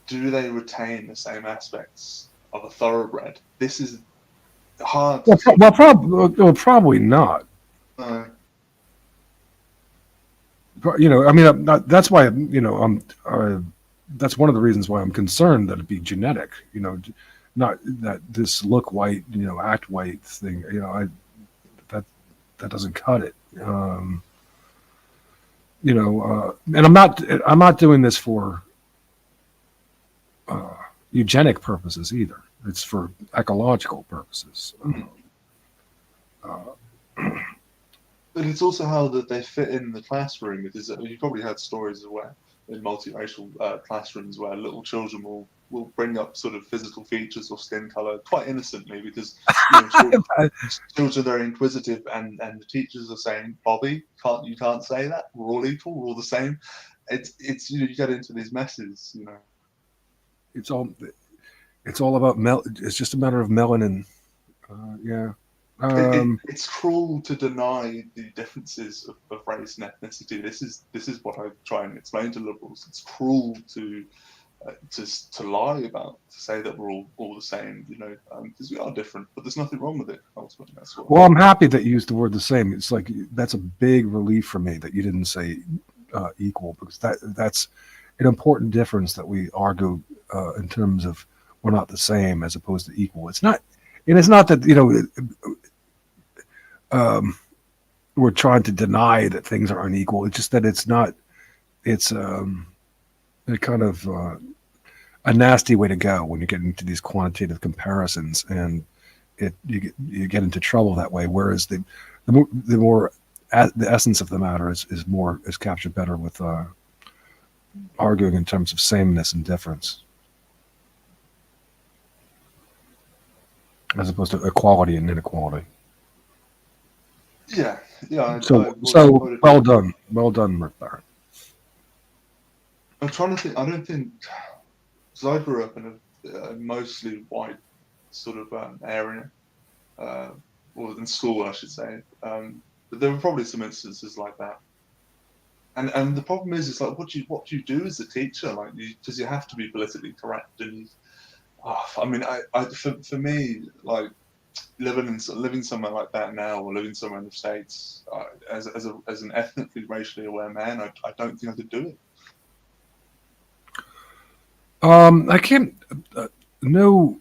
do they retain the same aspects of a thoroughbred? This is hard to sort Probably not. of. You know, I mean, that's why, you know, that's one of the reasons why I'm concerned that it be genetic. You know, not that this look white, you know, act white thing. You know, that that doesn't cut it. You know, and I'm not doing this for uh, eugenic purposes either. It's for ecological purposes. Uh, But it's also how that they fit in the classroom. Because you probably heard stories of where in multiracial classrooms where little children will bring up sort of physical features or skin color quite innocently because children are inquisitive and the teachers are saying, Bobby, you can't say that. We're all equal. We're all the same. It's you get into these messes. it's all it's all about It's just a matter of melanin. Yeah. Um, It's cruel to deny the differences of race and ethnicity. This is what I try and explain to liberals. It's cruel to lie about, to say that we're all the same, because we are different, but there's nothing wrong with it. Ultimately, that's what. well, I'm happy that you used the word the same. It's like that's a big relief for me that you didn't say equal, because that's an important difference that we argue in terms of we're not the same as opposed to equal. It's not, and it's not that, you know, um, we're trying to deny that things are unequal. It's just that it's not. It's a kind of a nasty way to go when you get into these quantitative comparisons, and you get into trouble that way. Whereas the more the essence of the matter is captured better with arguing in terms of sameness and difference. as opposed to equality and inequality. Yeah, yeah. So, Would well agree. done, well done, Rick Barrett. I'm trying to think. I don't think, because I grew up in a mostly white sort of area, uh, or in school, I should say. But there were probably some instances like that. And the problem is, it's like, what do you do as a teacher? Like, because you have to be politically correct, and I mean, for me, like living somewhere like that now, or living somewhere in the States, as an ethnically racially aware man, I don't think I could do it. I can't. No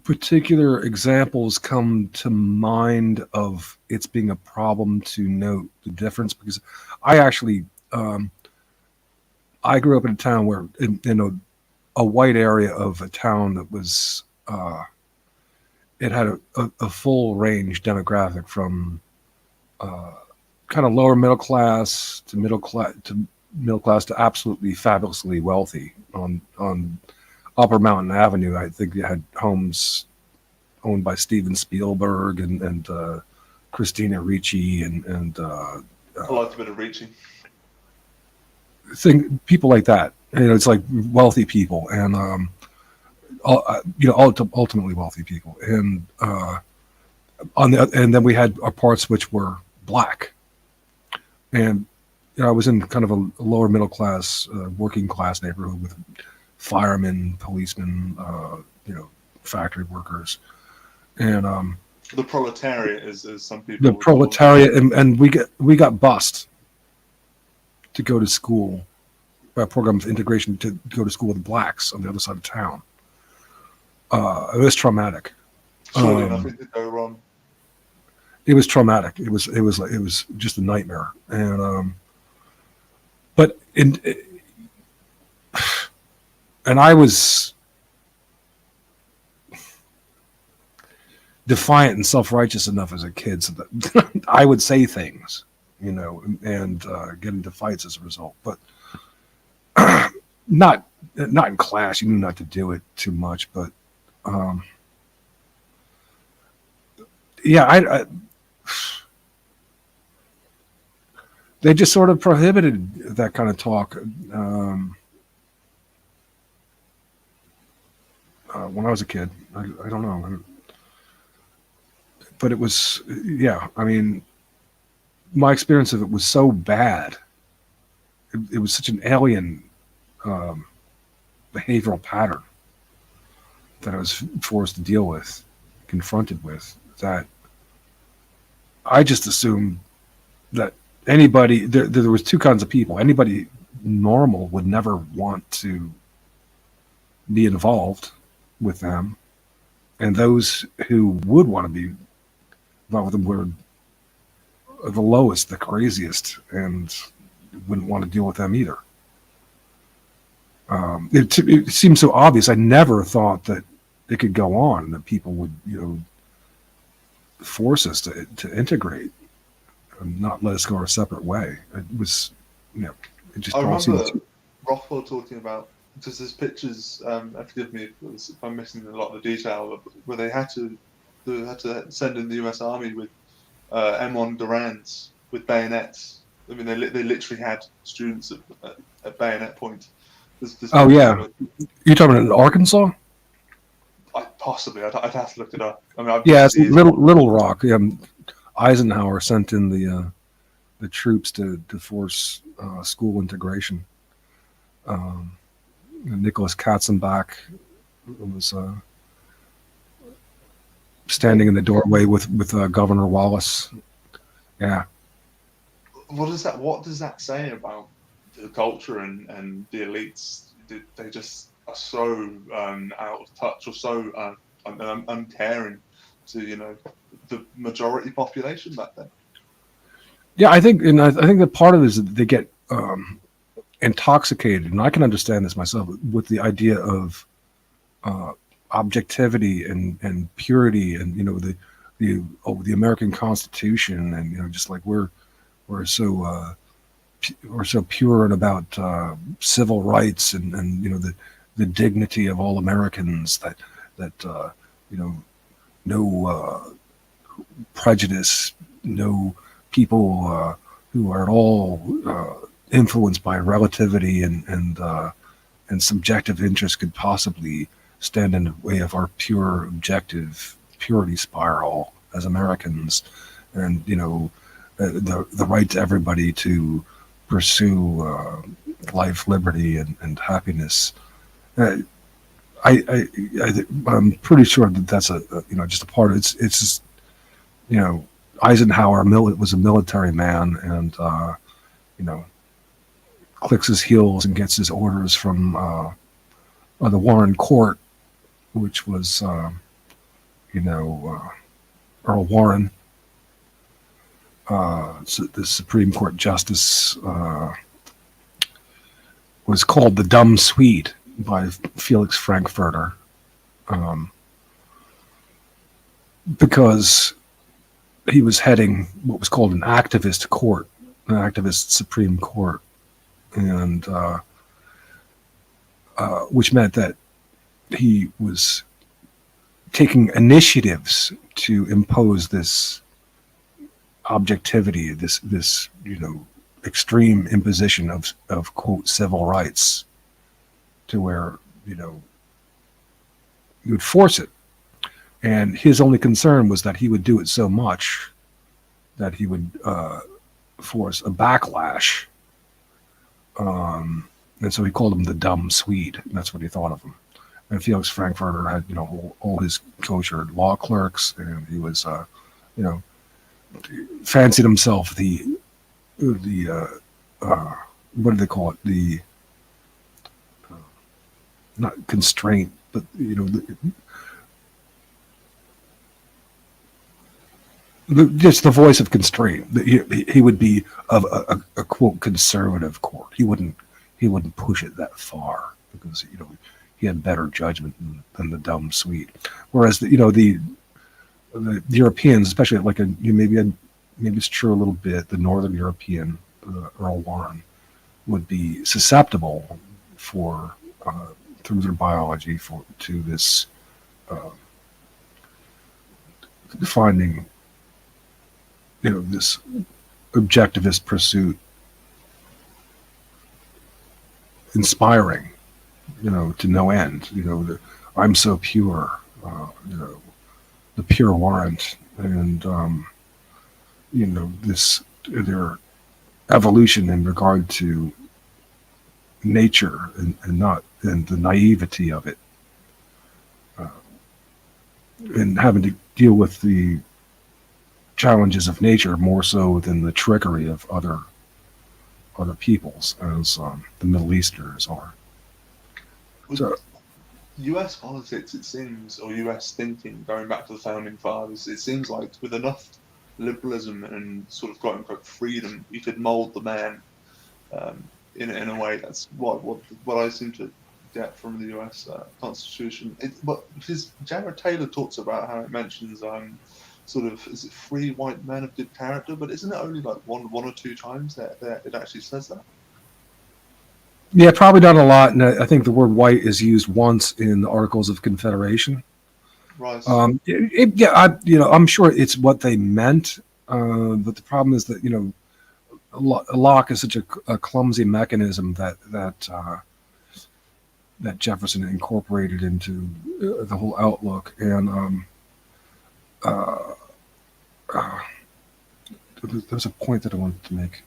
particular examples come to mind of it's being a problem to note the difference because I actually I grew up in a town where in a white area of a town that was it had a full range demographic from uh, kind of lower middle class to absolutely fabulously wealthy on Upper Mountain Avenue. I think you had homes owned by Steven Spielberg and Christina Ricci and I liked a bit of reaching. people like that. It's like wealthy people and ultimately wealthy people. And and then we had our parts which were black. And I was in kind of a lower middle class, working class neighborhood with firemen, policemen, factory workers, and The proletariat, as some the people would call them. proletariat, and we got bused to go to school by a program of integration to go to school with blacks on the other side of town. It was traumatic. Surely Um, nothing could go wrong. it was traumatic. It was just a nightmare. And but in and I was defiant and self-righteous enough as a kid so that I would say things, and get into fights as a result. But not in class. You knew not to do it too much. But um, yeah, they just sort of prohibited that kind of talk when I was a kid. I don't know, but it was yeah. I mean, my experience of it was so bad. It was such an alien um, behavioral pattern that I was forced to deal with, confronted with, that I just assumed that anybody there was two kinds of people. Anybody normal would never want to be involved with them, and those who would want to be involved with them were the lowest, the craziest, and wouldn't want to deal with them either. It seemed so obvious. I never thought that it could go on, that people would, force us to integrate and not let us go our separate way. It was, it I just all seemed remember Rothwell talking about, because there's pictures. Forgive me if I'm missing a lot of the detail, where they had to send in the U.S. Army with M1 Durans with bayonets. I mean, they literally had students at bayonet point. There's oh pictures yeah, where you're talking about in Arkansas? possibly I'd have to look it up. I mean, Yeah, this is it's years ago. Little Rock. Eisenhower sent in the troops to force school integration. Um, Nicholas Katzenbach was standing in the doorway with Governor Wallace. Yeah, What does that say about the culture and the elites? They just are so out of touch, or so uncaring to the majority population back then. yeah. I think that part of it is that they get intoxicated, and I can understand this myself with the idea of uh, objectivity and purity, and the American Constitution, and just like we're so we're so pure and about civil rights and the dignity of all Americans that you know no prejudice, no people who are at all influenced by relativity and subjective interest could possibly stand in the way of our pure objective purity spiral as Americans, and the right to everybody to pursue life, liberty, and happiness. Uh, I'm pretty sure that that's just a part of it. It's just, Eisenhower was a military man, and you know clicks his heels and gets his orders from the Warren Court, which was Earl Warren, so the Supreme Court justice, was called the Dumb Swede by Felix Frankfurter, because he was heading what was called an activist court, an activist Supreme Court, and which meant that he was taking initiatives to impose this objectivity, this extreme imposition of quote civil rights, to where you would force it. And his only concern was that he would do it so much that he would force a backlash. And so he called him the Dumb Swede. That's what he thought of him. And Felix Frankfurter had, all his kosher law clerks, and he was, fancied himself the what do they call it? The not constraint, but just the voice of constraint. He would be of a quote conservative court. He wouldn't push it that far because he had better judgment than the Dumb Swede. Whereas the Europeans, especially maybe it's true a little bit, the Northern European, Earl Warren, would be susceptible for through their biology to this finding this objectivist pursuit inspiring, to no end. I'm so pure, the pure warrant, and their evolution in regard to nature and the naivety of it, and having to deal with the challenges of nature more so than the trickery of other peoples, as the Middle Easterners are. So, U.S. politics, it seems, or U.S. thinking, going back to the founding fathers, it seems like with enough liberalism and sort of quote unquote freedom, you could mold the man in a way. That's what I seem to get from the U.S. Constitution. But because Jared Taylor talks about how it mentions sort of, is it free white men of good character? But isn't it only like one or two times that it actually says that? yeah, probably not a lot. And I think the word white is used once in the Articles of Confederation. Right. I'm sure it's what they meant. But the problem is that, a lock is such a clumsy mechanism that Jefferson incorporated into the whole outlook. And there's a point that I wanted to make.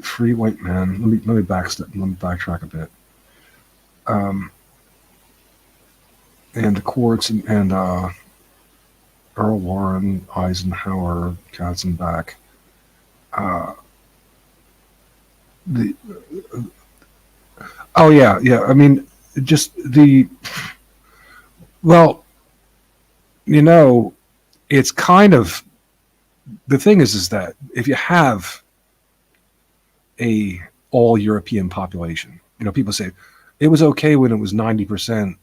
Free white man. Let me backtrack a bit. And the courts and Earl Warren, Eisenhower, Katzenbach. Oh yeah. I mean, just it's kind of, the thing is that if you have a all European population, people say it was okay when it was 90%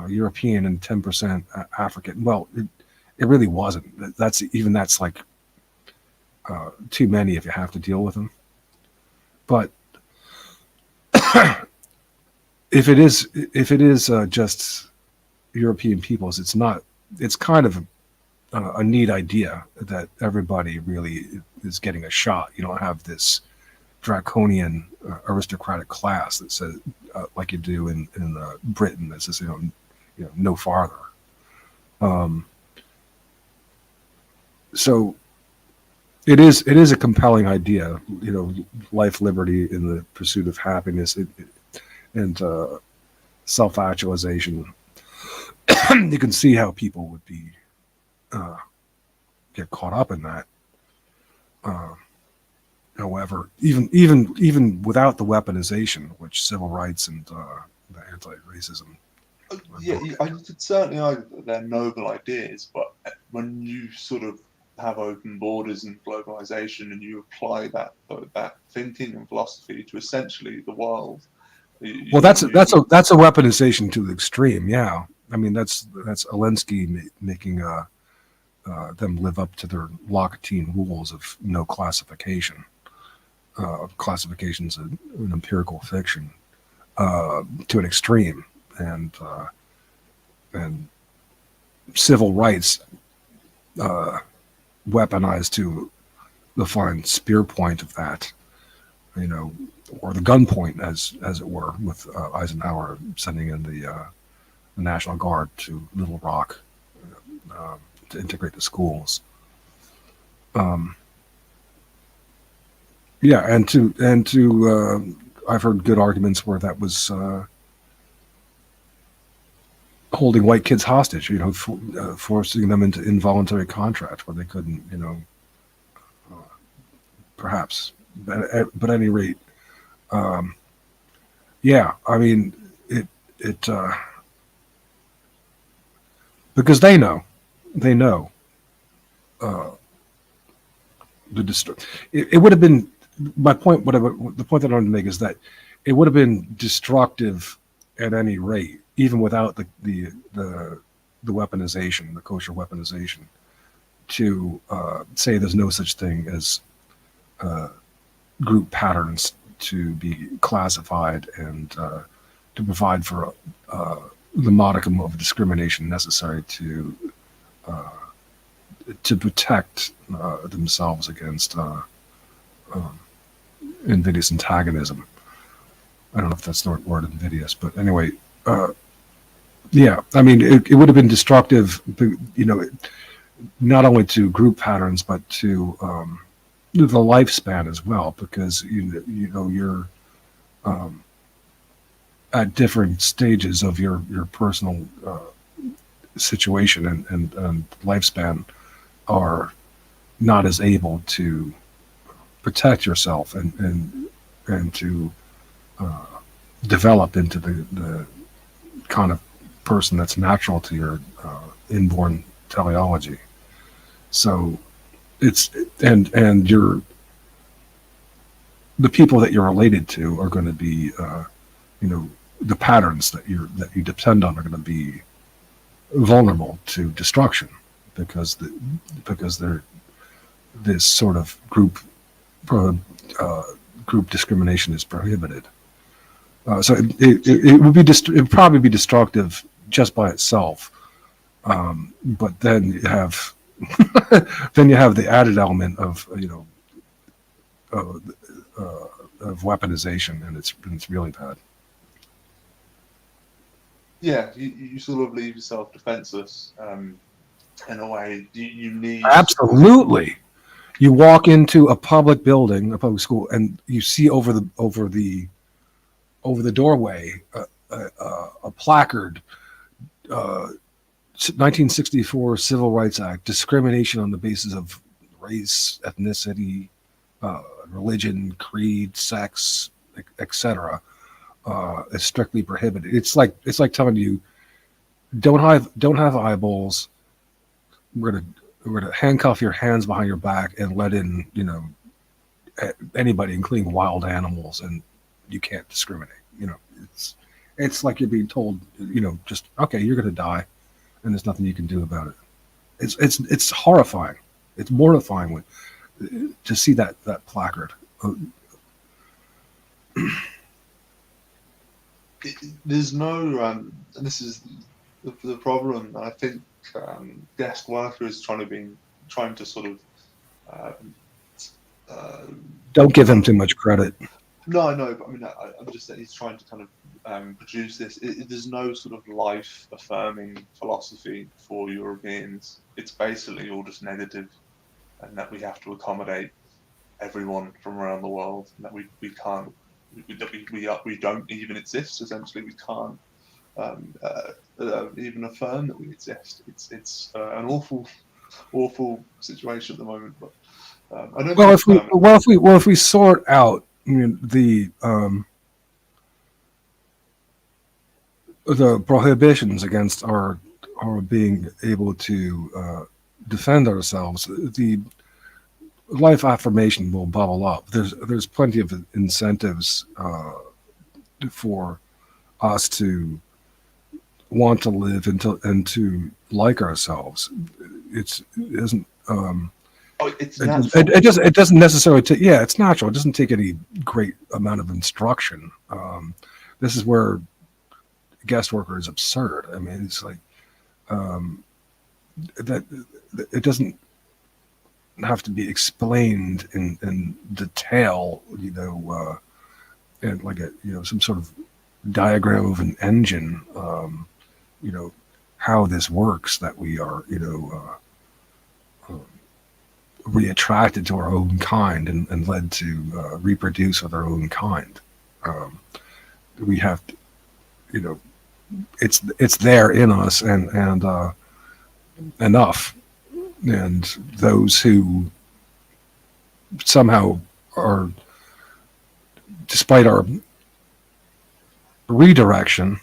European and 10% African. Well, it really wasn't. That's like too many if you have to deal with them. But if it is just European peoples, it's not. It's kind of a neat idea that everybody really is getting a shot. You don't have this draconian aristocratic class that says, like you do in Britain, that says, no farther. Um, so it is a compelling idea. Life, liberty, in the pursuit of happiness, and self-actualization. You can see how people would be get caught up in that. Uh, However, even without the weaponization, which civil rights and the anti-racism, Yeah, I could certainly argue that they're noble ideas, but when you sort of have open borders and globalization, and you apply that thinking and philosophy to essentially the world, well, that's you a weaponization to the extreme. Yeah, I mean that's Alinsky making them live up to their Lockean rules of no classification. Classification's an empirical fiction to an extreme, and civil rights weaponized to the fine spear point of that, or the gun point, as it were, with Eisenhower sending in the National Guard to Little Rock to integrate the schools. Yeah, and to I've heard good arguments where that was holding white kids hostage, forcing them into involuntary contract where they couldn't, perhaps. But at any rate, yeah, I mean, it because they know uh, it would have been my point. The point that I wanted to make is that it would have been destructive at any rate, even without the weaponization, the kosher weaponization, to say there's no such thing as group patterns to be classified and to provide for the modicum of discrimination necessary to protect themselves against invidious antagonism. I don't know if that's the right word, invidious, but anyway, yeah. I mean, it would have been destructive, not only to group patterns but to the lifespan as well, because you're at different stages of your personal situation and lifespan are not as able to protect yourself and to develop into the kind of person that's natural to your inborn teleology. So it's and you're the people that you're related to are going to be the patterns that you depend on are going to be vulnerable to destruction because they're this sort of group discrimination is prohibited. So it would probably be destructive just by itself. But then you have the added element of of weaponization, and it's really bad. Yeah, you sort of leave yourself defenseless in a way. You need Absolutely. You walk into a public building, a public school, and you see over the doorway a placard, 1964 Civil Rights Act, discrimination on the basis of race, ethnicity, religion, creed, sex, etc. Is strictly prohibited. It's like telling you don't have eyeballs. We're gonna handcuff your hands behind your back and let in anybody, including wild animals, and you can't discriminate. It's like you're being told just okay, you're gonna die, and there's nothing you can do about it. It's horrifying. It's mortifying to see that placard. there's no, and this is the problem. I think guest worker is trying to sort of um, uh, Don't give him pro- too much credit. no, I know, but I mean, I'm just saying he's trying to kind of produce this. There's no sort of life affirming philosophy for Europeans. It's basically all just negative, and that we have to accommodate everyone from around the world, and that we can't. That we don't even exist. Essentially, we can't um, uh, even affirm that we exist. It's an awful situation at the moment. But I don't think Well, it's permanent. if we sort out, I mean, the prohibitions against our being able to defend ourselves, the life affirmation will bubble up. There's plenty of incentives for us to want to live and to like ourselves. It isn't. Oh, it's natural. It doesn't necessarily take. Yeah, it's natural. It doesn't take any great amount of instruction. This is where guest worker is absurd. I mean, it's like um, that. It doesn't have to be explained in detail. And like some sort of diagram of an engine. You know how this works. That we are reattracted to our own kind and led to reproduce with our own kind. Um, we have to, it's there in us and enough. And those who somehow are, despite our redirection,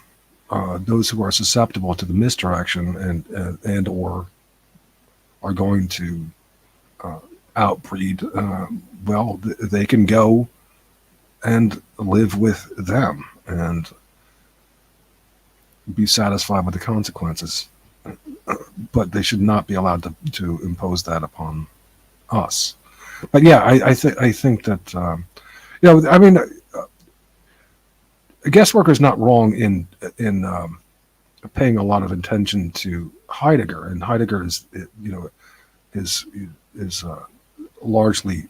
those who are susceptible to the misdirection and or are going to outbreed, well, they can go and live with them and be satisfied with the consequences. But they should not be allowed to impose that upon us. But yeah, I think that I mean, a guest worker is not wrong in paying a lot of attention to Heidegger, and Heidegger is is largely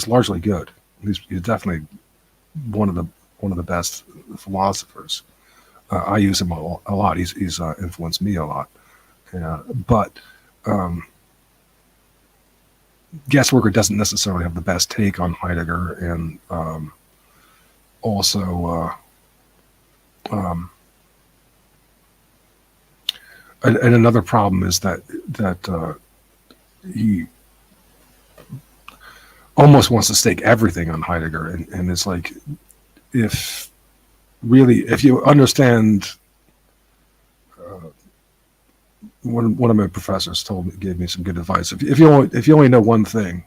largely good. He's definitely one of the best philosophers. I use him a lot. He's influenced me a lot. But um, guest worker doesn't necessarily have the best take on Heidegger, and also and another problem is that he almost wants to stake everything on Heidegger, and it's like if if you understand. One of my professors gave me some good advice. If you only know one thing,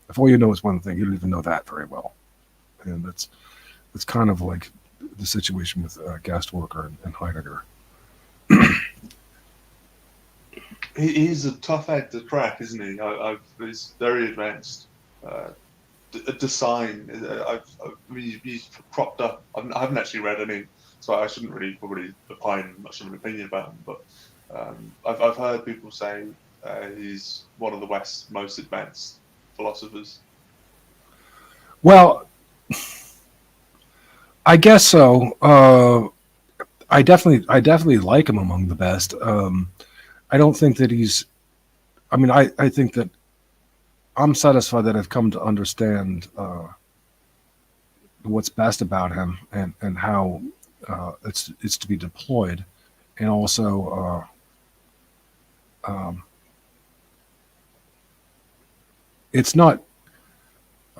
if all you know is one thing, you don't even know that very well. And it's kind of like the situation with guest worker and Heidegger. He's a tough egg to crack, isn't he? He's very advanced. Design. I mean, he's cropped up. I haven't actually read any, so I shouldn't really probably opine much of an opinion about him. But I've heard people say he's one of the West's most advanced philosophers. Well, I guess so. I definitely like him among the best. I don't think that he's. I mean, I think that I'm satisfied that I've come to understand what's best about him and how it's to be deployed, and also it's not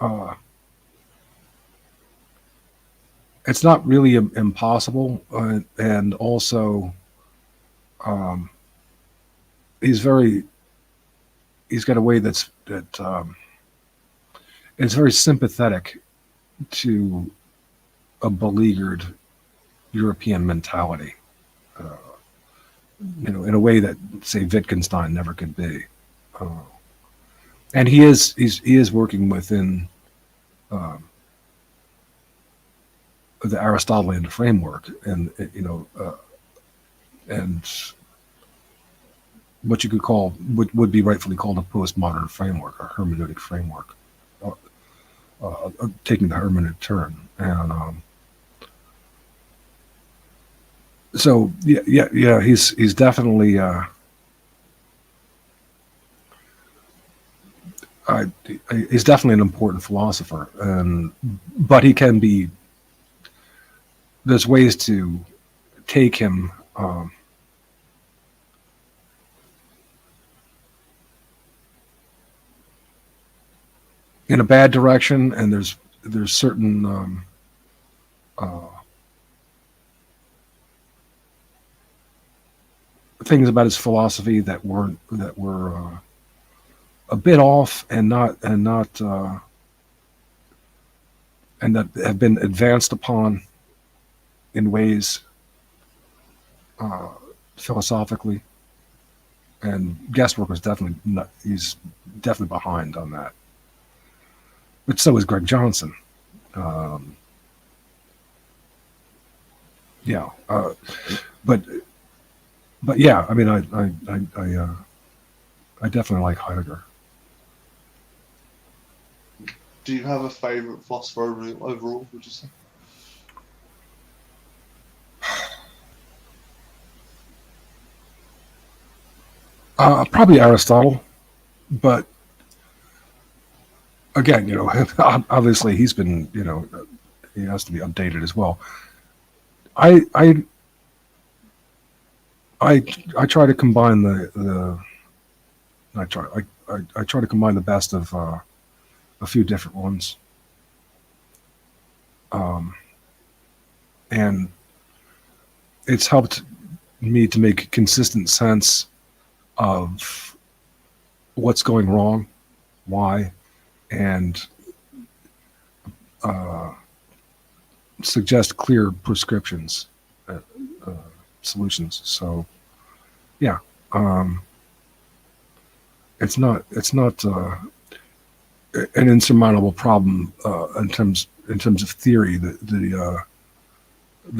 uh, it's not really impossible, and also um, he's got a way that it's very sympathetic to a beleaguered European mentality, uh, in a way that, say, Wittgenstein never could be. Uh, and he is working within um, the Aristotelian framework, and and what you could call would be rightfully called a postmodern framework, a hermeneutic framework, taking the hermeneutic turn. And so yeah, he's definitely he's definitely an important philosopher, but he can be. There's ways to take him in a bad direction, and there's certain things about his philosophy that were a bit off, and that have been advanced upon in ways philosophically. And Guestwork was definitely not, he's definitely behind on that. But so is Greg Johnson. Yeah, but yeah, I mean, I definitely like Heidegger. Do you have a favorite philosopher overall, would you say? Probably Aristotle, but again, obviously he's been, he has to be updated as well. I try to combine I try to combine the best of a few different ones, and it's helped me to make consistent sense of what's going wrong, why, and suggest clear prescriptions, solutions. So, yeah, it's not an insurmountable problem in terms of theory. The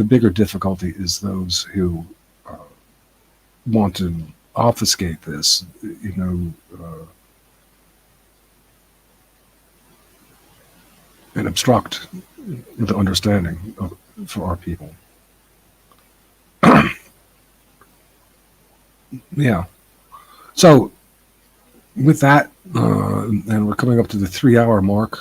bigger difficulty is those who want to obfuscate this, and obstruct the understanding for our people. Yeah. So with that, and we're coming up to the 3-hour mark.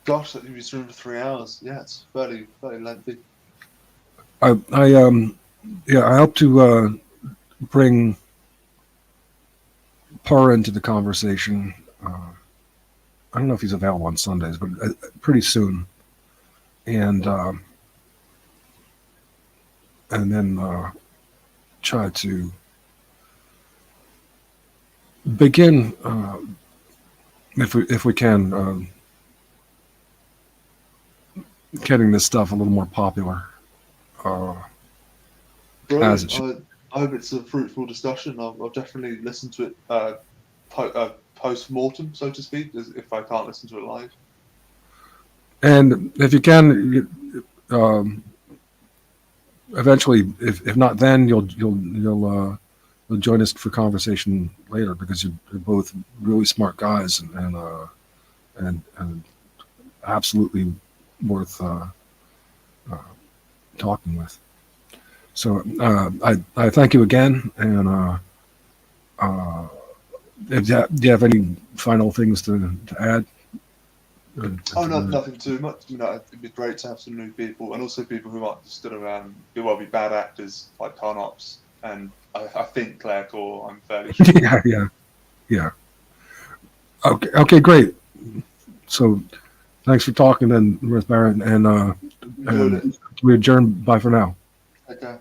Gosh, that you've been streaming for 3 hours. Yeah, it's fairly lengthy. I hope to bring Parr into the conversation. I don't know if he's available on Sundays, but pretty soon. And then try to begin, if we can, getting this stuff a little more popular. Brilliant. I hope it's a fruitful discussion. I'll definitely listen to it post-mortem, so to speak, if I can't listen to it live. And if you can, eventually, if not then, you'll join us for conversation later, because you're both really smart guys and absolutely worth talking with. So I thank you again, and do you have any final things to add? Nothing too much. It'd be great to have some new people, and also people who might just be bad actors like Carnops, and I think Claire Core. I'm fairly sure. Yeah. Okay, great. So, thanks for talking, then, Ruth Barrett, and we adjourn. Bye for now. Okay.